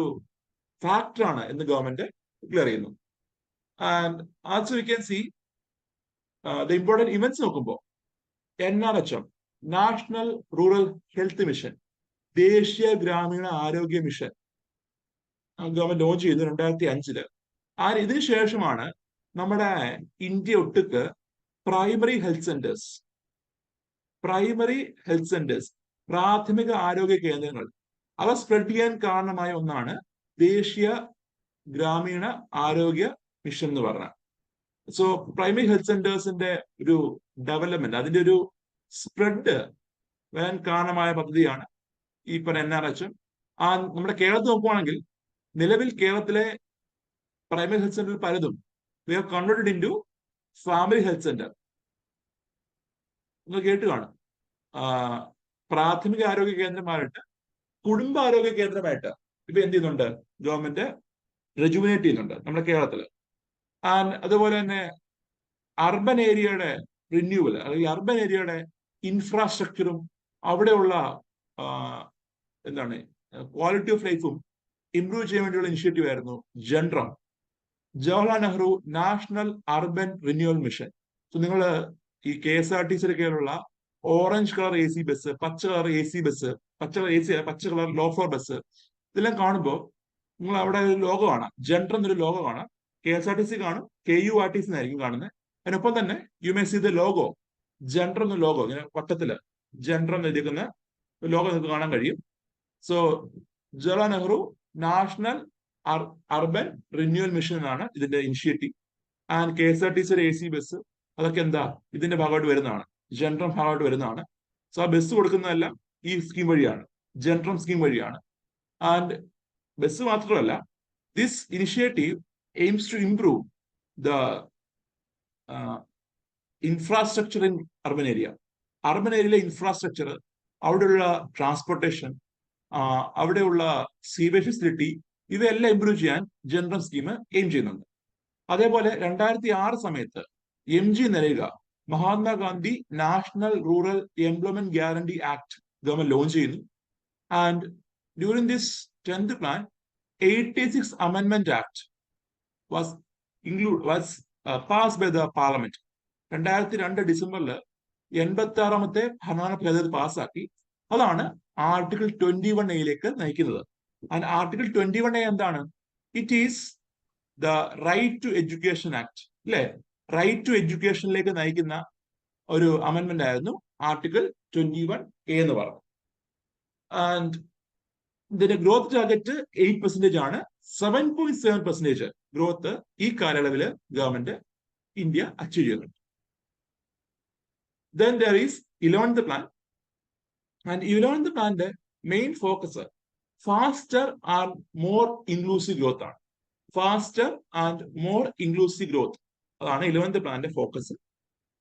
ഫാക്ടറാണ് എന്ന് ഗവൺമെന്റ് ഡിക്ലെയർ ചെയ്യുന്നു. And also we can see the important events നോക്കുമ്പോൾ NRHM, national rural health mission, ദേശീയ ഗ്രാമീണ ആരോഗ്യ മിഷൻ ഗവൺമെന്റ് ലോഞ്ച് ചെയ്തു 2005. ഇതിനു ശേഷമാണ് നമ്മുടെ ഇന്ത്യ ഒട്ടുക്ക് പ്രൈമറി ഹെൽത്ത് സെന്റേഴ്സ്, പ്രാഥമിക ആരോഗ്യ കേന്ദ്രങ്ങൾ അവ സ്പ്രെഡ് ചെയ്യാൻ കാരണമായ ഒന്നാണ് ദേശീയ ഗ്രാമീണ ആരോഗ്യ മിഷൻ എന്ന് പറഞ്ഞ. സോ പ്രൈമറി ഹെൽത്ത് സെന്റേഴ്സിന്റെ ഒരു ഡെവലപ്മെന്റ്, അതിന്റെ ഒരു സ്പ്രെഡ് വരാൻ കാരണമായ പദ്ധതിയാണ് ഈ NRHM. നമ്മുടെ കേരളത്തിൽ നോക്കുവാണെങ്കിൽ നിലവിൽ കേരളത്തിലെ പ്രൈമറി ഹെൽത്ത് സെന്റർ പലതും we have converted into family health centre. നിങ്ങൾ കേട്ട് കാണും, പ്രാഥമിക ആരോഗ്യ കേന്ദ്രമായിട്ട് കുടുംബ ആരോഗ്യ കേന്ദ്രമായിട്ട് ഇപ്പൊ എന്ത് ചെയ്യുന്നുണ്ട്, ഗവൺമെന്റ് റെജുവിനേറ്റ് ചെയ്യുന്നുണ്ട് നമ്മുടെ കേരളത്തില്. ആൻഡ് അതുപോലെ തന്നെ അർബൻ ഏരിയയുടെ റിന്യൂവൽ അല്ലെങ്കിൽ അർബൻ ഏരിയയുടെ ഇൻഫ്രാസ്ട്രക്ചറും അവിടെയുള്ള എന്താണ് ക്വാളിറ്റി ഓഫ് ലൈഫും ഇംപ്രൂവ് ചെയ്യാൻ വേണ്ടിയുള്ള ഇനിഷ്യേറ്റീവ് ആയിരുന്നു JNNURM, Jawaharlal Nehru national urban renewal mission. So നിങ്ങൾ ഈ KSRTCയിലൊക്കെയുള്ള ഓറഞ്ച് കളർ AC ബസ്, പച്ച കളർ AC ബസ്, പച്ച കളർ ലോ ഫ്ലോർ ബസ് ഇതെല്ലാം കാണുമ്പോൾ നിങ്ങൾ അവിടെ ഒരു ലോഗോ കാണാം, ജൻഡ്രം എന്നൊരു ലോഗോ കാണാം. KSRTC കാണും, KURTC എന്നായിരിക്കും കാണുന്നത്. അതിനൊപ്പം തന്നെ you may see the logo JNNURM എന്ന ലോഗോ, ഇങ്ങനെ വട്ടത്തില് ജൻഡ്രം എഴുതിക്കുന്ന ലോഗോ നിങ്ങൾക്ക് കാണാൻ കഴിയും. So Jawaharlal Nehru national urban renewal mission എന്നാണ് ഇതിന്റെ ഇനിഷ്യേറ്റീവ്. ആൻഡ് KSRTCയുടെ AC ബസ് അതൊക്കെ എന്താ ഇതിന്റെ ഭാഗമായിട്ട് വരുന്നതാണ്, ജൻഡ്രം ഭാഗമായിട്ട് വരുന്നതാണ്. സോ ആ ബസ് കൊടുക്കുന്നതെല്ലാം ഈ സ്കീം വഴിയാണ്, ജൻഡ്രം സ്കീം വഴിയാണ്. ആൻഡ് ബസ് മാത്രമല്ല, this initiative aims to improve the infrastructure in urban area. Urban ഏരിയയിലെ ഇൻഫ്രാസ്ട്രക്ചർ, അവിടെയുള്ള ട്രാൻസ്പോർട്ടേഷൻ, അവിടെയുള്ള സീവേജ് ഫെസിലിറ്റി, ഇവയെല്ലാം ഇംപ്രൂവ് ചെയ്യാൻ ജൻഡ്രം സ്കീം എയിം ചെയ്യുന്നുണ്ട്. അതേപോലെ 2006 സമയത്ത് MG നരേഗ, Mahatma Gandhi national rural employment guarantee act government launch ചെയ്യുന്നു. And during this 10th plan 86 Amendment Act was pass by the parliament. 2002 ഡിസംബറിൽ 86ാമത്തെ ഭരണഘടന ഭേദഗതി പാസ്സാക്കി. അതാണ് ആർട്ടിക്കിൾ 21A നയിക്കുന്നത്. ആൻഡ് ആർട്ടിക്കിൾ 21A എന്താണ്? It is the right to education act, അല്ലെ? Right to എഡ്യൂക്കേഷനിലേക്ക് നയിക്കുന്ന ഒരു അമെന്റ്മെന്റ് ആയിരുന്നു ആർട്ടിക്കിൾ 21A എന്ന് പറഞ്ഞു. ആൻഡ് ഇതിന്റെ ഗ്രോത്ത് ടാർഗറ്റ് 8% ആണ്. 7.7% ഗ്രോത്ത് ഈ കാലയളവിൽ ഗവൺമെന്റ് ഇന്ത്യ അച്ചീവ് ചെയ്യുന്നുണ്ട്. Then there is 11th plan, and 11th പ്ലാന്റെ main focus faster and more inclusive growth ആണ്. Faster and more inclusive growth, അതാണ് 11th പ്ലാന്റെ ഫോക്കസ്.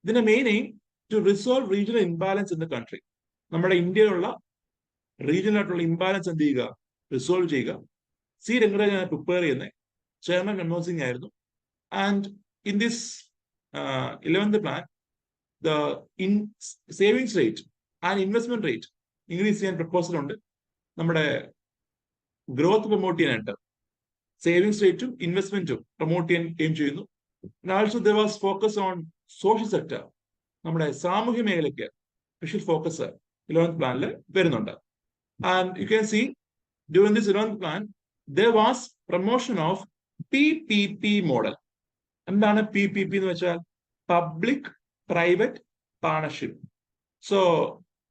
ഇതിന്റെ main aim to resolve regional imbalance in the country. നമ്മുടെ ഇന്ത്യയിലുള്ള regional ആയിട്ടുള്ള imbalance എന്ത് ചെയ്യുക? റിസോൾവ് ചെയ്യുക. സി രംഗരാജാണ് പ്രിപ്പയർ ചെയ്യുന്നത്. ചെയർമാൻ മൻമോഹൻ സിംഗ് ആയിരുന്നു. ആൻഡ് ഇൻ ദിസ് 11th പ്ലാൻ the in savings rate and investment rate increase ചെയ്യാൻ പ്രപ്പോസൽ ഉണ്ട്. നമ്മുടെ ഗ്രോത്ത് പ്രൊമോട്ട് ചെയ്യാനായിട്ട് സേവിങ്സ് റേറ്റും ഇൻവെസ്റ്റ്മെന്റും പ്രൊമോട്ട് ചെയ്യാൻ എയിം ചെയ്യുന്നു. Also there was focus on social sector. നമ്മുടെ സാമൂഹ്യ മേഖലയ്ക്ക് സ്പെഷ്യൽ ഫോക്കസ് 11th പ്ലാനിൽ വരുന്നുണ്ട്. And you can C during this 11th plan there was promotion of PPP model. എന്താണ് PPP എന്ന് വെച്ചാൽ? Public private partnership. സോ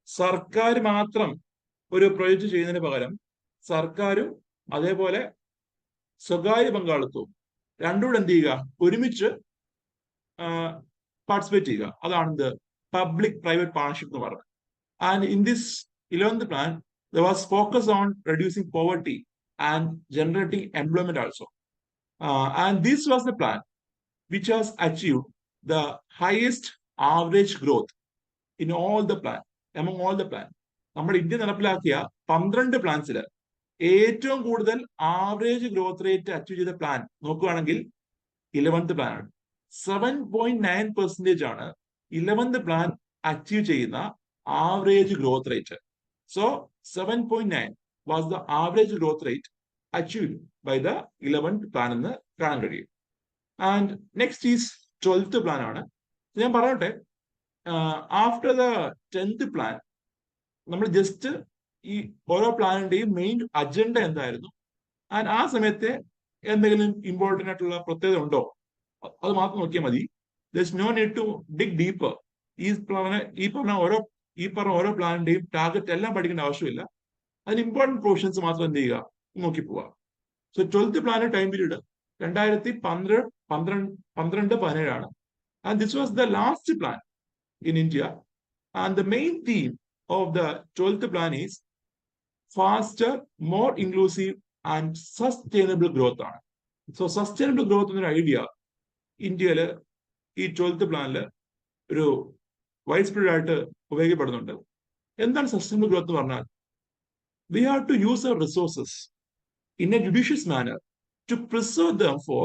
സർക്കാർ മാത്രം ഒരു പ്രൊജക്ട് ചെയ്യുന്നതിന് പകരം സർക്കാരും അതേപോലെ സ്വകാര്യ പങ്കാളിത്തവും രണ്ടുകൂടെ എന്ത് ചെയ്യുക? ഒരുമിച്ച് പാർട്ടിസിപ്പേറ്റ് ചെയ്യുക. അതാണ് ഇത് പബ്ലിക് പ്രൈവറ്റ് പാർട്ണർഷിപ്പ് എന്ന് പറയുന്നത്. And in this 11th plan there was focus on reducing poverty and generating employment also. And this was the plan which has achieved the highest average growth in all the plan, among all the plan. നമ്മുടെ India നടപ്പിലാക്കിയ 12 പ്ലാൻസിൽ ഏറ്റവും കൂടുതൽ average growth rate achieve ചെയ്ത plan നോക്കുകയാണെങ്കിൽ 11th plan ആണ്. 7.9% ആണ് 11th plan achieve ചെയ്യുന്ന average growth rate. So 7.9 was the average growth rate achieved by the 11th plan എന്ന് കാണാൻ കഴിയും. And next is 12th plan ആണ്. ഞാൻ പറയട്ടെ, ആഫ്റ്റർ ദ 10th പ്ലാൻ നമ്മൾ ജസ്റ്റ് ഈ ഓരോ പ്ലാനിന്റെയും മെയിൻ അജണ്ട എന്തായിരുന്നു, ആൻഡ് ആ സമയത്തെ എന്തെങ്കിലും ഇമ്പോർട്ടൻ്റ് ആയിട്ടുള്ള പ്രത്യേകത ഉണ്ടോ, അത് മാത്രം നോക്കിയാൽ മതി. there's no need to dig deeper. ഈ പറഞ്ഞ ഓരോ പ്ലാനിന്റെയും ടാർഗറ്റ് എല്ലാം പഠിക്കേണ്ട ആവശ്യമില്ല. അതിന് ഇമ്പോർട്ടൻറ്റ് പോർഷൻസ് മാത്രം എന്ത് ചെയ്യുക? നോക്കി പോവുക. So 12th plan time period 2012-17 ആണ്. And this was the last plan in India. And the main theme of the 12th plan is faster, more inclusive and sustainable growth. So sustainable growth എന്നൊരു idea ഇന്ത്യയില് ഈ 12th പ്ലാനിൽ ഒരു wide spread ആയിട്ട് ഉപയോഗിക്കപ്പെടുന്നുണ്ട്. എന്താണ് sustainable growth എന്ന് പറഞ്ഞാൽ? We have to use our resources in a judicious manner to preserve them for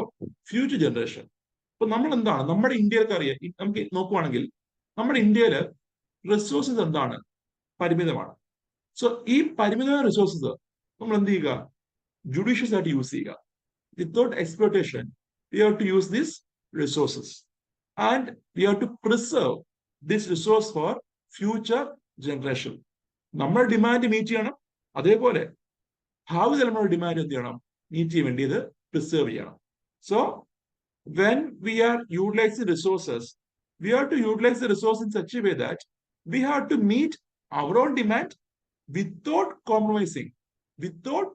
future generation. അപ്പൊ നമ്മൾ എന്താണ് നമ്മുടെ ഇന്ത്യയിലേക്ക് അറിയാം, നമുക്ക് നോക്കുവാണെങ്കിൽ നമ്മുടെ ഇന്ത്യയില് റിസോഴ്സസ് എന്താണ്? പരിമിതമാണ്. സോ ഈ പരിമിതമായ റിസോഴ്സസ് നമ്മൾ എന്ത് ചെയ്യുക? ജുഡീഷ്യസ് ആയിട്ട് യൂസ് ചെയ്യുക. Without exploitation we have to use this resources and we have to preserve this resource for future generation. നമ്മുടെ ഡിമാൻഡ് മീറ്റ് ചെയ്യണം, അതേപോലെ ഭാവി തലമുറയുടെ ഡിമാൻഡ് എന്ത് ചെയ്യണം? മീറ്റ് ചെയ്യാൻ വേണ്ടി ഇത് പ്രിസർവ് ചെയ്യണം. So when we are utilizing resources, we have to utilize the resource in such a way that we have to meet our own demand without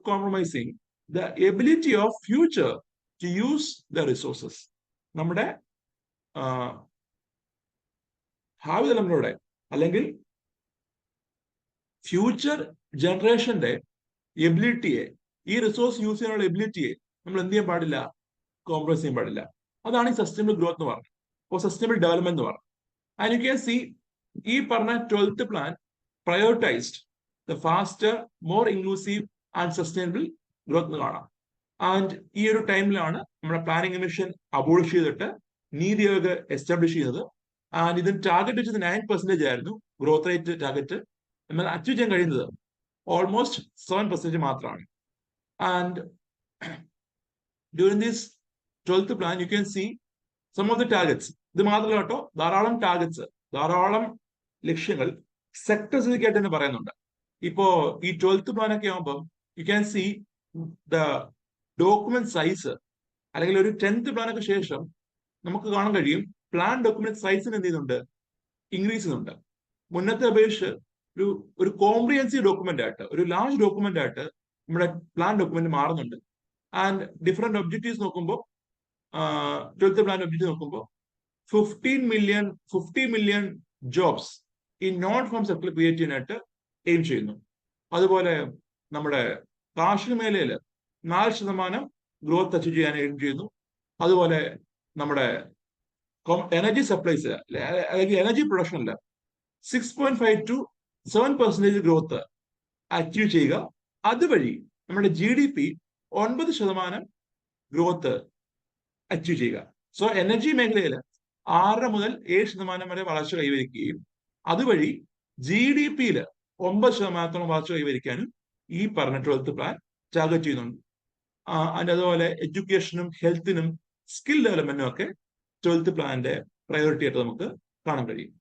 compromising the ability of future to use the resources. നമ്മുടെ ഭാവി തലമുറയുടെ അല്ലെങ്കിൽ future ജനറേഷന്റെ എബിലിറ്റിയെ, ഈ resource use ചെയ്യാനുള്ള എബിലിറ്റിയെ നമ്മൾ എന്ത് ചെയ്യാൻ പാടില്ല? കോംപ്രമൈസ് ചെയ്യാൻ പാടില്ല. അതാണ് ഈ സസ്റ്റൈനബിൾ ഗ്രോത്ത് എന്ന് പറയുന്നത്, ഓർ സസ്റ്റൈനബിൾ ഡെവലപ്മെന്റ് എന്ന് പറയുന്നത്. ആൻഡ് യു ക്യാൻ സി ഈ പറഞ്ഞ 12th plan prioritised the faster, more inclusive and sustainable growth എന്ന് കാണാം. ആൻഡ് ഈ ഒരു ടൈമിലാണ് നമ്മുടെ പ്ലാനിംഗ് കമ്മീഷൻ അബോളിഷ് ചെയ്തിട്ട് നീതി ആയോഗ് എസ്റ്റാബ്ലിഷ് ചെയ്യുന്നത്. ആൻഡ് ഇതിന് ടാർഗറ്റ് വെച്ചത് 9% ആയിരുന്നു ഗ്രോത്ത് റേറ്റ് ടാർഗറ്റ്. എന്നാൽ അച്ചീവ് ചെയ്യാൻ കഴിയുന്നത് ഓൾമോസ്റ്റ് 7% മാത്രമാണ്. And during this 12th plan, you can see some of the targets. ഇത് മാത്രമല്ല കേട്ടോ, ധാരാളം ടാർഗറ്റ്സ്, ധാരാളം ലക്ഷ്യങ്ങൾ സെക്ടർ ആയിട്ട് തന്നെ പറയുന്നുണ്ട്. ഇപ്പോ ഈ 12th പ്ലാൻ ഒക്കെ ആകുമ്പോൾ U can see the document size, അല്ലെങ്കിൽ ഒരു 10th പ്ലാനൊക്കെ ശേഷം നമുക്ക് കാണാൻ കഴിയും പ്ലാൻ ഡോക്യുമെന്റ് സൈസിന് എന്ത് ചെയ്യുന്നുണ്ട്, ഇൻക്രീസ് ചെയ്യുന്നുണ്ട്. മുന്നത്തെ അപേക്ഷിച്ച് ഒരു കോംപ്രിഹെൻസീവ് ഡോക്യുമെന്റ് ആയിട്ട്, ഒരു ലാർജ് ഡോക്യുമെന്റ് ആയിട്ട് നമ്മുടെ പ്ലാൻ ഡോക്യുമെന്റ് മാറുന്നുണ്ട്. ആൻഡ് ഡിഫറെന്റ് ഒബ്ജക്റ്റീവ്സ് നോക്കുമ്പോൾ 12th പ്ലാൻ ഒബ്ജക്റ്റീവ് നോക്കുമ്പോൾ 50 മില്യൺ ജോബ്സ് ഈ നോൺ ഫാം സെക്ടർ ക്രിയേറ്റ് ചെയ്യാനായിട്ട് എയിം ചെയ്യുന്നു. അതുപോലെ നമ്മുടെ കാർഷിക മേഖലയിൽ 4% ഗ്രോത്ത് അച്ചീവ് ചെയ്യാൻ എയിം ചെയ്യുന്നു. അതുപോലെ നമ്മുടെ എനർജി സപ്ലൈസ് അല്ലെങ്കിൽ എനർജി പ്രൊഡക്ഷനിൽ 6.5 to 7% ഗ്രോത്ത് അച്ചീവ് ചെയ്യുക. അതുവഴി നമ്മുടെ GDP 9% ഗ്രോത്ത് അച്ചീവ് ചെയ്യുക. സോ എനർജി മേഖലയിൽ 6 മുതൽ 7% വരെ വളർച്ച കൈവരിക്കുകയും അതുവഴി GDP-യിൽ 9% വളർച്ച കൈവരിക്കാനും ഈ പറഞ്ഞ 12th പ്ലാൻ ടാർഗറ്റ് ചെയ്യുന്നുണ്ട്. അതുപോലെ എഡ്യൂക്കേഷനും ഹെൽത്തിനും സ്കിൽ ഡെവലപ്മെന്റും ഒക്കെ 12th പ്ലാന്റെ പ്രയോറിറ്റി ആയിട്ട് നമുക്ക് കാണാൻ കഴിയും.